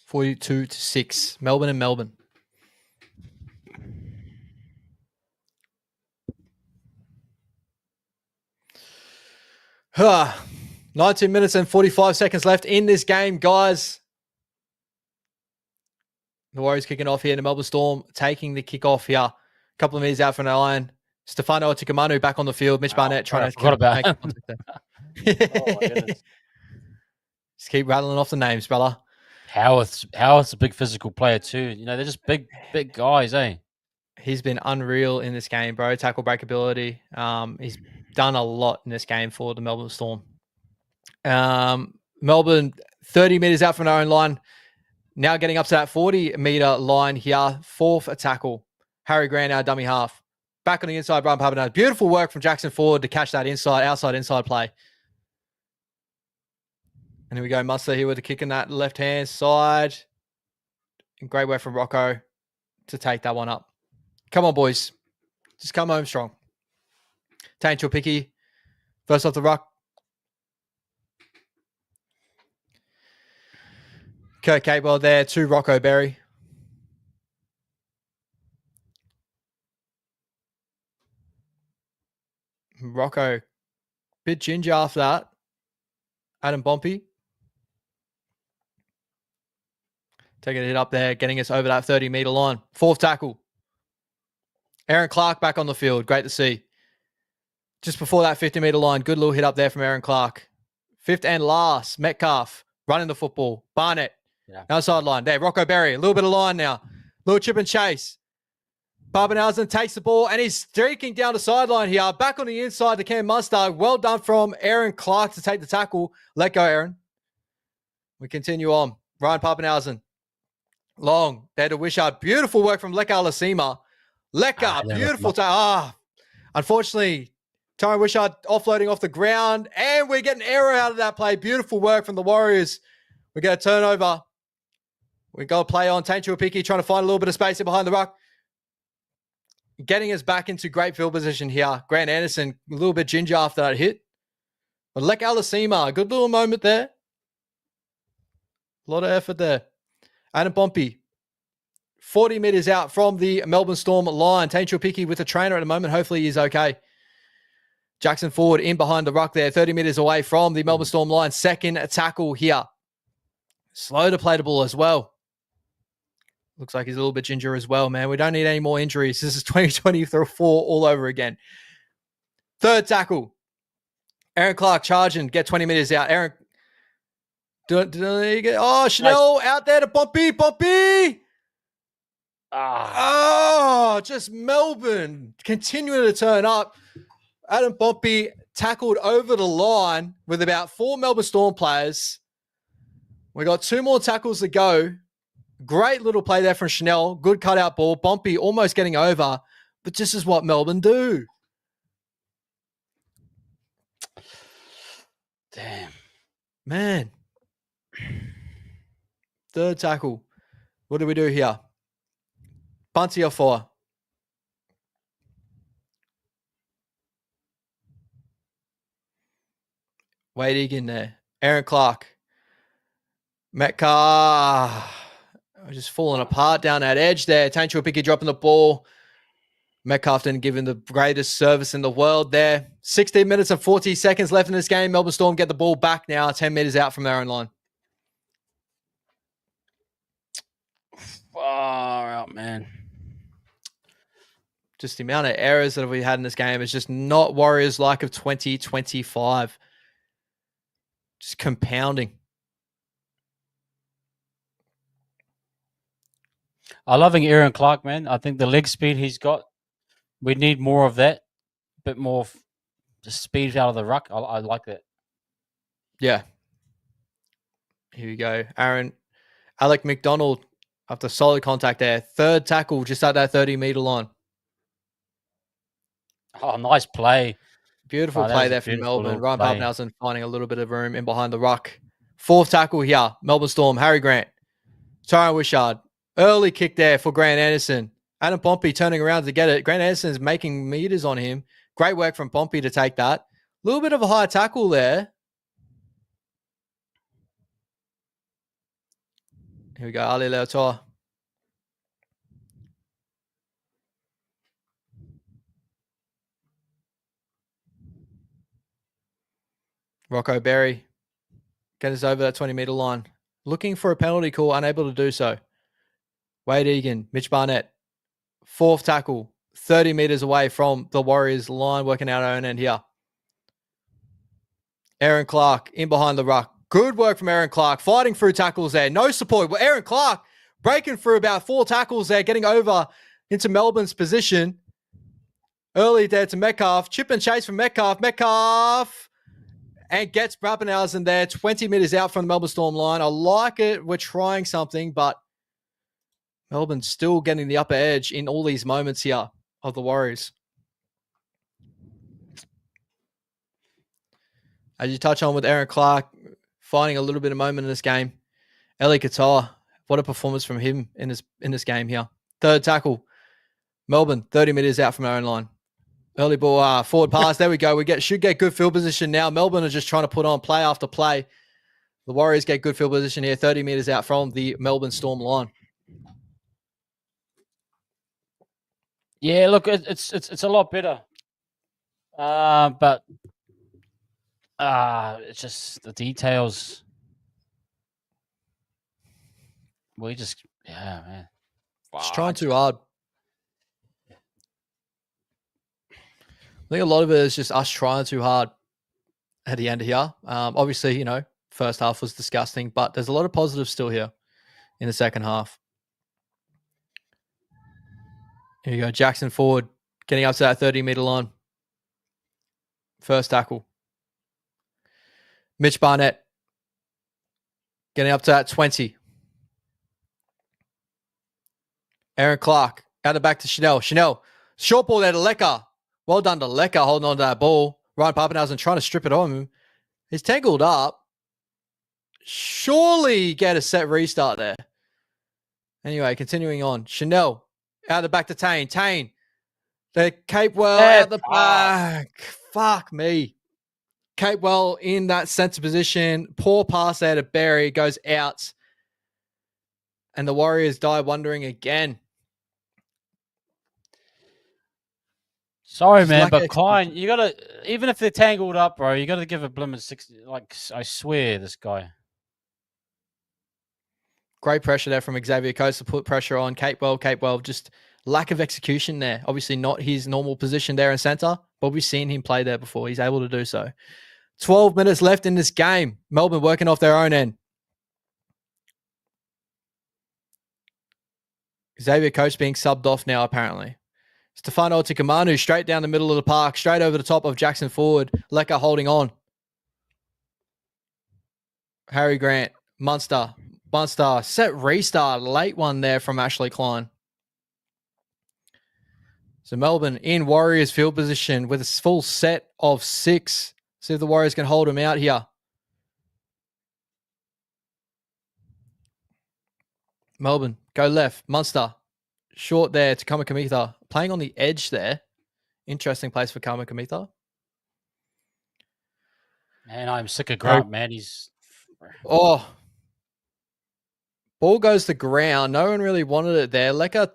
(42-6). Melbourne and Melbourne. Huh. 19 minutes and 45 seconds left in this game, guys. The Warriors kicking off here. The Melbourne Storm taking the kickoff here. A couple of meters out from the line. Stefano Tikamanu back on the field. Mitch Barnett trying to make contact there. Oh, my goodness. Just keep rattling off the names, brother. Howarth's a big physical player too. You know, they're just big guys, eh? He's been unreal in this game, bro. Tackle breakability. He's done a lot in this game for the Melbourne Storm. Melbourne 30 meters out from their own line. Now getting up to that 40-meter line here. Fourth tackle. Harry Grant, our dummy half. Back on the inside, Brian Papenhausen. Beautiful work from Jackson Ford to catch that outside play. And here we go. Munster here with the kick in that left-hand side. And great work from Rocco to take that one up. Come on, boys. Just come home strong. Tane Chupiki. First off the ruck. Kurt Capewell there to Rocco Berry. Rocco. Bit ginger after that. Adam Bompey. Taking it up there, getting us over that 30-meter line. Fourth tackle. Aaron Clark back on the field. Great to see. Just before that 50-meter line, good little hit up there from Aaron Clark. Fifth and last, Metcalf running the football. Barnett, outside line. There, Rocco Berry, a little bit of line now. Little chip and chase. Papenhausen takes the ball and he's streaking down the sideline here. Back on the inside to Cam Munster. Well done from Aaron Clark to take the tackle. Let go, Aaron. We continue on. Ryan Papenhausen. Long. There to Wishart. Beautiful work from Leka Lasima. Leka, beautiful. Unfortunately, Tyrone Wishart offloading off the ground, and we're getting error out of that play. Beautiful work from the Warriors. We get a turnover. We got a play on Taintua Piki trying to find a little bit of space in behind the ruck. Getting us back into great field position here. Grant Anderson, a little bit ginger after that hit. But Lek Alasima, good little moment there. A lot of effort there. Adam Pompey, 40 meters out from the Melbourne Storm line. Taintua Piki with a trainer at the moment. Hopefully he's okay. Jackson Ford in behind the ruck there, 30 meters away from the Melbourne Storm line. Second tackle here. Slow to play the ball as well. Looks like he's a little bit ginger as well, man. We don't need any more injuries. This is 2024 all over again. Third tackle. Aaron Clark charging. Get 20 meters out. Aaron. Chanel out there to Pompey. Just Melbourne continuing to turn up. Adam Pompey tackled over the line with about 4 Melbourne Storm players. We got 2 more tackles to go. Great little play there from Chanel. Good cutout ball. Pompey almost getting over. But this is what Melbourne do. Damn. Man. Third tackle. What do we do here? Bunty or 4? Wade Egan there. Aaron Clark. Metcalf. Just falling apart down that edge there. Taintua Piki dropping the ball. Metcalf didn't give him the greatest service in the world there. 16 minutes and 40 seconds left in this game. Melbourne Storm get the ball back now, 10 meters out from their own line. Far out, man. Just the amount of errors that we had in this game is just not Warriors like of 2025. Just compounding. I loving Aaron Clark, man. I think the leg speed he's got, we need more of that. A bit more just speed out of the ruck. I like that. Yeah. Here we go. Alec McDonald, after solid contact there. Third tackle, just at that 30-meter line. Oh, nice play. Beautiful play there from Melbourne. Ryan Papenhausen finding a little bit of room in behind the ruck. Fourth tackle here. Melbourne Storm, Harry Grant. Tyrone Wishart. Early kick there for Grant Anderson. Adam Pompey turning around to get it. Grant Anderson's making meters on him. Great work from Pompey to take that. A little bit of a high tackle there. Here we go. Ali Leotoa. Rocco Berry getting us over that 20-meter line. Looking for a penalty call, unable to do so. Wade Egan, Mitch Barnett. Fourth tackle, 30 meters away from the Warriors line, working out our own end here. Aaron Clark in behind the ruck. Good work from Aaron Clark, fighting through tackles there. No support. Well, Aaron Clark breaking through about 4 tackles there, getting over into Melbourne's position. Early there to Metcalf. Chip and chase from Metcalf. Metcalf. And gets Rappenhausen there, 20 meters out from the Melbourne Storm line. I like it. We're trying something, but Melbourne still getting the upper edge in all these moments here of the Warriors. As you touch on with Aaron Clark, finding a little bit of moment in this game. Eli Qatar, what a performance from him in this game here. Third tackle. Melbourne, 30 meters out from our own line. Early ball, forward pass. There we go. Should get good field position now. Melbourne are just trying to put on play after play. The Warriors get good field position here, 30 meters out from the Melbourne Storm line. Yeah, look, it's a lot better. But it's just the details. Man. Just trying too hard. I think a lot of it is just us trying too hard at the end here. Obviously, first half was disgusting, but there's a lot of positives still here in the second half. Here you go. Jackson Ford getting up to that 30-meter line. First tackle. Mitch Barnett getting up to that 20. Aaron Clark out the back to Chanel. Chanel, short ball there to Lecker. Well done to Lecker holding on to that ball. Ryan Pappenhausen trying to strip it on him. He's tangled up. Surely get a set restart there. Anyway, continuing on. Chanel out the back to Tane. Tane. The Capewell out the back. Fuck me. Capewell in that center position. Poor pass there to Berry. Goes out. And the Warriors die wondering again. Sorry, man, but Klein, you gotta, even if they're tangled up, bro, you gotta give a blimmin' 60. Like, I swear, this guy. Great pressure there from Xavier Coates to put pressure on Capewell. Capewell, just lack of execution there. Obviously not his normal position there in center, but we've seen him play there before. He's able to do so. 12 minutes left in this game. Melbourne working off their own end. Xavier Coates being subbed off now, apparently. Stefano Tikamanu straight down the middle of the park, straight over the top of Jackson Forward. Lecker holding on. Harry Grant, Munster, set restart, late one there from Ashley Klein. So Melbourne in Warriors field position with a full set of 6. See if the Warriors can hold him out here. Melbourne, go left. Munster, short there to Kamikamitha. Playing on the edge there. Interesting place for Kamikamitha. Man, I'm sick of Grant, man. He's... Oh. Ball goes to ground. No one really wanted it there. Lecker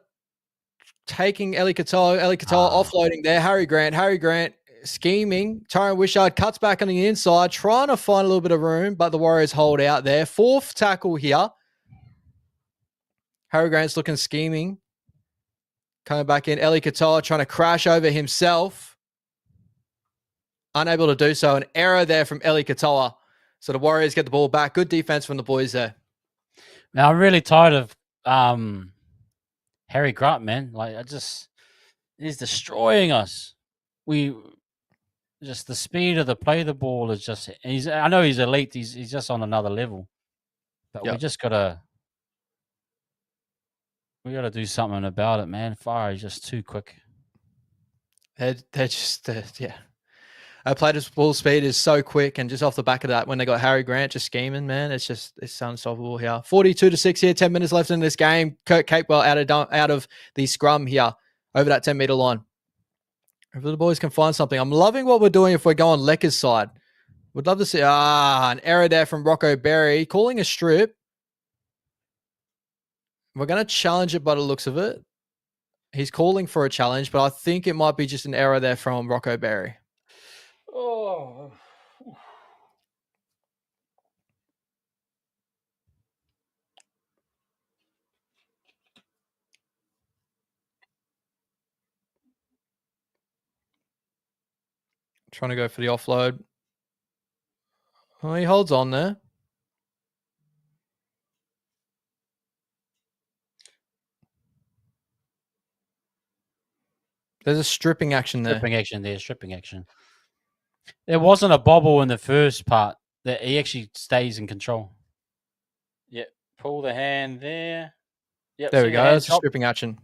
taking Eli Katoa. Eli Katoa offloading there. Harry Grant scheming. Tyron Wishart cuts back on the inside, trying to find a little bit of room, but the Warriors hold out there. 4th tackle here. Harry Grant's looking scheming. Coming back in. Eli Katoa trying to crash over himself. Unable to do so. An error there from Eli Katoa. So the Warriors get the ball back. Good defense from the boys there. Now, I'm really tired of Harry Grant, man. Like, he's destroying us. Just the speed of the play of the ball is just, I know he's elite. He's just on another level. But we just gotta do something about it, man. Fire is just too quick. They're just, yeah. Our players' ball speed is so quick, and just off the back of that, when they got Harry Grant just scheming, man, it's unstoppable here. 42-6 here, 10 minutes left in this game. Kurt Capewell out of the scrum here over that 10-meter line. If the boys can find something. I'm loving what we're doing if we're going Lecker's side. Would love to see an error there from Rocco Berry, calling a strip. We're going to challenge it by the looks of it. He's calling for a challenge, but I think it might be just an error there from Rocco Berry. Oh. Trying to go for the offload. Oh, he holds on there. There's a stripping action there. Stripping action. There wasn't a bobble in the first part. That he actually stays in control. Yep. Pull the hand there. Yep. There we go. That's a stripping action.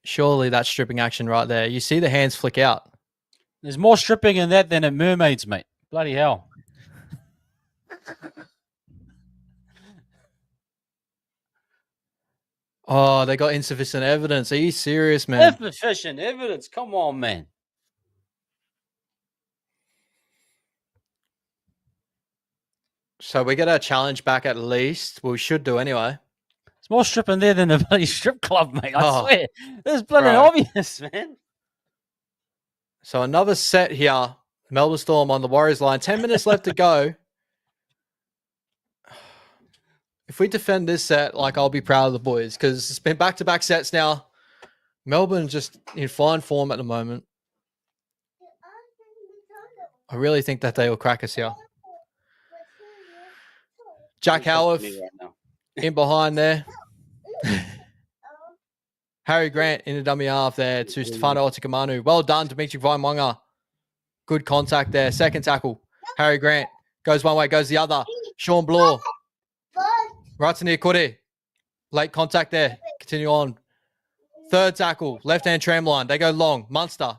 Surely that's stripping action right there. You see the hands flick out. There's more stripping in that than at Mermaids, mate. Bloody hell. Oh, they got insufficient evidence. Are you serious, man? Insufficient evidence. Come on, man. So we get our challenge back at least. Well, we should do anyway. There's more stripping there than a bloody strip club, mate. I swear. This is bloody obvious, man. So another set here. Melbourne Storm on the Warriors line. 10 minutes left to go. If we defend this set, I'll be proud of the boys because it's been back-to-back sets now. Melbourne just in fine form at the moment. I really think that they will crack us here. Jack Howarth in behind there. Harry Grant in the dummy half there to Stefano Otikamanu. Well done, Dimitri Vaimonga. Good contact there. Second tackle. Harry Grant goes one way, goes the other. Sean Bloor. Right to near Kuri. Late contact there. Continue on. Third tackle, left-hand tram line. They go long. Munster.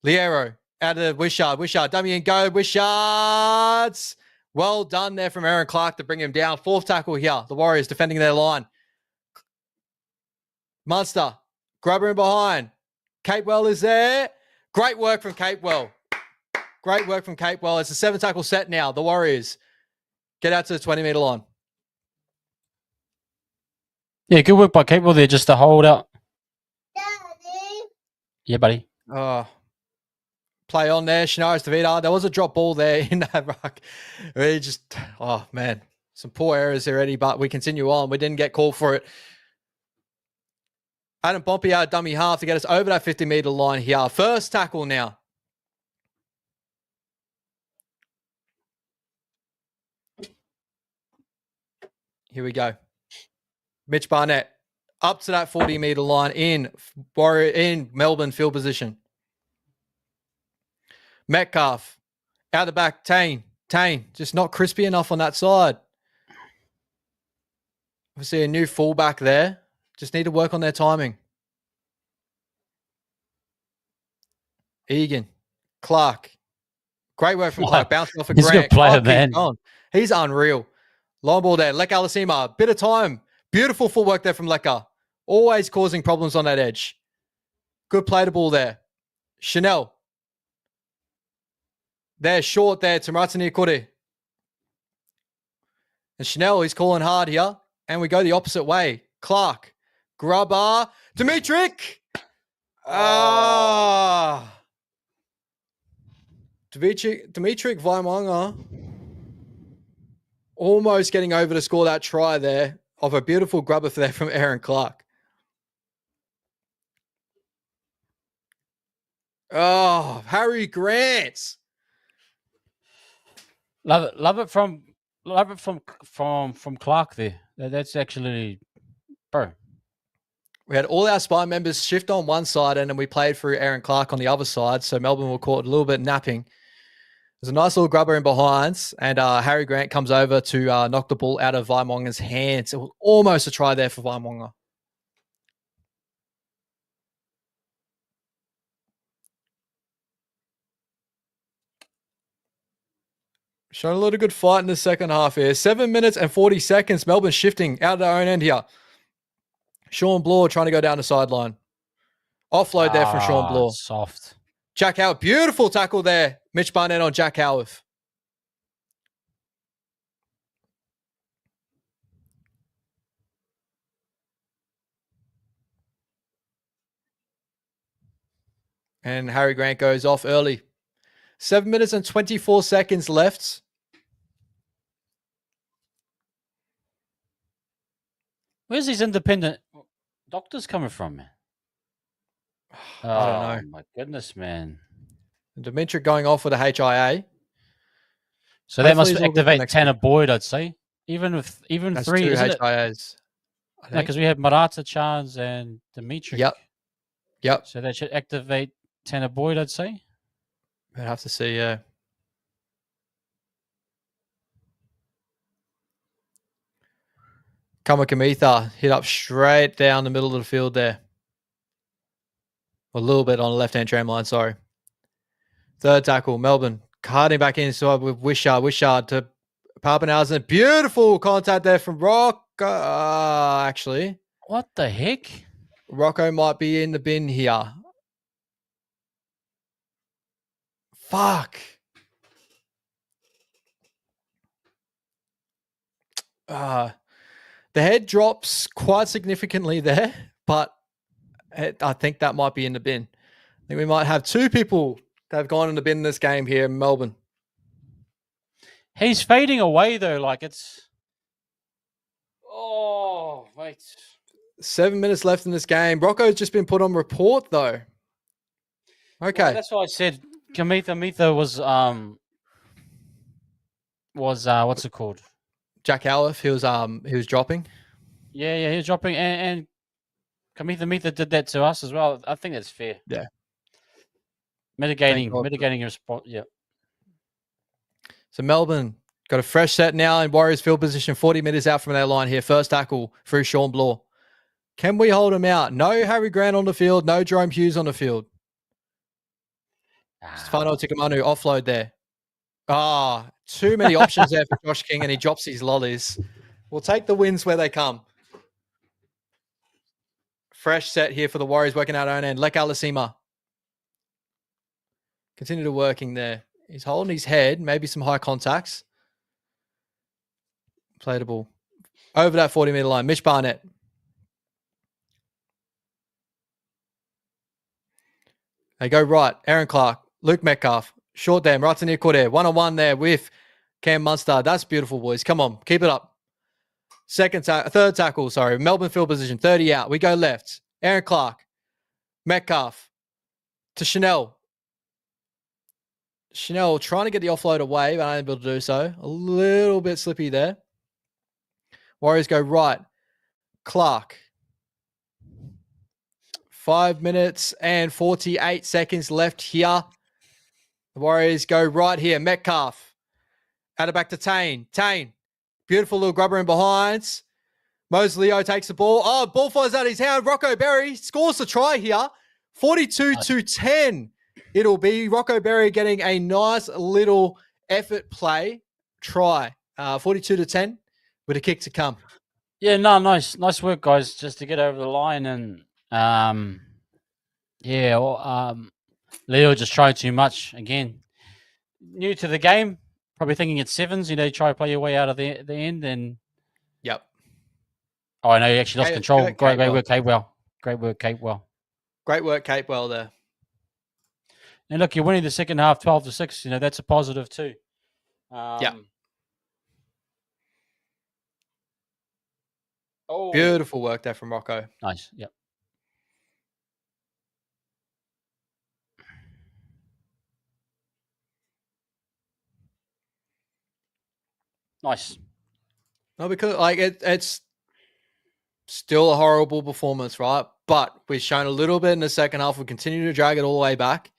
Liero out of Wishart. Wishart, dummy and go. Wishart. Well done there from Aaron Clark to bring him down. Fourth tackle here. The Warriors defending their line. Munster. Grubber in behind. Capewell is there. Great work from Capewell. Great work from Capewell. It's a 7-tackle set now. The Warriors get out to the 20-meter line. Yeah, good work by Capewell there just to hold out. Yeah, buddy. Play on there. Shinaris Davida. There was a drop ball there in that ruck. Really just, oh, man. Some poor errors already, but we continue on. We didn't get called for it. Adam Pompey out dummy half to get us over that 50-meter line here. First tackle now. Here we go. Mitch Barnett up to that 40-meter line in Melbourne field position. Metcalf out the back. Tane just not crispy enough on that side. Obviously a new fullback there. Just need to work on their timing. Egan, Clark. Great work from Clark. Bouncing off a He's Grant. a good player, man. He's unreal. Long ball there. Leka Alasima. Bit of time. Beautiful footwork there from Leka. Always causing problems on that edge. Good play to ball there. Chanel. They're short there to Maratini Kuri. And Chanel, he's calling hard here. And we go the opposite way. Clark. Grubber. Dimitrik. Dimitrik Vaimanga almost getting over to score that try there of a beautiful grubber there from Aaron Clark. Oh, Harry Grant. Love it from Clark there. That's actually, bro. We had all our spine members shift on one side and then we played through Aaron Clark on the other side. So Melbourne were caught a little bit napping. There's a nice little grubber in behind and Harry Grant comes over to knock the ball out of Vaimonga's hands. It was almost a try there for Vaimonga. Showing a lot of good fight in the second half here. 7 minutes and 40 seconds. Melbourne shifting out of their own end here. Sean Bloor trying to go down the sideline. Offload there from Sean Bloor. Soft. Jack Howarth. Beautiful tackle there. Mitch Barnett on Jack Howarth. And Harry Grant goes off early. 7 minutes and 24 seconds left. Where's these independent doctors coming from, man? I don't know. Oh, my goodness, man. Dimitri going off with a HIA. So that must activate Tanner Boyd, I'd say. Even That's three, two isn't HIAs. No, because we have Marata Chance and Dimitri. Yep. So that should activate Tanner Boyd, I'd say. I'd have to see, yeah. Kamakamitha hit up straight down the middle of the field there. A little bit on the left-hand tram line, sorry. Third tackle, Melbourne. Carding back inside with Wishart. Wishart to Papenhausen. Beautiful contact there from Rock. Actually. What the heck? Rocco might be in the bin here. Fuck. The head drops quite significantly there, but I think that might be in the bin. I think we might have two people that have gone in the bin in this game here in Melbourne. He's fading away, though. Like it's... Oh, wait. 7 minutes left in this game. Rocco's just been put on report, though. Okay. Well, that's why I said Mitha was what's it called? Jack Howarth, he was dropping. Yeah, he was dropping, and Mitha did that to us as well. I think that's fair. Yeah, mitigating response. Yeah. So Melbourne Got a fresh set now in Warriors field position, 40 meters out from their line here. First tackle through Sean Bloor. Can we hold him out? No Harry Grant on the field. No Jerome Hughes on the field. Stefano Tikamanu offload there. Too many options there for Josh King, and he drops his lollies. We'll take the wins where they come. Fresh set here for the Warriors, working out own end. Lek Alasima. Continue to working there. He's holding his head, maybe some high contacts. Play the ball. Over that 40-meter line. Mitch Barnett. They go right. Aaron Clark. Luke Metcalf. Short there. Right to near court there. One-on-one there with Cam Munster. That's beautiful, boys. Come on. Keep it up. Third tackle, sorry. Melbourne field position. 30 out. We go left. Aaron Clark. Metcalf. To Chanel. Chanel trying to get the offload away, but unable to do so. A little bit slippy there. Warriors go right. Clark. 5 minutes and 48 seconds left here. The Warriors go right here. Metcalf. Add it back to Tane. Tane. Beautiful little grubber in behind. Mose Leo takes the ball. Oh, ball flies out his hand. Rocco Berry scores the try here. 42-10. It'll be Rocco Berry getting a nice little effort play try. 42-10 with a kick to come. Yeah, no, nice work, guys, just to get over the line. And Leo just tried too much again. New to the game, probably thinking it's sevens. You try to play your way out of the end, and yep. Oh, I know he actually lost control. Great work, Capewell. Great work, Capewell. Great work, Capewell there. And look, you're winning the second half, 12-6. That's a positive too. Yeah. Oh, beautiful work there from Rocco. Nice. Yep. Nice. No, because it's still a horrible performance, right? But we've shown a little bit in the second half. We continue to drag it all the way back.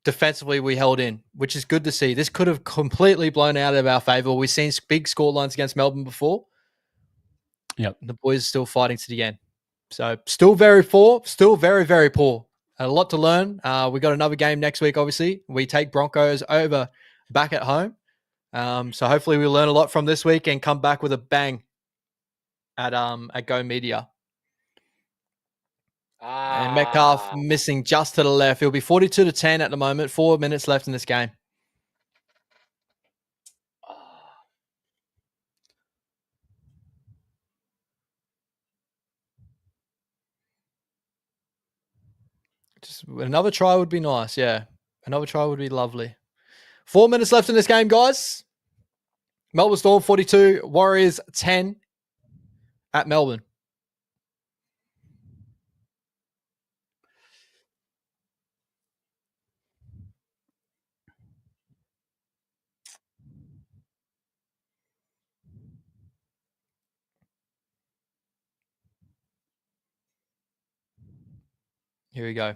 Defensively, we held in, which is good to see. This could have completely blown out of our favor. We've seen big score lines against Melbourne before. Yep. The boys are still fighting to the end. So still very, very poor. A lot to learn. We got another game next week, obviously. We take Broncos over back at home. So hopefully we learn a lot from this week and come back with a bang at Go Media. And Metcalf missing just to the left. It'll be 42-10 at the moment. 4 minutes left in this game. Just another try would be nice. Yeah. Another try would be lovely. 4 minutes left in this game, guys. Melbourne Storm 42, Warriors 10 at Melbourne. Here we go.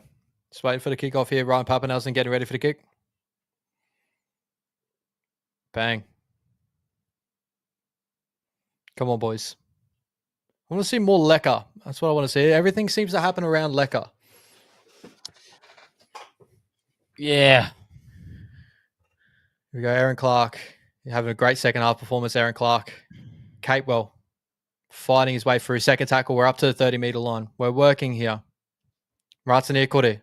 Just waiting for the kickoff here. Ryan Papenelson getting ready for the kick. Bang. Come on, boys. I want to see more Lecker. That's what I want to see. Everything seems to happen around Lecker. Yeah. Here we go. Aaron Clark. You're having a great second half performance, Aaron Clark. Capewell fighting his way through. Second tackle. We're up to the 30-meter line. We're working here. Ratania Kore.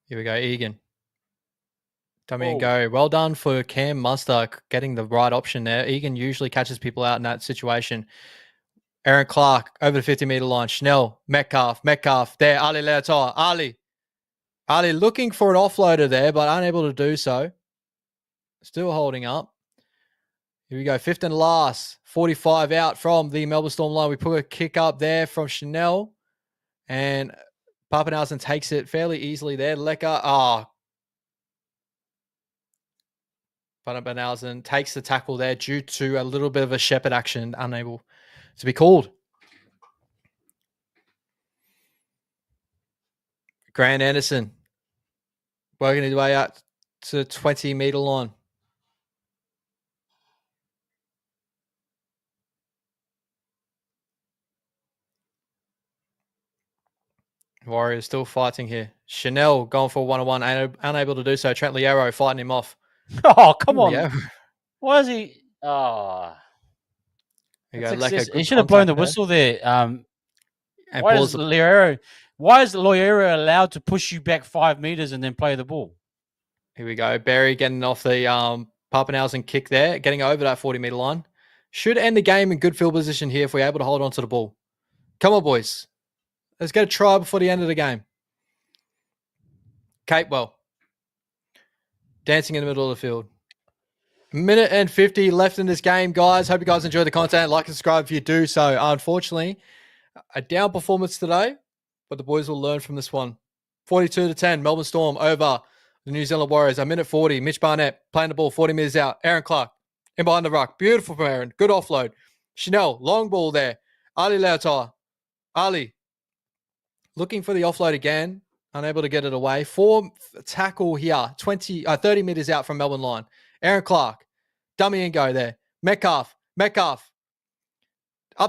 Here we go. Egan. Dummy and go. Well done for Cam Munster getting the right option there. Egan usually catches people out in that situation. Aaron Clark over the 50-meter line. Schnell. Metcalf. There. Ali Leotar. Ali looking for an offloader there, but unable to do so. Still holding up. Here we go. Fifth and last. 45 out from the Melbourne Storm line. We put a kick up there from Chanel. And Papenhausen takes it fairly easily there. Lecker. Papenhausen takes the tackle there due to a little bit of a shepherd action, unable to be called. Grant Anderson working his way out to 20-meter line. Warriors still fighting here. Chanel going for 1-on-1, unable to do so. Trent Liero fighting him off. Oh, come on. Liero. Why is he? Oh. There you go. Leka, He good should have blown the contact there. whistle there. And Why is Loiero allowed to push you back 5 meters and then play the ball? Here we go. Barry getting off the Pappenhausen kick there, getting over that 40-meter line. Should end the game in good field position here if we're able to hold on to the ball. Come on, boys. Let's get a try before the end of the game. Capewell. Dancing in the middle of the field. Minute and 50 left in this game, guys. Hope you guys enjoy the content. Like and subscribe if you do so. Unfortunately, a down performance today, but the boys will learn from this one. 42-10, Melbourne Storm over the New Zealand Warriors. A minute 40, Mitch Barnett playing the ball 40 meters out. Aaron Clark in behind the ruck. Beautiful from Aaron. Good offload. Chanel, long ball there. Ali Lautar. Ali looking for the offload again. Unable to get it away. 4 tackle here. 30 meters out from Melbourne line. Aaron Clark. Dummy and go there. Metcalf. Up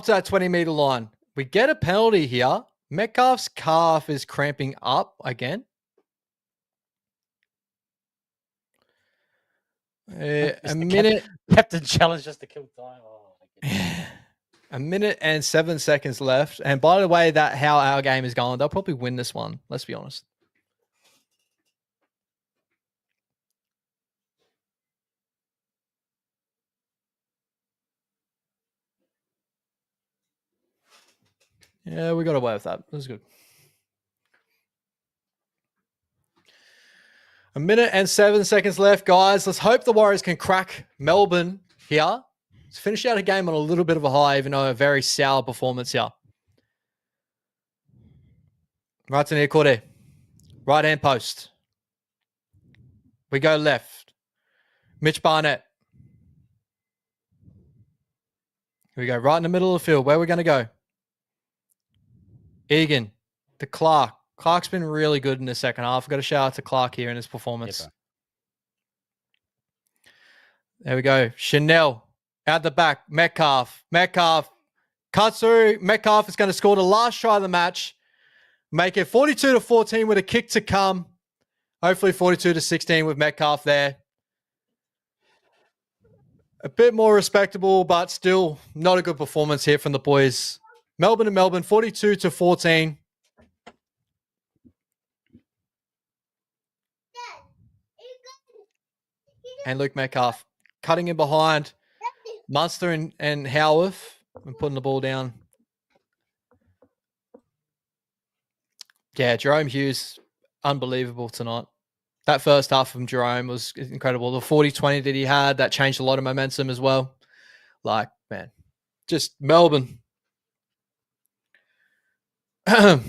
to that 20-meter line. We get a penalty here. Metcalf's calf is cramping up again. A minute. Captain challenge just to kill time. Oh, a minute and 7 seconds left. And by the way, that how our game is going, they'll probably win this one. Let's be honest. Yeah, we got away with that. That was good. A minute and 7 seconds left, guys. Let's hope the Warriors can crack Melbourne here. Let's finish out a game on a little bit of a high, even though a very sour performance here. Right to near Corday. Right hand post. We go left. Mitch Barnett. Here we go. Right in the middle of the field. Where are we going to go? Egan to Clark. Clark's been really good in the second half. I've got to shout out to Clark here in his performance. Yep. There we go. Chanel out the back. Metcalf cuts through. Metcalf is going to score the last try of the match. Make it 42-14 with a kick to come. Hopefully 42-16 with Metcalf there. A bit more respectable, but still not a good performance here from the boys. Melbourne, 42-14. And Luke Metcalf cutting in behind Munster and Howarth and putting the ball down. Yeah, Jerome Hughes, unbelievable tonight. That first half from Jerome was incredible. The 40-20 that he had, that changed a lot of momentum as well. Like, man, just Melbourne. We'll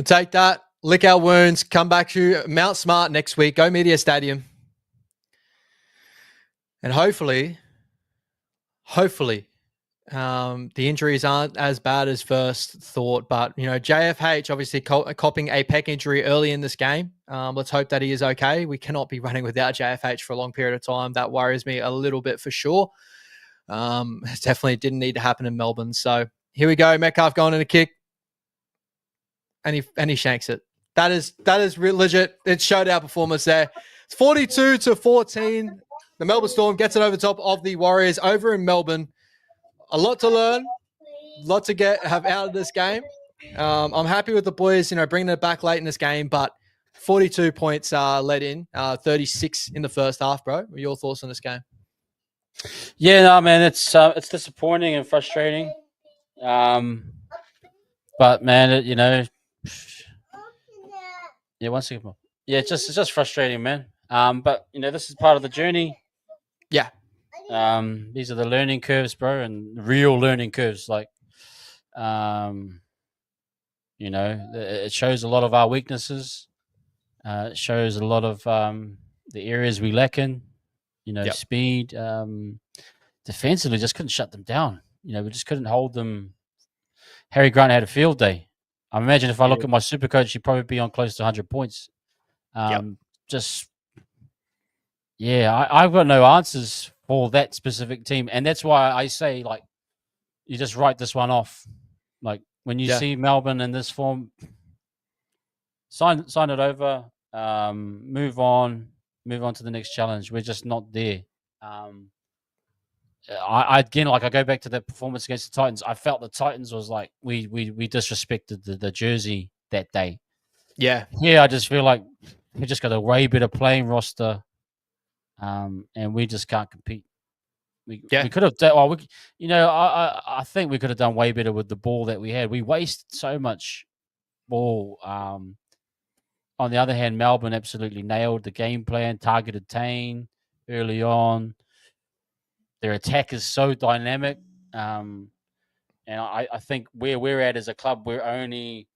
take that, lick our wounds, come back to Mount Smart next week, go Media Stadium. And hopefully, the injuries aren't as bad as first thought. But, you know, JFH obviously copping a pec injury early in this game. Let's hope that he is okay. We cannot be running without JFH for a long period of time. That worries me a little bit for sure. It definitely didn't need to happen in Melbourne. So here we go. Metcalf going in a kick. And he shanks it. That is legit. It showed our performance there. It's 42-14. The Melbourne Storm gets it over top of the Warriors over in Melbourne. A lot to learn, a lot to have out of this game. I'm happy with the boys, bringing it back late in this game, but 42 points let in, 36 in the first half, bro. What are your thoughts on this game? Yeah, no, man, it's disappointing and frustrating. But man, yeah, 1 second more. Yeah, it's just frustrating, man. But this is part of the journey. Yeah. These are the learning curves, bro, and real learning curves. Like, it shows a lot of our weaknesses. It shows a lot of the areas we lack in. Speed. Defensively, just couldn't shut them down. We just couldn't hold them. Harry Grant had a field day. I imagine if I look Yeah. at my super coach, he'd probably be on close to 100 points. Yep. Just I've got no answers for that specific team, and that's why I say like you just write this one off. Like when you Yeah. see Melbourne in this form, sign it over. Move on to the next challenge. We're just not there. Um, I again, like I go back to that performance against the Titans. I felt the Titans was like we disrespected the jersey that day. Yeah. Here, I just feel like we just got a way better playing roster, and we just can't compete. We could have done well. I think we could have done way better with the ball that we had. We wasted so much ball. On the other hand, Melbourne absolutely nailed the game plan, targeted Tane early on. Their attack is so dynamic. And I think where we're at as a club, we're only,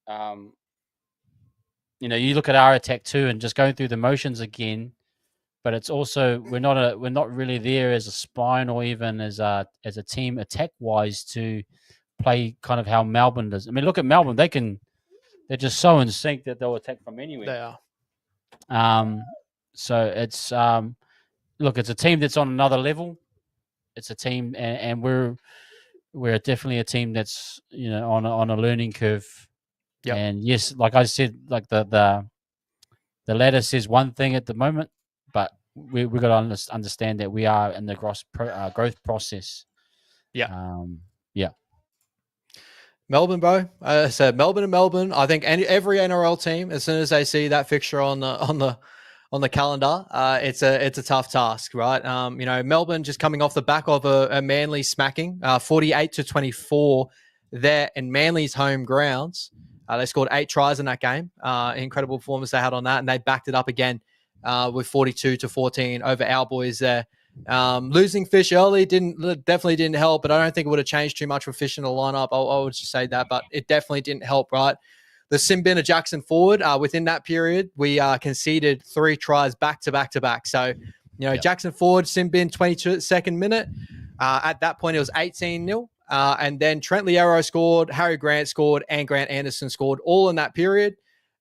um, you look at our attack too, and just going through the motions again. But it's also we're not really there as a spine or even as a team attack wise to play kind of how Melbourne does. I mean, look at Melbourne; they're just so in sync that they'll attack from anywhere. They are. So it's look, it's a team that's on another level. It's a team, and we're definitely a team that's on a learning curve. Yep. And yes, like I said, like the ladder says one thing at the moment, but we've got to understand that we are in the growth process. Yeah. Yeah. Melbourne, bro. I said Melbourne and Melbourne. I think every NRL team, as soon as they see that fixture on the calendar, it's a tough task, right? Melbourne just coming off the back of a Manly smacking, 48-24, there in Manly's home grounds. They scored 8 tries in that game. Incredible performance they had on that, and they backed it up again with 42-14 over our boys there. Losing Fish early definitely didn't help, but I don't think it would have changed too much with Fish in the lineup. I would just say that, but it definitely didn't help, right? The Simbin of Jackson forward, within that period, we conceded 3 tries back to back to back. So, Jackson forward, Simbin, 22nd minute. At that point, it was 18-0. And then Trent Liero scored, Harry Grant scored, and Grant Anderson scored all in that period.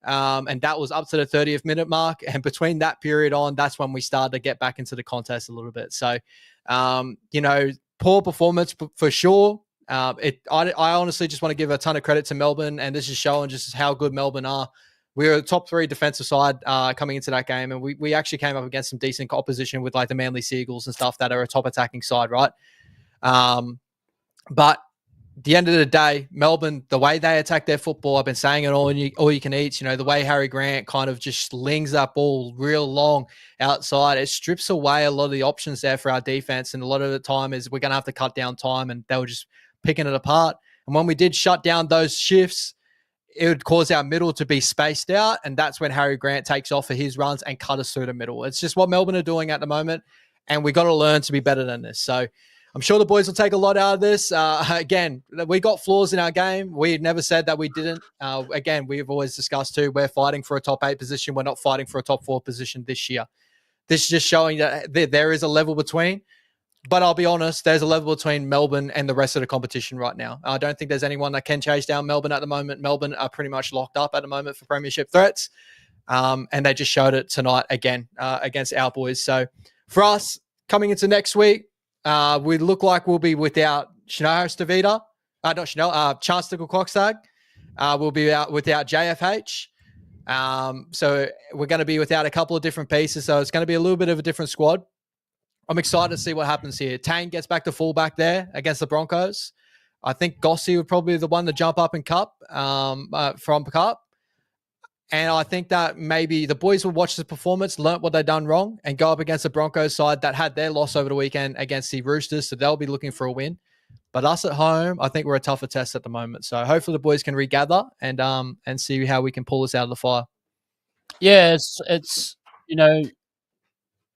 And that was up to the 30th minute mark. And between that period on, that's when we started to get back into the contest a little bit. So, poor performance for sure. I honestly just want to give a ton of credit to Melbourne, and this is showing just how good Melbourne are. We were a top 3 defensive side coming into that game, and we actually came up against some decent opposition with like the Manly Seagulls and stuff that are a top attacking side, right? But the end of the day, Melbourne, the way they attack their football, I've been saying it all you can eat, the way Harry Grant kind of just slings that ball real long outside, it strips away a lot of the options there for our defense. And a lot of the time is we're going to have to cut down time, and they were just picking it apart. And when we did shut down those shifts, it would cause our middle to be spaced out. And that's when Harry Grant takes off for his runs and cut us through the middle. It's just what Melbourne are doing at the moment. And we got to learn to be better than this. So I'm sure the boys will take a lot out of this. Again, we got flaws in our game. We never said that we didn't. Again, we've always discussed too, we're fighting for a top 8 position. We're not fighting for a top 4 position this year. This is just showing that there is a level between. But I'll be honest, there's a level between Melbourne and the rest of the competition right now. I don't think there's anyone that can chase down Melbourne at the moment. Melbourne are pretty much locked up at the moment for premiership threats. And they just showed it tonight again against our boys. So for us, coming into next week, we look like we'll be without Chanel Harris-Tavita. Not Chanel, Chancellor Coxtag. We'll be out without JFH. So we're going to be without a couple of different pieces. So it's going to be a little bit of a different squad. I'm excited to see what happens here. Tane gets back to fullback there against the Broncos. I think Gossi would probably be the one to jump up and cup from cup. And I think that maybe the boys will watch the performance, learn what they've done wrong, and go up against the Broncos side that had their loss over the weekend against the Roosters. So they'll be looking for a win. But us at home, I think we're a tougher test at the moment. So hopefully the boys can regather and see how we can pull this out of the fire. Yeah, it's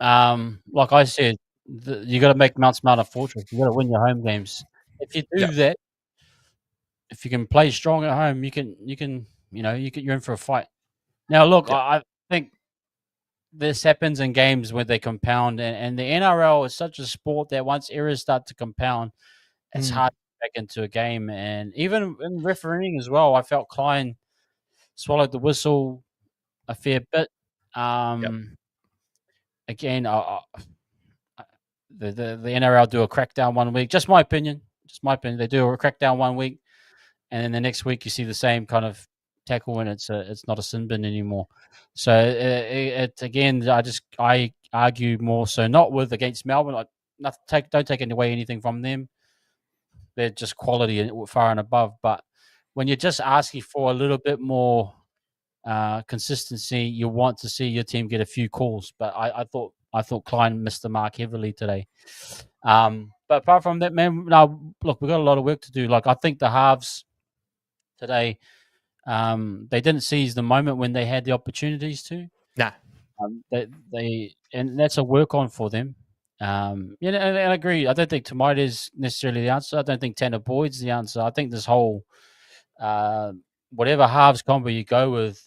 like I said, you got to make Mount Smart a fortress. You got to win your home games. If you do that, if you can play strong at home, you're in for a fight. Now, look, I think this happens in games where they compound, and the NRL is such a sport that once errors start to compound, it's hard back into a game. And even in refereeing as well, I felt Klein swallowed the whistle a fair bit. Yep. Again, the NRL do a crackdown one week. Just my opinion. Just my opinion. They do a crackdown one week, and then the next week you see the same kind of tackle, and it's not a sin bin anymore. So it again, I argue more so not with against Melbourne. Don't take away anything from them. They're just quality and far and above. But when you're just asking for a little bit more consistency, you want to see your team get a few calls. But I thought Klein missed the mark heavily today. But apart from that, man, no, look, we've got a lot of work to do. Like, I think the halves today, they didn't seize the moment when they had the opportunities to. Nah. And that's a work on for them. And I agree. I don't think Tamite is necessarily the answer. I don't think Tanner Boyd's the answer. I think this whole whatever halves combo you go with,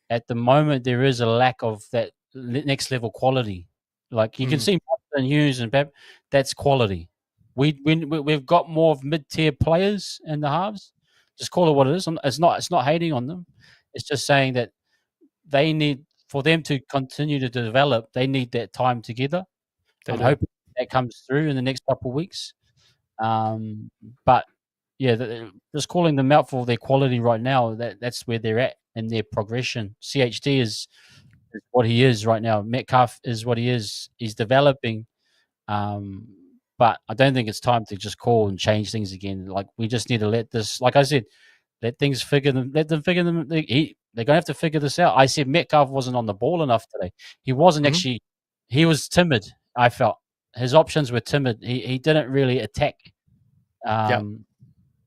at the moment there is a lack of that next level quality. Like you can see Martin Hughes and Pep, that's quality. We've got more of mid-tier players in the halves. Just call it what it is. It's not hating on them. It's just saying that they need, for them to continue to develop, they need that time together. I'm hoping that comes through in the next couple of weeks. But yeah, just calling them out for their quality right now, that's where they're at in their progression. CHD is what he is right now. Metcalf is what he is. He's developing. But I don't think it's time to just call and change things again. Like, we just need to let this, like I said, let them figure them. They're going to have to figure this out. I said Metcalf wasn't on the ball enough today. He wasn't actually. He was timid. I felt his options were timid. He didn't really attack.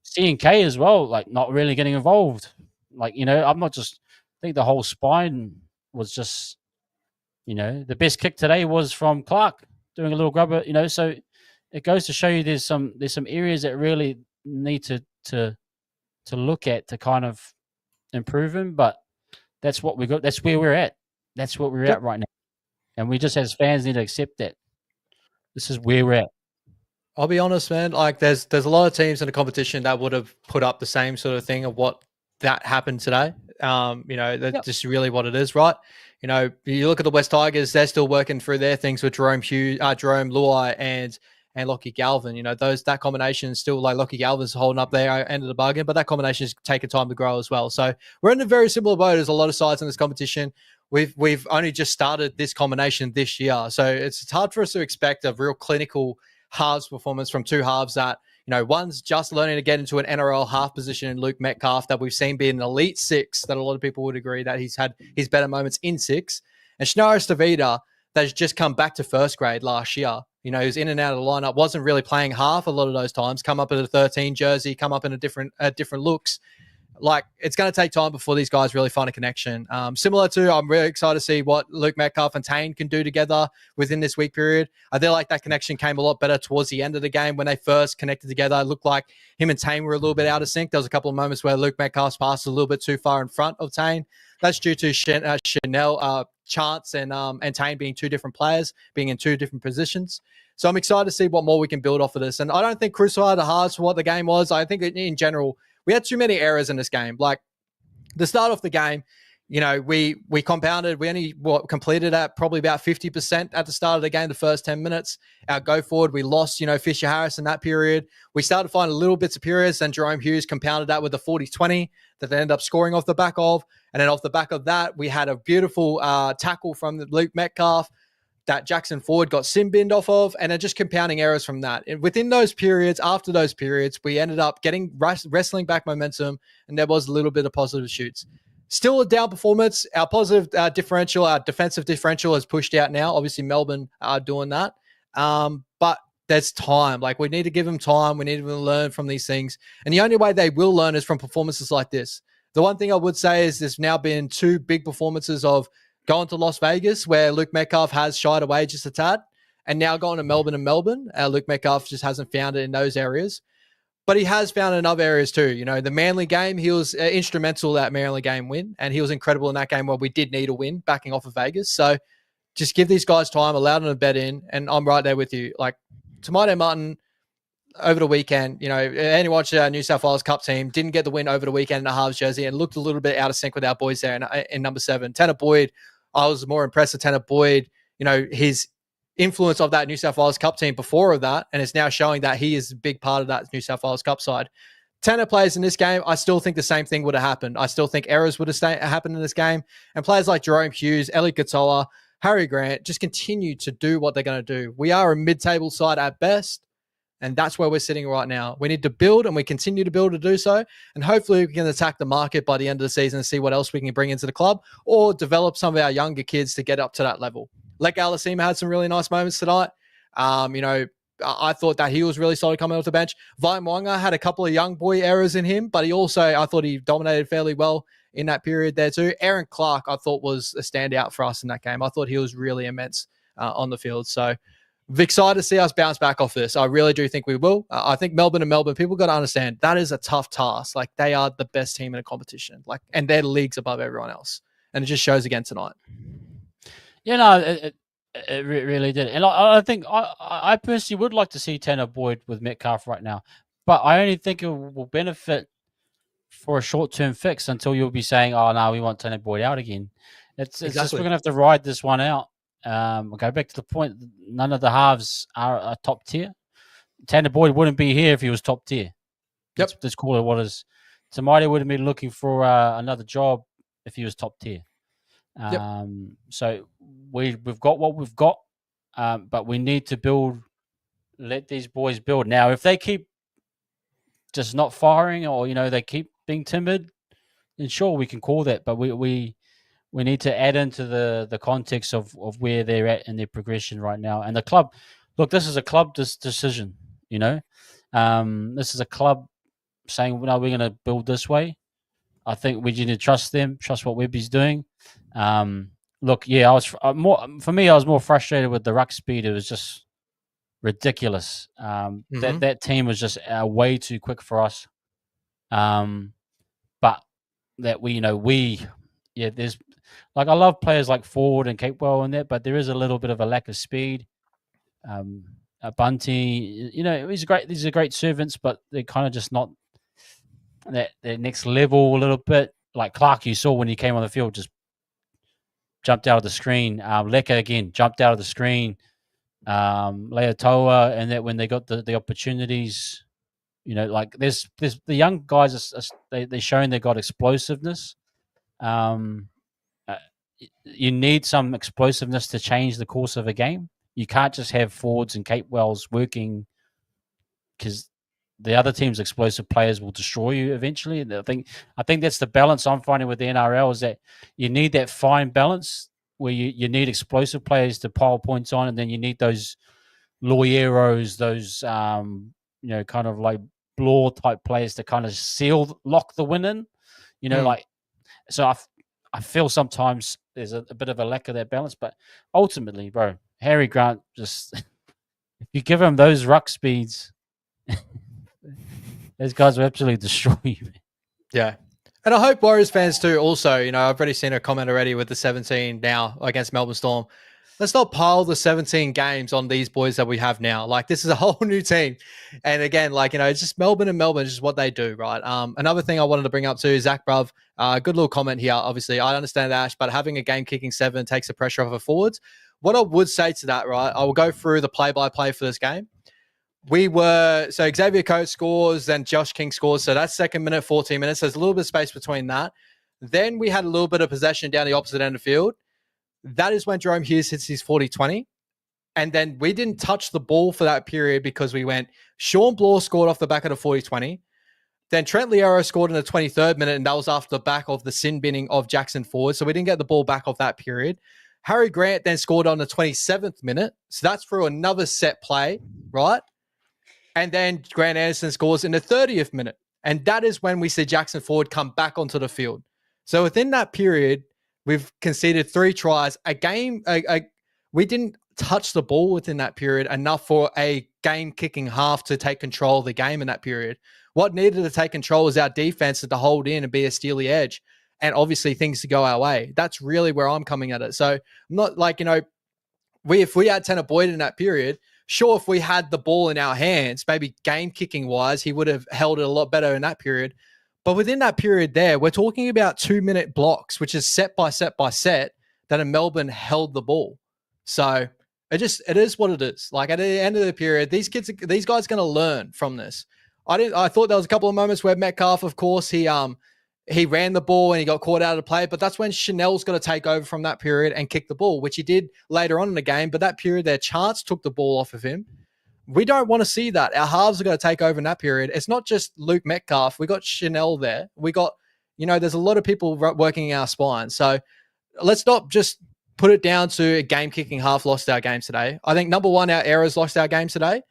C&K as well, like not really getting involved. Like, I'm not just. I think the whole spine was just. The best kick today was from Clark doing a little grubber. So it goes to show you there's some areas that really need to look at to kind of improve him. But that's what we got. That's where we're at. That's what we're at right now. And we just, as fans, need to accept that. This is where we're at. I'll be honest, man. Like, there's a lot of teams in the competition that would have put up the same sort of thing of what that happened today. That's just really what it is, right? You look at the West Tigers; they're still working through their things with Jerome Luai, and Lockie Galvin. That combination is still, like, Lockie Galvin's holding up their end of the bargain, but that combination is taking time to grow as well. So we're in a very similar boat as a lot of sides in this competition. We've only just started this combination this year, so it's hard for us to expect a real clinical halves performance from two halves that, one's just learning to get into an NRL half position in Luke Metcalf that we've seen be an elite six, that a lot of people would agree that he's had his better moments in six, and Shannara Stavida that's just come back to first grade last year. He was in and out of the lineup, wasn't really playing half a lot of those times, come up in a 13 jersey, come up in a different looks. Like, it's going to take time before these guys really find a connection. Similar to, I'm really excited to see what Luke Metcalf and Tane can do together within this week period. I feel like that connection came a lot better towards the end of the game when they first connected together. It looked like him and Tane were a little bit out of sync. There was a couple of moments where Luke Metcalf's pass was a little bit too far in front of Tane. That's due to Chanel, Chance, and Tane being two different players, being in two different positions. So I'm excited to see what more we can build off of this. And I don't think crucified the halves for what the game was. I think in general, we had too many errors in this game. Like, the start of the game, we compounded. We only completed at probably about 50% at the start of the game, the first 10 minutes. Our go forward, we lost, Fisher Harris in that period. We started to find a little bits of periods, and Jerome Hughes compounded that with a 40-20 that they ended up scoring off the back of. And then off the back of that, we had a beautiful tackle from Luke Metcalf that Jackson Ford got sin-binned off of, and then just compounding errors from that. And within those periods, after those periods, we ended up getting wrestling back momentum, and there was a little bit of positive shoots. Still a down performance. Our positive differential, our defensive differential has pushed out now. Obviously, Melbourne are doing that. But there's time. Like, we need to give them time. We need to learn from these things. And the only way they will learn is from performances like this. The one thing I would say is there's now been two big performances of going to Las Vegas, where Luke Metcalf has shied away just a tad, and now going to Melbourne and Melbourne. Luke Metcalf just hasn't found it in those areas, but he has found it in other areas too. The Manly game, he was instrumental in that Manly game win, and he was incredible in that game where we did need a win backing off of Vegas. So just give these guys time, allow them to bet in, and I'm right there with you. Like, Tamite Martin, over the weekend, and you watch New South Wales Cup team, didn't get the win over the weekend in the halves jersey and looked a little bit out of sync with our boys there in number 7. Tanner Boyd, I was more impressed with Tanner Boyd, his influence of that New South Wales Cup team before of that, and it's now showing that he is a big part of that New South Wales Cup side. Tanner plays in this game, I still think the same thing would have happened. I still think errors would have happened in this game. And players like Jerome Hughes, Ellie Katoa, Harry Grant just continue to do what they're going to do. We are a mid-table side at best, and that's where we're sitting right now. We need to build, and we continue to build to do so. And hopefully we can attack the market by the end of the season and see what else we can bring into the club or develop some of our younger kids to get up to that level. Lek Alasima had some really nice moments tonight. I thought that he was really solid coming off the bench. Vai Mwanga had a couple of young boy errors in him, but I thought he dominated fairly well in that period there too. Aaron Clark, I thought, was a standout for us in that game. I thought he was really immense on the field. So excited to see us bounce back off this. I really do think we will. I think Melbourne, people got to understand that is a tough task. Like, they are the best team in a competition, and their league's above everyone else. And it just shows again tonight. It really did. And I think I personally would like to see Tanner Boyd with Metcalf right now. But I only think it will benefit for a short-term fix until you'll be saying, oh, no, we want Tanner Boyd out again. It's just we're going to have to ride this one out. We'll go back to the point, none of the halves are top tier. Tanner Boyd wouldn't be here if he was top tier. Yep. Let's call it what it is. Tamati would have been looking for another job if he was top tier. Yep. So we've got what we've got, but we need to build. Let these boys build. Now, if they keep just not firing, or they keep being timid, then sure, we can call that. But we need to add into the context of where they're at in their progression right now. And the club, look, this is a club decision. This is a club saying, no, we're going to build this way. I think we need to trust them, trust what Webby's doing. Look, yeah, I was more frustrated with the ruck speed. It was just ridiculous. That team was just way too quick for us. But that there's I love players like Ford and Capewell and that, but there is a little bit of a lack of speed. Bunty, these are great servants, but they're kind of just not that next level a little bit. Like Clark, you saw when he came on the field, just jumped out of the screen. Leka again jumped out of the screen. Leotoa, and that when they got the opportunities, there's the young guys they're showing they got explosiveness. You need some explosiveness to change the course of a game. You can't just have Fords and Capewells working, because the other team's explosive players will destroy you eventually. And I think that's the balance I'm finding with the NRL, is that you need that fine balance where you need explosive players to pile points on, and then you need those Loyeros, those kind of like Blore type players to kind of lock the win in. So I feel sometimes there's a bit of a lack of that balance, but ultimately, bro, Harry Grant, just if you give him those ruck speeds, those guys will absolutely destroy you. Yeah. And I hope Warriors fans too also, I've already seen a comment already with the 17 now against Melbourne Storm. Let's not pile the 17 games on these boys that we have now. Like, this is a whole new team. And again, it's just Melbourne and Melbourne is just what they do, right? Another thing I wanted to bring up too, Zach Bruv, good little comment here. Obviously, I understand Ash, but having a game-kicking 7 takes the pressure off the forwards. What I would say to that, right, I will go through the play-by-play for this game. So Xavier Coates scores, then Josh King scores. So that's second minute, 14 minutes. There's a little bit of space between that. Then we had a little bit of possession down the opposite end of the field. That is when Jerome Hughes hits his 40-20. And then we didn't touch the ball for that period because we went, Sean Blore scored off the back of the 40-20. Then Trent Liero scored in the 23rd minute, and that was after the back of the sin binning of Jackson Ford. So we didn't get the ball back off that period. Harry Grant then scored on the 27th minute. So that's through another set play, right? And then Grant Anderson scores in the 30th minute. And that is when we see Jackson Ford come back onto the field. So within that period, we've conceded 3 tries. We didn't touch the ball within that period enough for a game-kicking half to take control of the game in that period. What needed to take control was our defense to hold in and be a steely edge, and obviously things to go our way. That's really where I'm coming at it. So I'm not if we had Tanner Boyd in that period, Sure, if we had the ball in our hands, maybe game kicking wise, he would have held it a lot better in that period. But within that period there, we're talking about 2-minute blocks, which is set by set by set that in Melbourne held the ball. So it is what it is. Like at the end of the period, these guys are going to learn from this. I thought there was a couple of moments where Metcalf, of course, he ran the ball and he got caught out of play, but that's when Chanel's got to take over from that period and kick the ball, which he did later on in the game. But that period there, Chance took the ball off of him. We don't want to see that. Our halves are going to take over in that period. It's not just Luke Metcalf. We got Chanel there. We got, there's a lot of people working in our spine. So let's not just put it down to a game kicking half lost our games today. I think number one, our errors lost our games today.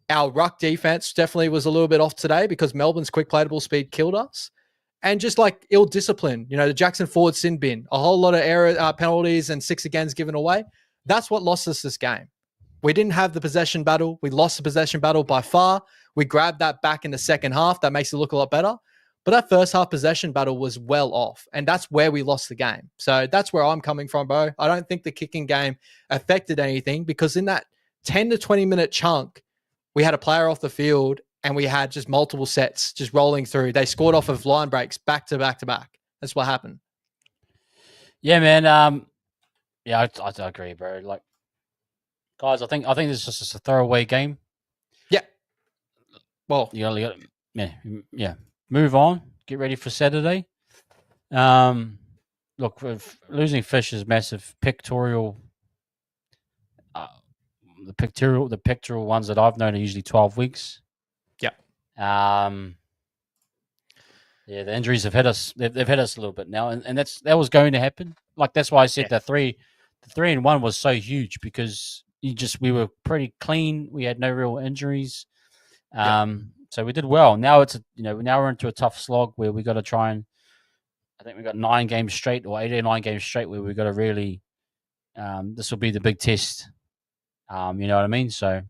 Our ruck defense definitely was a little bit off today because Melbourne's quick playable speed killed us. And just like ill discipline, the Jackson Ford sin bin, a whole lot of error penalties and 6 agains given away. That's what lost us this game. We didn't have the possession battle. We lost the possession battle by far. We grabbed that back in the second half. That makes it look a lot better. But that first half possession battle was well off. And that's where we lost the game. So that's where I'm coming from, bro. I don't think the kicking game affected anything because in that 10 to 20 minute chunk, we had a player off the field and we had just multiple sets just rolling through. They scored off of line breaks back to back to back. That's what happened. Yeah, man. Yeah, I agree, bro. Like, guys, I think this is just a throwaway game. Yeah. Well, you gotta yeah. Move on. Get ready for Saturday. Look, losing Fish is massive. Pictorial. The pictorial ones that I've known are usually 12 weeks. Yeah. Yeah, the injuries have hit us. They've hit us a little bit now, and that was going to happen. Like that's why I said the 3-1 was so huge because we were pretty clean. We had no real injuries. So we did well. Now now we're into a tough slog where we got to try and. I think we got 9 games straight or 8 or 9 games straight where we got to really. This will be the big test. You know what I mean? So,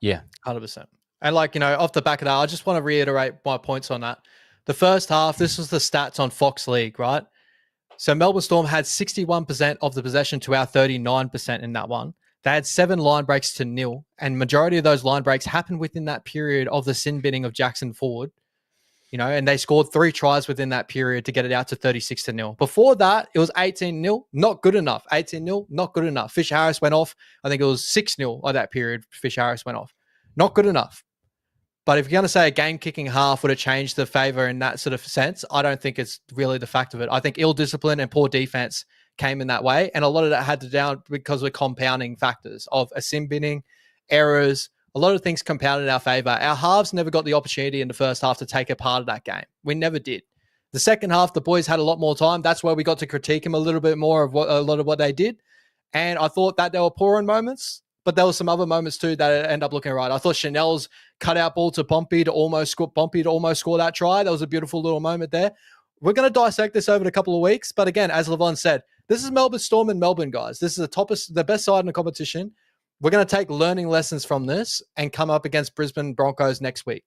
yeah, 100%. And off the back of that, I just want to reiterate my points on that. The first half, this was the stats on Fox League, right? So Melbourne Storm had 61% of the possession to our 39% in that one. They had 7 line breaks to 0, and majority of those line breaks happened within that period of the sin binning of Jackson Ford. And they scored 3 tries within that period to get it out to 36-0. Before that, it was 18-0, not good enough. 18-0, not good enough. Fish Harris went off. I think it was 6-0 of that period. Fish Harris went off. Not good enough. But if you're going to say a game-kicking half would have changed the favor in that sort of sense, I don't think it's really the fact of it. I think ill discipline and poor defense came in that way. And a lot of that had to down because of compounding factors of a sin binning, errors, a lot of things compounded in our favor. Our halves never got the opportunity in the first half to take a part of that game. We never did. The second half, the boys had a lot more time. That's where we got to critique them a little bit more of a lot of what they did. And I thought that they were poor in moments, but there were some other moments too that end up looking right. I thought Chanel's cutout ball to Pompey to almost score that try. That was a beautiful little moment there. We're going to dissect this over a couple of weeks. But again, as Levon said, this is Melbourne Storm and Melbourne, guys. This is the best side in the competition. We're going to take learning lessons from this and come up against Brisbane Broncos next week.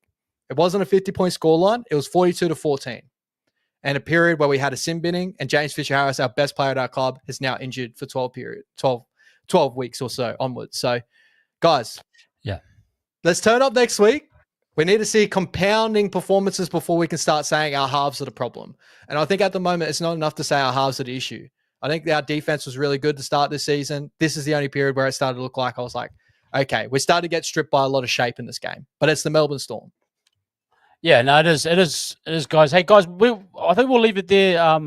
It wasn't a 50-point scoreline. It was 42-14. And a period where we had a sin binning and James Fisher-Harris, our best player at our club, is now injured for 12 weeks or so onwards. So, guys, let's turn up next week. We need to see compounding performances before we can start saying our halves are the problem. And I think at the moment, it's not enough to say our halves are the issue. I think our defense was really good to start this season. This is the only period where it started to look like I was like, okay, we're starting to get stripped by a lot of shape in this game. But it's the Melbourne Storm. Yeah, no, it is, guys. Hey, guys, I think we'll leave it there.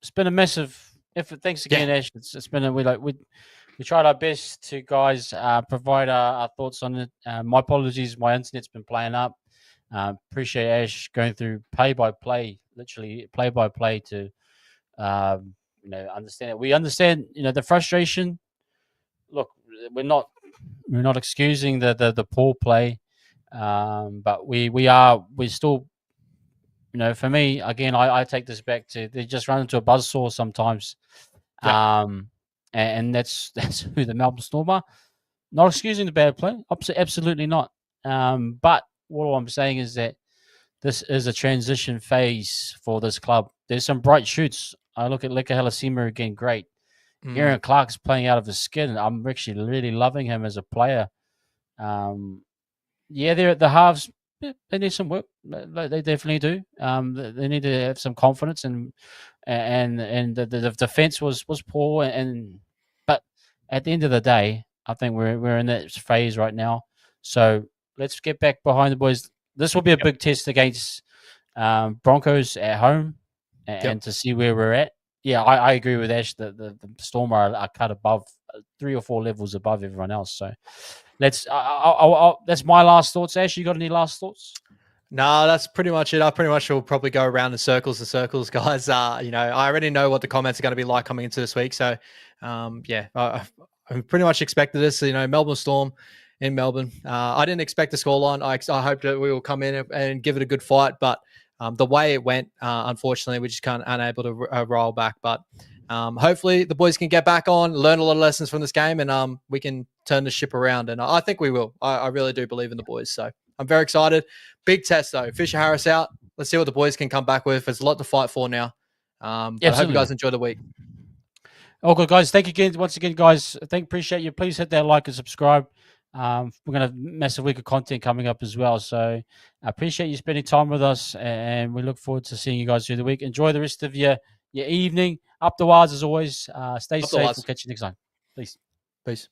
It's been a massive effort. Thanks again, Ash. It's been we tried our best to guys provide our thoughts on it. My apologies, my internet's been playing up. Appreciate Ash going through literally play by play to. Understand it. We understand, the frustration. Look, we're not excusing the poor play, but we're still, for me, again, I take this back to they just run into a buzzsaw sometimes, and that's who the Melbourne Storm are. Not excusing the bad play, absolutely not. But what I'm saying is that this is a transition phase for this club. There's some bright shoots. I look at Leka Halasima again, great. Aaron Clark's playing out of his skin. I'm actually really loving him as a player. Yeah, they're at the halves. They need some work. They definitely do. They need to have some confidence, and the defense was poor. But at the end of the day, I think we're in that phase right now. So let's get back behind the boys. This will be a big test against Broncos at home, and to see where we're at. Yeah, I agree with Ash. The Storm are cut above 3 or 4 levels above everyone else. So let's. That's my last thoughts. Ash, you got any last thoughts? No, that's pretty much it. I pretty much will probably go around in circles and circles, guys. I already know what the comments are going to be like coming into this week. So, I pretty much expected this. Melbourne Storm in Melbourne. I didn't expect the scoreline. I hoped that we will come in and give it a good fight, but the way it went, unfortunately, we just can't unable to roll back. But hopefully, the boys can get back on, learn a lot of lessons from this game, and we can turn the ship around. And I think we will. I really do believe in the boys. So I'm very excited. Big test though. Fisher Harris out. Let's see what the boys can come back with. There's a lot to fight for now. But I hope you guys enjoy the week. Oh, good guys. Thank you again, once again, guys. Appreciate you. Please hit that like and subscribe. We're gonna have a massive week of content coming up as well. So I appreciate you spending time with us, and we look forward to seeing you guys through the week. Enjoy the rest of your evening. Up the wires as always. Stay safe. We'll catch you next time. Peace. Peace.